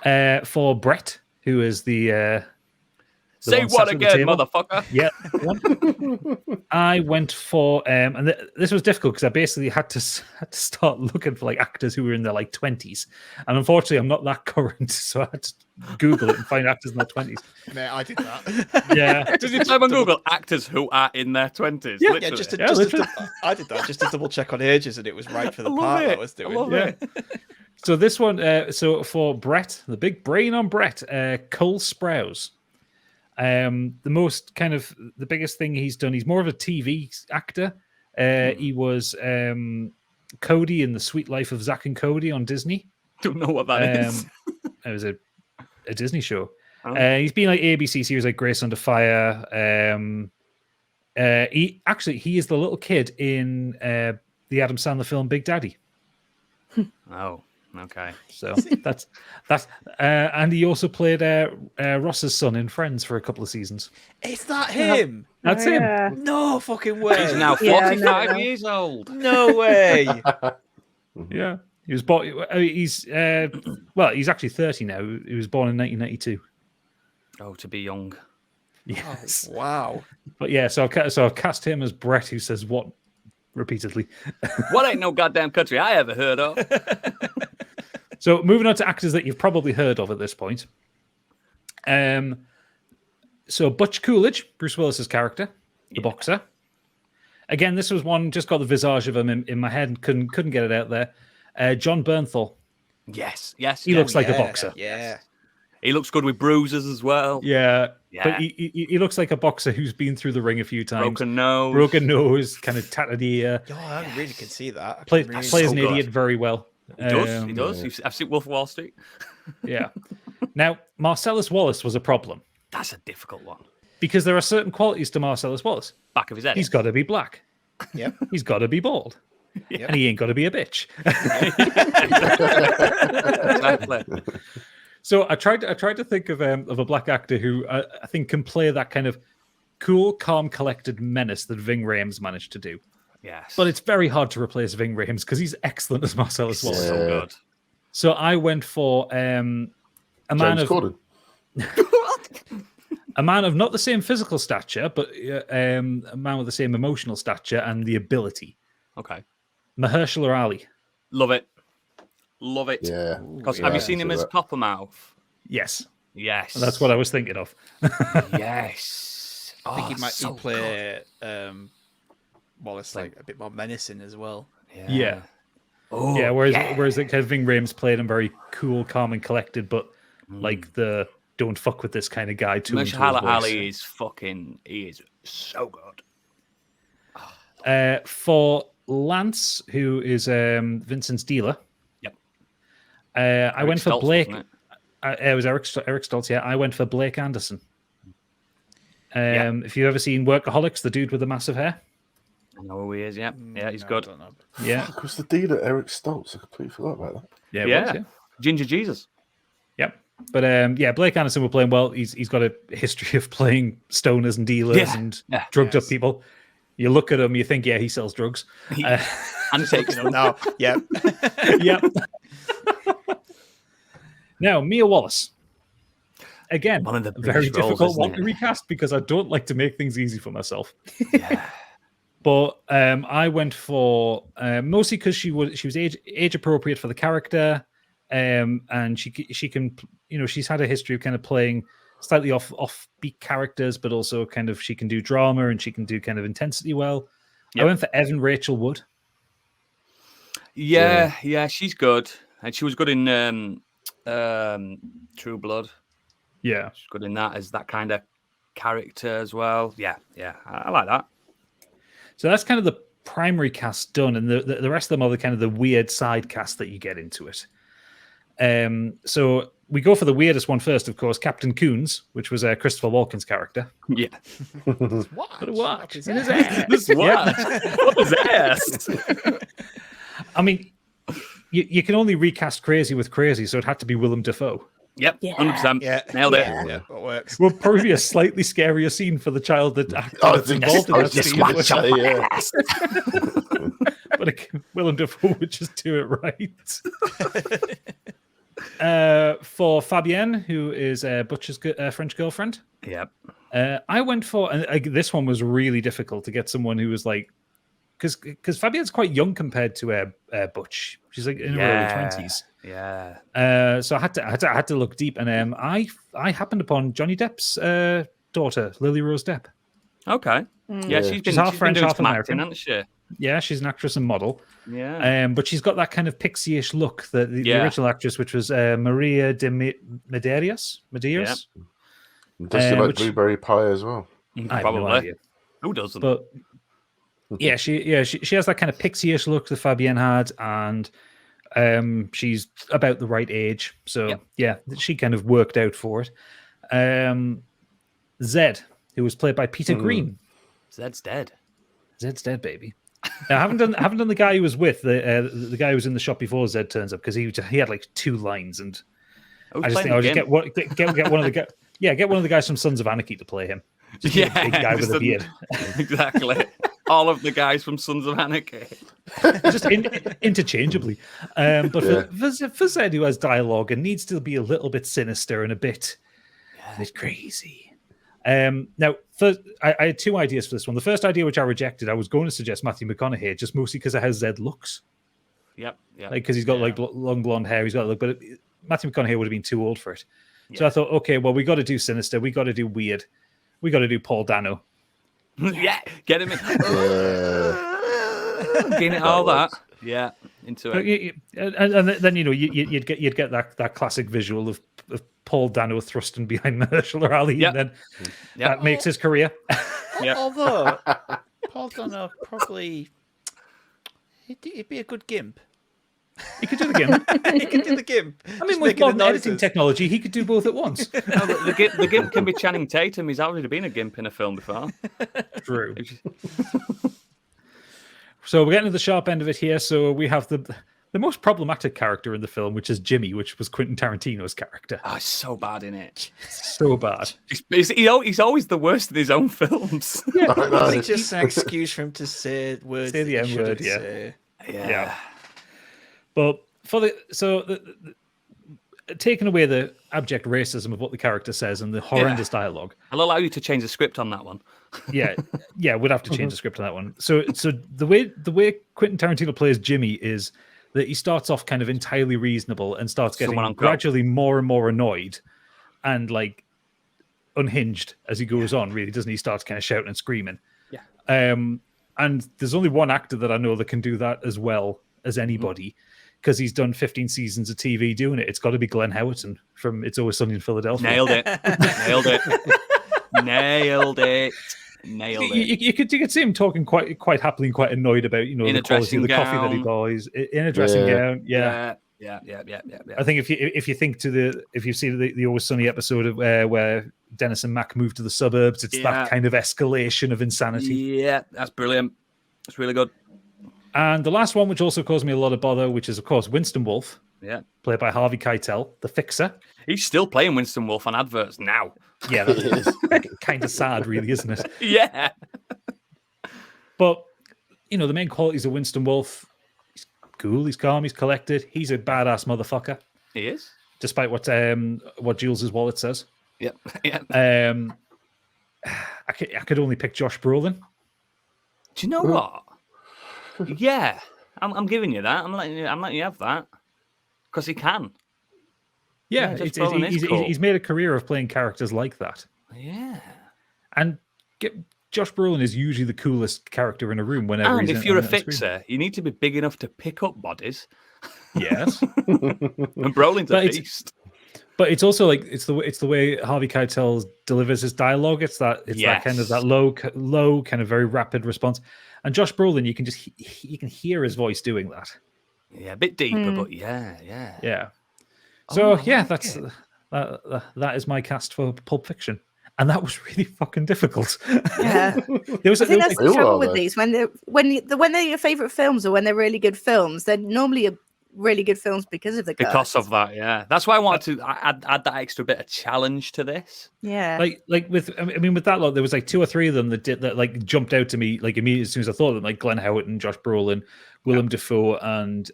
Speaker 3: mean.
Speaker 5: For Brett, who is the
Speaker 1: Say
Speaker 5: one
Speaker 1: what
Speaker 5: sat at the
Speaker 1: again,
Speaker 5: table.
Speaker 1: motherfucker?
Speaker 5: Yeah. I went for, and this was difficult because I basically had to start looking for like actors who were in their like 20s, and unfortunately, I'm not that current, so I had to Google it and find actors in their 20s.
Speaker 4: Mate, I did that.
Speaker 5: Yeah.
Speaker 1: Did you type on Google actors who are in their 20s?
Speaker 5: Yeah,
Speaker 4: Yeah,
Speaker 1: Literally.
Speaker 5: literally.
Speaker 4: I did that just to double check on ages, and it was right for the
Speaker 1: I love
Speaker 4: part
Speaker 1: it.
Speaker 4: I was doing.
Speaker 1: I love
Speaker 5: Yeah.
Speaker 1: it.
Speaker 5: So this one, so for Brett, the big brain on Brett, Cole Sprouse. The biggest thing he's done, he's more of a TV actor. He was Cody in The Sweet Life of Zack and Cody on Disney.
Speaker 1: Don't know what that is.
Speaker 5: It was a Disney show.
Speaker 1: Oh.
Speaker 5: He's been like ABC series like Grace Under Fire. He is the little kid in the Adam Sandler film Big Daddy.
Speaker 1: Oh, okay.
Speaker 5: So that's and he also played Ross's son in Friends for a couple of seasons.
Speaker 4: Is that him?
Speaker 5: That's him.
Speaker 2: Yeah.
Speaker 4: No fucking
Speaker 1: He's
Speaker 4: way.
Speaker 1: now
Speaker 2: Yeah, I
Speaker 1: 45
Speaker 2: know.
Speaker 1: years old.
Speaker 4: No way.
Speaker 5: Yeah, he was born. He's actually 30 now. He was born in 1992.
Speaker 1: Oh, to be young.
Speaker 5: Yes,
Speaker 4: Wow.
Speaker 5: but yeah. So I've cast him as Brett, who says what repeatedly.
Speaker 1: What ain't no goddamn country I ever heard of?
Speaker 5: So moving on to actors that you've probably heard of at this point. So Butch Coolidge, Bruce Willis's character, the boxer. Again, this was one just got the visage of him in my head and couldn't get it out there. John Bernthal.
Speaker 1: Yes.
Speaker 5: He looks like a boxer.
Speaker 4: Yeah.
Speaker 1: He looks good with bruises as well.
Speaker 5: Yeah,
Speaker 1: Yeah.
Speaker 5: but he looks like a boxer who's been through the ring a few times.
Speaker 1: Broken nose.
Speaker 5: Kind of tattered ear.
Speaker 4: Oh, I really can see that. I can
Speaker 5: Plays
Speaker 4: really
Speaker 5: plays
Speaker 1: so
Speaker 5: an
Speaker 1: good.
Speaker 5: idiot very well.
Speaker 1: He does. He does. I've seen Wolf of Wall Street.
Speaker 5: Yeah. Now, Marcellus Wallace was a problem
Speaker 1: That's a difficult one.
Speaker 5: because there are certain qualities to Marcellus Wallace.
Speaker 1: Back of his head.
Speaker 5: He's got to be black.
Speaker 4: Yep.
Speaker 5: He's got to be bald.
Speaker 4: Yep.
Speaker 5: And he ain't got to be a bitch.
Speaker 1: Exactly.
Speaker 5: So I tried to think of a black actor who I think can play that kind of cool, calm, collected menace that Ving Rhames managed to do.
Speaker 1: Yes.
Speaker 5: But it's very hard to replace Ving Rhames because he's excellent as Marcellus Wallace.
Speaker 1: so good.
Speaker 5: So I went for a man
Speaker 3: James
Speaker 5: of
Speaker 3: Corden.
Speaker 5: a man of not the same physical stature, but a man with the same emotional stature and the ability.
Speaker 1: Okay.
Speaker 5: Mahershala Ali.
Speaker 1: Love it. Love it.
Speaker 3: Yeah.
Speaker 1: Because
Speaker 3: Yeah,
Speaker 1: have you
Speaker 3: I
Speaker 1: seen him
Speaker 3: see
Speaker 1: as
Speaker 3: that.
Speaker 1: Coppermouth?
Speaker 5: Yes,
Speaker 1: Yes.
Speaker 5: that's what I was thinking of.
Speaker 1: Yes.
Speaker 4: I think
Speaker 1: Oh,
Speaker 4: he might
Speaker 1: so
Speaker 4: play Wallace like a bit more menacing as well.
Speaker 1: good.
Speaker 5: Yeah.
Speaker 1: Oh,
Speaker 5: Yeah, whereas like, kind of Ving Rhames played him very cool, calm, and collected, but like the don't fuck with this kind of guy too.
Speaker 1: Mahershala Ali is he is so good.
Speaker 5: For Lance, who is Vincent's dealer.
Speaker 1: Yep.
Speaker 5: I went for
Speaker 1: Stoltz,
Speaker 5: Blake.
Speaker 1: wasn't
Speaker 5: It was Eric Stoltz. Yeah, I went for Blake Anderson.
Speaker 1: Yeah.
Speaker 5: If you've ever seen Workaholics, the dude with the massive hair.
Speaker 1: I know who he is. Yeah, he's
Speaker 4: No, I
Speaker 1: good.
Speaker 4: don't know.
Speaker 5: Yeah,
Speaker 3: Fuck, was the dealer Eric Stoltz? I completely forgot about that.
Speaker 5: yeah, it
Speaker 1: Yeah.
Speaker 5: was, yeah.
Speaker 1: Ginger Jesus.
Speaker 5: Yep. But yeah, Blake Anderson were playing well. He's got a history of playing stoners and dealers and drugged up people. You look at him, you think, yeah, he sells drugs.
Speaker 1: And takes them.
Speaker 4: No, yeah.
Speaker 5: Yep. Now, Mia Wallace. Again,
Speaker 1: One of the
Speaker 5: very
Speaker 1: biggest roles,
Speaker 5: difficult
Speaker 1: isn't
Speaker 5: one
Speaker 1: it?
Speaker 5: to recast because I don't like to make things easy for myself.
Speaker 1: Yeah.
Speaker 5: But I went for mostly because she was age appropriate for the character, and she can, you know, she's had a history of kind of playing slightly offbeat characters, but also kind of she can do drama and she can do kind of intensity well.
Speaker 1: Yep.
Speaker 5: I went for Evan Rachel Wood.
Speaker 1: Yeah, she's good, and she was good in True Blood.
Speaker 5: Yeah,
Speaker 1: She's good in that as that kind of character as well. Yeah, I like that.
Speaker 5: so that's kind of the primary cast done, and the rest of them are the kind of the weird side cast that you get into it. So we go for the weirdest one first, of course, Captain Coons, which was Christopher Walken's character.
Speaker 1: Yeah.
Speaker 5: What a watch!
Speaker 4: What is that?
Speaker 1: This what? What is this?
Speaker 5: I mean, you can only recast crazy with crazy, so it had to be Willem Dafoe.
Speaker 1: Yep, 100%.
Speaker 4: Yeah.
Speaker 1: Nailed it.
Speaker 4: Yeah, that works.
Speaker 5: Will probably be a slightly scarier scene for the child that's involved in
Speaker 3: I
Speaker 5: that
Speaker 3: was just
Speaker 5: scene.
Speaker 3: about to say, yeah.
Speaker 5: But Willem Dafoe would just do it right. For Fabienne, who is Butcher's French girlfriend,
Speaker 1: Yep.
Speaker 5: I went for, and this one was really difficult to get someone who was like, because Fabienne's quite young compared to Butch. She's like in her early 20s.
Speaker 1: Yeah.
Speaker 5: So I had to look deep, and I happened upon Johnny Depp's daughter, Lily Rose Depp.
Speaker 1: Okay. Yeah, she's
Speaker 5: half
Speaker 1: been
Speaker 5: French,
Speaker 1: doing
Speaker 5: half
Speaker 1: some
Speaker 5: American.
Speaker 1: acting, hasn't she?
Speaker 5: Yeah, she's an actress and model.
Speaker 1: Yeah.
Speaker 5: But she's got that kind of pixie-ish look. The original actress, which was Maria de Medeiros.
Speaker 3: Does she like
Speaker 5: which-
Speaker 3: blueberry pie as well?
Speaker 5: I have no
Speaker 1: Probably.
Speaker 5: idea.
Speaker 1: Who doesn't?
Speaker 5: But yeah, she has that kind of pixie-ish look that Fabienne had, and she's about the right age. So yeah, she kind of worked out for it. Zed, who was played by Peter Green.
Speaker 1: Zed's dead.
Speaker 5: Zed's dead, baby. Now, I haven't done the guy who was with the guy who was in the shop before Zed turns up, because he had like 2 lines, and I just think I'll just get one of the guys. Yeah, get one of the guys from Sons of Anarchy to play him. Just be a big guy with a beard.
Speaker 1: Exactly. All of the guys from Sons of Anarchy.
Speaker 5: Just interchangeably. But for Zed, who has dialogue and needs to be a little bit sinister and a bit crazy. Now, first, I had 2 ideas for this one. The first idea, which I rejected, I was going to suggest Matthew McConaughey, just mostly because of how Zed looks.
Speaker 1: Yep.
Speaker 5: Like, because he's got like long blonde hair. He's got look, but Matthew McConaughey would have been too old for it. So I thought, okay, well, we got to do sinister. We got to do weird. We got to do Paul Dano.
Speaker 1: Yeah, get him in. Getting it all that. Yeah, into it.
Speaker 5: And then you'd get that classic visual of Paul Dano thrusting behind Mahershala Ali, and then that makes his career.
Speaker 4: Although Paul Dano probably he'd be a good gimp.
Speaker 5: He could do the gimp.
Speaker 4: He could do the gimp.
Speaker 5: I mean, with modern editing technology, he could do both at once.
Speaker 1: No, the gimp can be Channing Tatum. He's already been a gimp in a film before.
Speaker 5: True. So we're getting to the sharp end of it here. So we have the most problematic character in the film, which is Jimmy, which was Quentin Tarantino's character.
Speaker 1: Oh, he's so bad in it.
Speaker 5: So bad.
Speaker 1: He's always the worst in his own films.
Speaker 5: Yeah,
Speaker 4: It's just an excuse for him to say words.
Speaker 5: Say the
Speaker 4: that he
Speaker 5: N word,
Speaker 4: shouldn't
Speaker 5: yeah.
Speaker 4: say.
Speaker 1: Yeah.
Speaker 5: But taking away the abject racism of what the character says and the horrendous dialogue.
Speaker 1: I'll allow you to change the script on that one.
Speaker 5: Yeah, we'd have to change the script on that one. So the way Quentin Tarantino plays Jimmy is that he starts off kind of entirely reasonable and starts getting gradually more and more annoyed and like unhinged as he goes on, really, doesn't he? He starts kind of shouting and screaming.
Speaker 1: Yeah.
Speaker 5: And there's only one actor that I know that can do that as well as anybody because he's done 15 seasons of TV doing it. It's got to be Glenn Howerton from It's Always Sunny in Philadelphia.
Speaker 1: Nailed it. Nailed it. Nailed it. Nailed it.
Speaker 5: You could see him talking quite happily and quite annoyed about the quality of the coffee that he buys in a dressing gown. Yeah. I think if you think if you see the Always Sunny episode of where Dennis and Mac move to the suburbs, it's that kind of escalation of insanity.
Speaker 1: Yeah, that's brilliant. It's really good.
Speaker 5: And the last one, which also caused me a lot of bother, which is of course Winston Wolfe, played by Harvey Keitel, the Fixer. He's
Speaker 1: still playing Winston Wolfe on adverts now.
Speaker 5: Yeah, that's kind of sad, really, isn't it?
Speaker 1: Yeah.
Speaker 5: But the main qualities of Winston Wolfe. Cool, he's calm, he's collected. He's a badass motherfucker.
Speaker 1: He is,
Speaker 5: despite what Jules' wallet says.
Speaker 1: Yeah, yeah.
Speaker 5: I could only pick Josh Brolin.
Speaker 1: Do you know what? Yeah, I'm giving you that. I'm letting you have that because he can.
Speaker 5: Yeah, he's made a career of playing characters like that.
Speaker 1: Yeah,
Speaker 5: and Josh Brolin is usually the coolest character in a room whenever
Speaker 1: and
Speaker 5: he's
Speaker 1: if you're a fixer, you need to be big enough to pick up bodies.
Speaker 5: Yes.
Speaker 1: And Brolin's a beast.
Speaker 5: But it's also like it's the way Harvey Keitel delivers his dialogue. It's that kind of that low kind of very rapid response. And Josh Brolin, you can hear his voice doing that.
Speaker 1: Yeah, a bit deeper, but yeah.
Speaker 5: So that is my cast for Pulp Fiction. And that was really fucking difficult.
Speaker 2: Yeah, I think that's the trouble with these. When they're your favorite films or when they're really good films, they're normally really good films because of the cast.
Speaker 1: Because of that, yeah. That's why I wanted to add that extra bit of challenge to this.
Speaker 2: Yeah,
Speaker 5: like with that lot, there was like 2 or 3 of them that like jumped out to me like immediately as soon as I thought of them, like Glenn Howerton, Josh Brolin, Willem Dafoe, and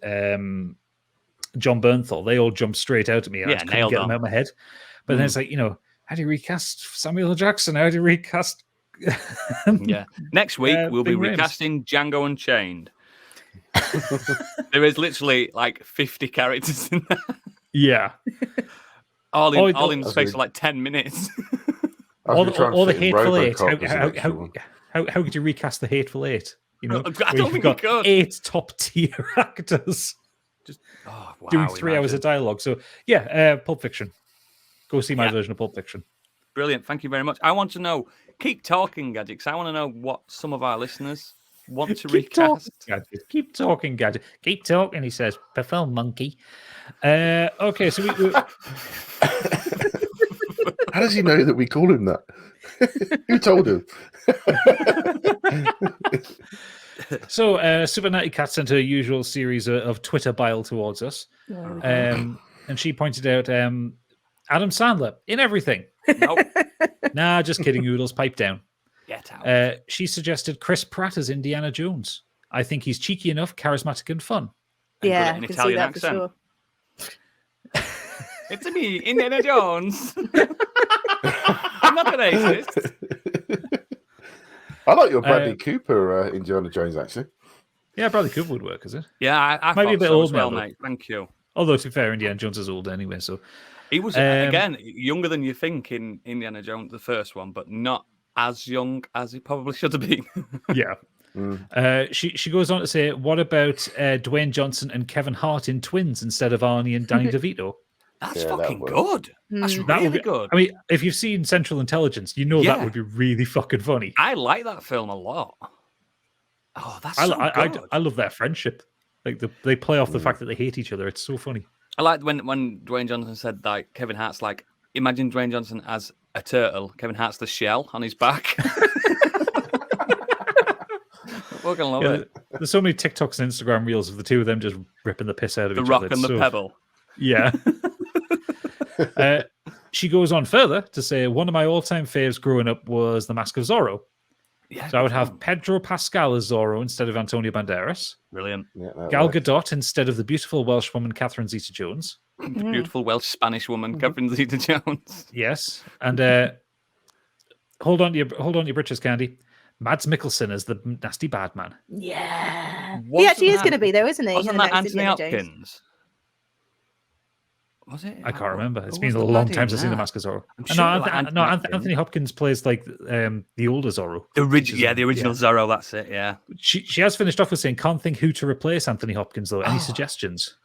Speaker 5: John Bernthal. They all jumped straight out at me. And I just couldn't get them out of my head. But then it's like how do you recast Samuel L. Jackson? How do you recast?
Speaker 1: Next week we'll be recasting Django Unchained. There is literally like 50 characters in there.
Speaker 5: Yeah,
Speaker 1: all in the space of like 10 minutes.
Speaker 5: all the Hateful Eight. How could you recast the Hateful Eight?
Speaker 1: I don't think you could.
Speaker 5: 8 top tier actors just doing 3 hours of dialogue. So Pulp Fiction. Go see my version of Pulp Fiction.
Speaker 1: Brilliant. Thank you very much. I want to know, keep talking, Gadgets. I want to know what some of our listeners want to recast.
Speaker 5: Keep talking, Gadget. Keep talking, he says. Prefer monkey. Okay, so we...
Speaker 3: How does he know that we call him that? Who told him?
Speaker 5: So, Super Natty Cat sent her usual series of Twitter bile towards us. And she pointed out... Adam Sandler in everything.
Speaker 1: Nope.
Speaker 5: Nah, just kidding. Oodles, pipe down.
Speaker 1: Get out.
Speaker 5: She suggested Chris Pratt as Indiana Jones. I think he's cheeky enough, charismatic, and fun.
Speaker 2: Yeah,
Speaker 1: an Italian accent.
Speaker 2: Sure.
Speaker 1: It's me, Indiana Jones. I'm not an racist.
Speaker 3: I like your Bradley Cooper Indiana Jones, actually.
Speaker 5: Yeah, Bradley Cooper would work, is it?
Speaker 1: Yeah, I
Speaker 5: might be a bit old
Speaker 1: now,
Speaker 5: now,
Speaker 1: mate. Thank you.
Speaker 5: Although, to be fair, Indiana Jones is old anyway, so...
Speaker 1: He was, again, younger than you think in Indiana Jones, the first one, but not as young as he probably should have been.
Speaker 5: Yeah. She goes on to say, what about Dwayne Johnson and Kevin Hart in Twins instead of Arnie and Danny DeVito?
Speaker 1: That's fucking good. That's really good.
Speaker 5: I mean, if you've seen Central Intelligence, you know that would be really fucking funny.
Speaker 1: I like that film a lot. Oh, that's so good.
Speaker 5: I love their friendship. Like they play off the fact that they hate each other. It's so funny.
Speaker 1: I liked when Dwayne Johnson said like Kevin Hart's like, imagine Dwayne Johnson as a turtle, Kevin Hart's the shell on his back. We're gonna love it.
Speaker 5: There's so many TikToks and Instagram reels of the two of them just ripping the piss out of each other.
Speaker 1: The rock and the pebble.
Speaker 5: Yeah. She goes on further to say one of my all-time faves growing up was The Mask of Zorro.
Speaker 1: Yeah,
Speaker 5: so I would have Pedro Pascal as Zorro instead of Antonio Banderas.
Speaker 1: Brilliant.
Speaker 3: Yeah,
Speaker 5: Gal Gadot instead of the beautiful Welsh woman Catherine Zeta-Jones.
Speaker 1: The beautiful Welsh Spanish woman Catherine Zeta-Jones.
Speaker 5: Yes, and hold on to your britches, Candy. Mads Mikkelsen as the nasty bad man.
Speaker 2: Yeah, he actually is going to be though, isn't he?
Speaker 1: Wasn't that Anthony Hopkins? Was it?
Speaker 5: I can't remember. It's
Speaker 1: Who
Speaker 5: been
Speaker 1: was
Speaker 5: a
Speaker 1: the
Speaker 5: long
Speaker 1: lad
Speaker 5: time
Speaker 1: in
Speaker 5: since I've seen The
Speaker 1: that?
Speaker 5: Mask of Zorro.
Speaker 1: I'm sure
Speaker 5: Anthony Hopkins plays like the older Zorro.
Speaker 1: The original Zorro. That's it. Yeah.
Speaker 5: She has finished off with saying, "Can't think who to replace Anthony Hopkins though. Any suggestions?"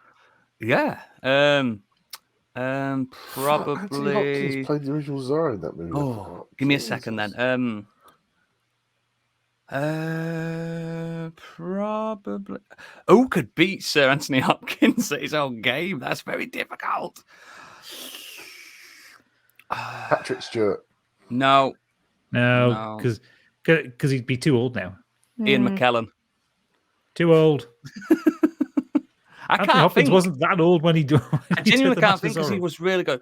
Speaker 1: Yeah.
Speaker 3: Anthony
Speaker 1: Probably.
Speaker 3: Hopkins played the original Zorro in that movie.
Speaker 1: Oh, give me a second then. Probably. Who could beat Sir Anthony Hopkins at his own game? That's very difficult.
Speaker 3: Patrick Stewart.
Speaker 1: No,
Speaker 5: No, because he'd be too old now.
Speaker 1: Ian McKellen.
Speaker 5: Too old.
Speaker 1: I
Speaker 5: Anthony
Speaker 1: can't
Speaker 5: Hopkins
Speaker 1: think.
Speaker 5: wasn't that old when he did.
Speaker 1: I genuinely can't think because he was really good.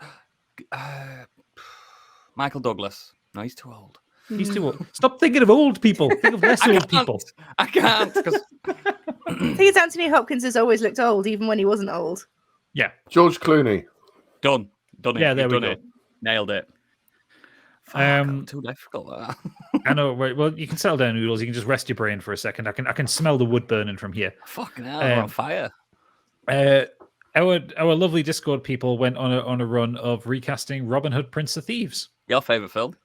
Speaker 1: Michael Douglas. No, he's too old.
Speaker 5: He's too old. Stop thinking of old people. Think of less old people.
Speaker 1: I can't because
Speaker 2: I think it's Anthony Hopkins has always looked old, even when he wasn't old.
Speaker 5: Yeah.
Speaker 3: George Clooney.
Speaker 1: done it.
Speaker 5: Yeah, there
Speaker 1: You've
Speaker 5: we
Speaker 1: done
Speaker 5: go.
Speaker 1: it. Nailed it. Fuck, too difficult. That.
Speaker 5: I know. Right. Well, you can settle down, Noodles. You can just rest your brain for a second. I can smell the wood burning from here.
Speaker 1: Fucking hell, we're on fire.
Speaker 5: Our lovely Discord people went on a run of recasting Robin Hood, Prince of Thieves.
Speaker 1: Your favourite film?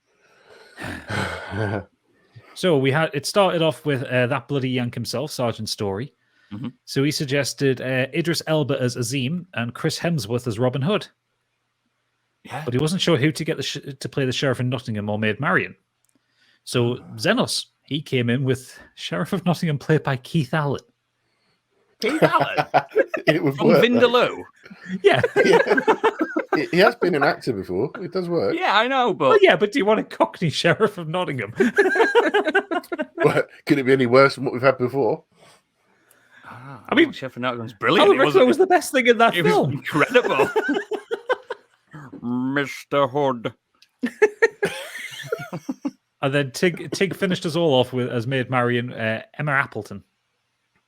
Speaker 5: So it started off with that bloody Yank himself, Sergeant Story.
Speaker 1: Mm-hmm.
Speaker 5: So he suggested Idris Elba as Azim and Chris Hemsworth as Robin Hood.
Speaker 1: Yeah.
Speaker 5: But he wasn't sure who to get to play the Sheriff in Nottingham or Maid Marian. So Xenos, he came in with Sheriff of Nottingham played by Keith Allen.
Speaker 1: Keith Allen?
Speaker 3: It would
Speaker 1: From
Speaker 3: work.
Speaker 1: Vindaloo?
Speaker 5: Yeah.
Speaker 3: He has been an actor before. It does work.
Speaker 1: Yeah, I know, but...
Speaker 5: Well, yeah, but do you want a Cockney Sheriff of Nottingham?
Speaker 3: Well, could it be any worse than what we've had before?
Speaker 1: I mean, Sheriff of Nottingham's
Speaker 5: I
Speaker 1: brilliant.
Speaker 5: would reckon it was the best thing in that
Speaker 1: It was
Speaker 5: film.
Speaker 1: incredible. Mr. Hood.
Speaker 5: And then Tig finished us all off with as Maid Marian, Emma Appleton.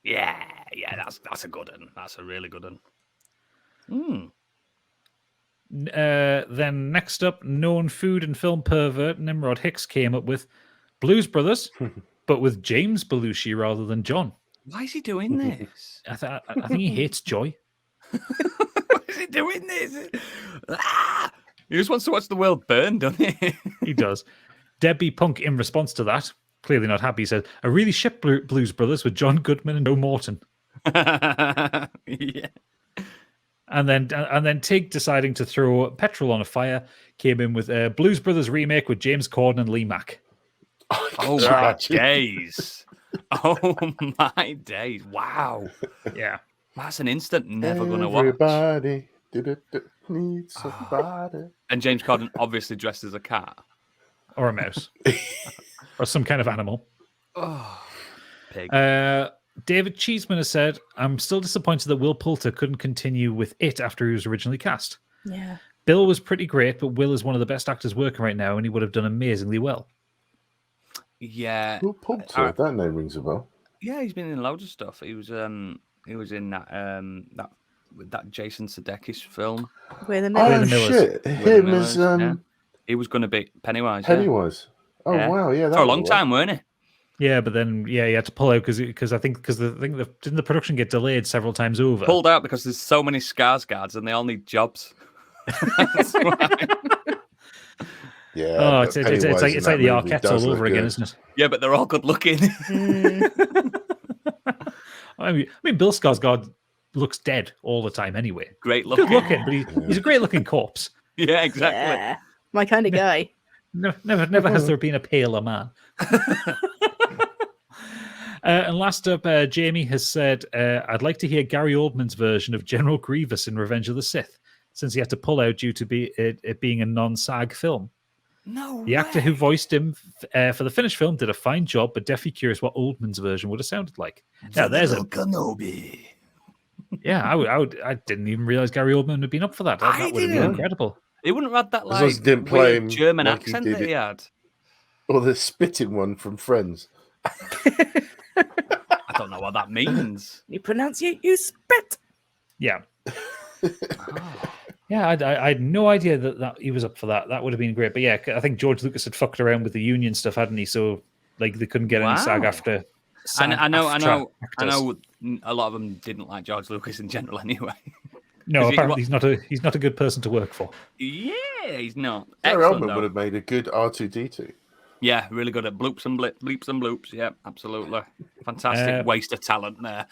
Speaker 1: Yeah, that's a good one. That's a really good one.
Speaker 5: Then next up, known food and film pervert Nimrod Hicks came up with Blues Brothers, but with James Belushi rather than John.
Speaker 1: Why is he doing this?
Speaker 5: I think he hates joy.
Speaker 1: Why is he doing this? He just wants to watch the world burn, doesn't he?
Speaker 5: He does. Debbie Punk, in response to that, clearly not happy, said, "I really ship Blues Brothers with John Goodman and Joe Morton."
Speaker 1: Yeah.
Speaker 5: And then Tig, deciding to throw petrol on a fire, came in with a Blues Brothers remake with James Corden and Lee Mack.
Speaker 1: Oh my days. Oh my days. Wow.
Speaker 5: Yeah.
Speaker 1: That's an instant never going to watch.
Speaker 3: Everybody needs somebody.
Speaker 1: And James Corden obviously dressed as a cat.
Speaker 5: Or a mouse. Or some kind of animal.
Speaker 1: Oh, pig.
Speaker 5: David Cheeseman has said, "I'm still disappointed that Will Poulter couldn't continue with it after he was originally cast.
Speaker 2: Yeah.
Speaker 5: Bill was pretty great, but Will is one of the best actors working right now, and he would have done amazingly well."
Speaker 1: Yeah.
Speaker 3: Will Poulter, that name rings a bell.
Speaker 1: Yeah, he's been in loads of stuff. He was in that Jason Sudeikis film.
Speaker 2: We're the
Speaker 3: Oh,
Speaker 2: Millers.
Speaker 3: shit.
Speaker 1: We're the
Speaker 3: Him
Speaker 1: Millers,
Speaker 3: as
Speaker 1: yeah. He was going to be Pennywise. Yeah.
Speaker 3: Pennywise. Oh,
Speaker 1: Yeah.
Speaker 3: wow. Yeah, that
Speaker 1: For a
Speaker 3: would
Speaker 1: long
Speaker 3: work.
Speaker 1: time, weren't he?
Speaker 5: Yeah, but then he had to pull out because didn't the production get delayed several times over?
Speaker 1: Pulled out because there's so many Skarsgårds and they all need jobs. That's why.
Speaker 3: Yeah.
Speaker 5: Oh,
Speaker 3: but
Speaker 5: it's
Speaker 3: Pennywise
Speaker 5: like
Speaker 3: in
Speaker 5: it's
Speaker 3: that
Speaker 5: like the
Speaker 3: movie
Speaker 5: Arquettes
Speaker 3: does
Speaker 5: all
Speaker 3: look
Speaker 5: over again,
Speaker 3: good.
Speaker 5: isn't it?
Speaker 1: Yeah, but they're all good looking.
Speaker 5: I mean, Bill Skarsgård looks dead all the time anyway.
Speaker 1: Great looking.
Speaker 5: Good looking, but he's a great looking corpse.
Speaker 1: Yeah, exactly.
Speaker 2: Yeah. My kind of guy.
Speaker 5: Never has there been a paler man. And last up, Jamie has said, "I'd like to hear Gary Oldman's version of General Grievous in Revenge of the Sith, since he had to pull out due to it being a non-SAG film.
Speaker 1: No
Speaker 5: The actor who voiced him for the finished film did a fine job, but definitely curious what Oldman's version would have sounded like." Now, there's a
Speaker 1: Kenobi.
Speaker 5: yeah. I didn't even realize Gary Oldman had been up for that. That would have been
Speaker 1: didn't.
Speaker 5: incredible.
Speaker 1: He wouldn't have had that
Speaker 3: long as he
Speaker 1: like
Speaker 3: didn't play
Speaker 1: weird
Speaker 3: him
Speaker 1: German
Speaker 3: like he
Speaker 1: accent
Speaker 3: did
Speaker 1: that he
Speaker 3: it.
Speaker 1: had.
Speaker 3: Or the spitting one from Friends.
Speaker 1: I don't know what that means.
Speaker 2: You pronounce you spit.
Speaker 5: Yeah. Yeah, I had no idea that he was up for that. That would have been great. But yeah, I think George Lucas had fucked around with the union stuff, hadn't he? So like they couldn't get any SAG
Speaker 1: Wow.
Speaker 5: after.
Speaker 1: I know.
Speaker 5: actors.
Speaker 1: A lot of them didn't like George Lucas in general anyway.
Speaker 5: No,
Speaker 1: 'Cause
Speaker 5: apparently he's not a good person to work for.
Speaker 1: Yeah, he's not.
Speaker 3: Gary
Speaker 1: Excellent,
Speaker 3: Oldman
Speaker 1: though.
Speaker 3: would have made a good R2D2.
Speaker 1: Yeah, really good at bleeps and bloops. Yeah, absolutely. Fantastic waste of talent there.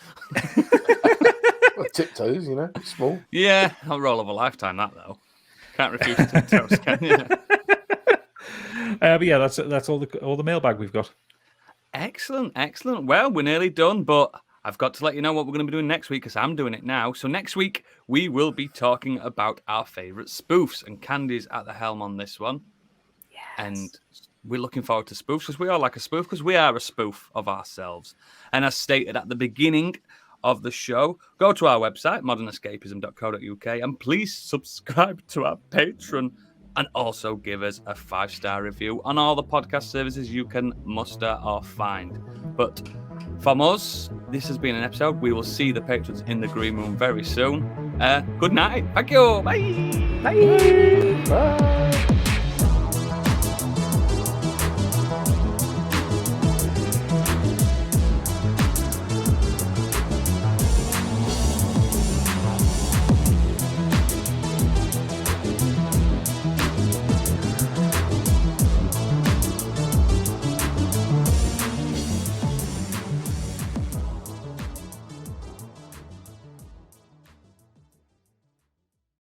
Speaker 3: Well, tiptoes, small.
Speaker 1: Yeah, a roll of a lifetime, that, though. Can't refuse tiptoes, can you?
Speaker 5: But yeah, that's all the mailbag we've got.
Speaker 1: Excellent. Well, we're nearly done, but I've got to let you know what we're going to be doing next week because I'm doing it now. So next week, we will be talking about our favourite spoofs, and Candy's at the helm on this one.
Speaker 2: Yes.
Speaker 1: And we're looking forward to spoofs because we all like a spoof because we are a spoof of ourselves. And as stated at the beginning of the show, go to our website, modernescapism.co.uk, and please subscribe to our Patreon and also give us a 5-star review on all the podcast services you can muster or find. But from us, this has been an episode. We will see the patrons in the green room very soon. Good night. Thank you. Bye.
Speaker 2: Bye.
Speaker 3: Bye.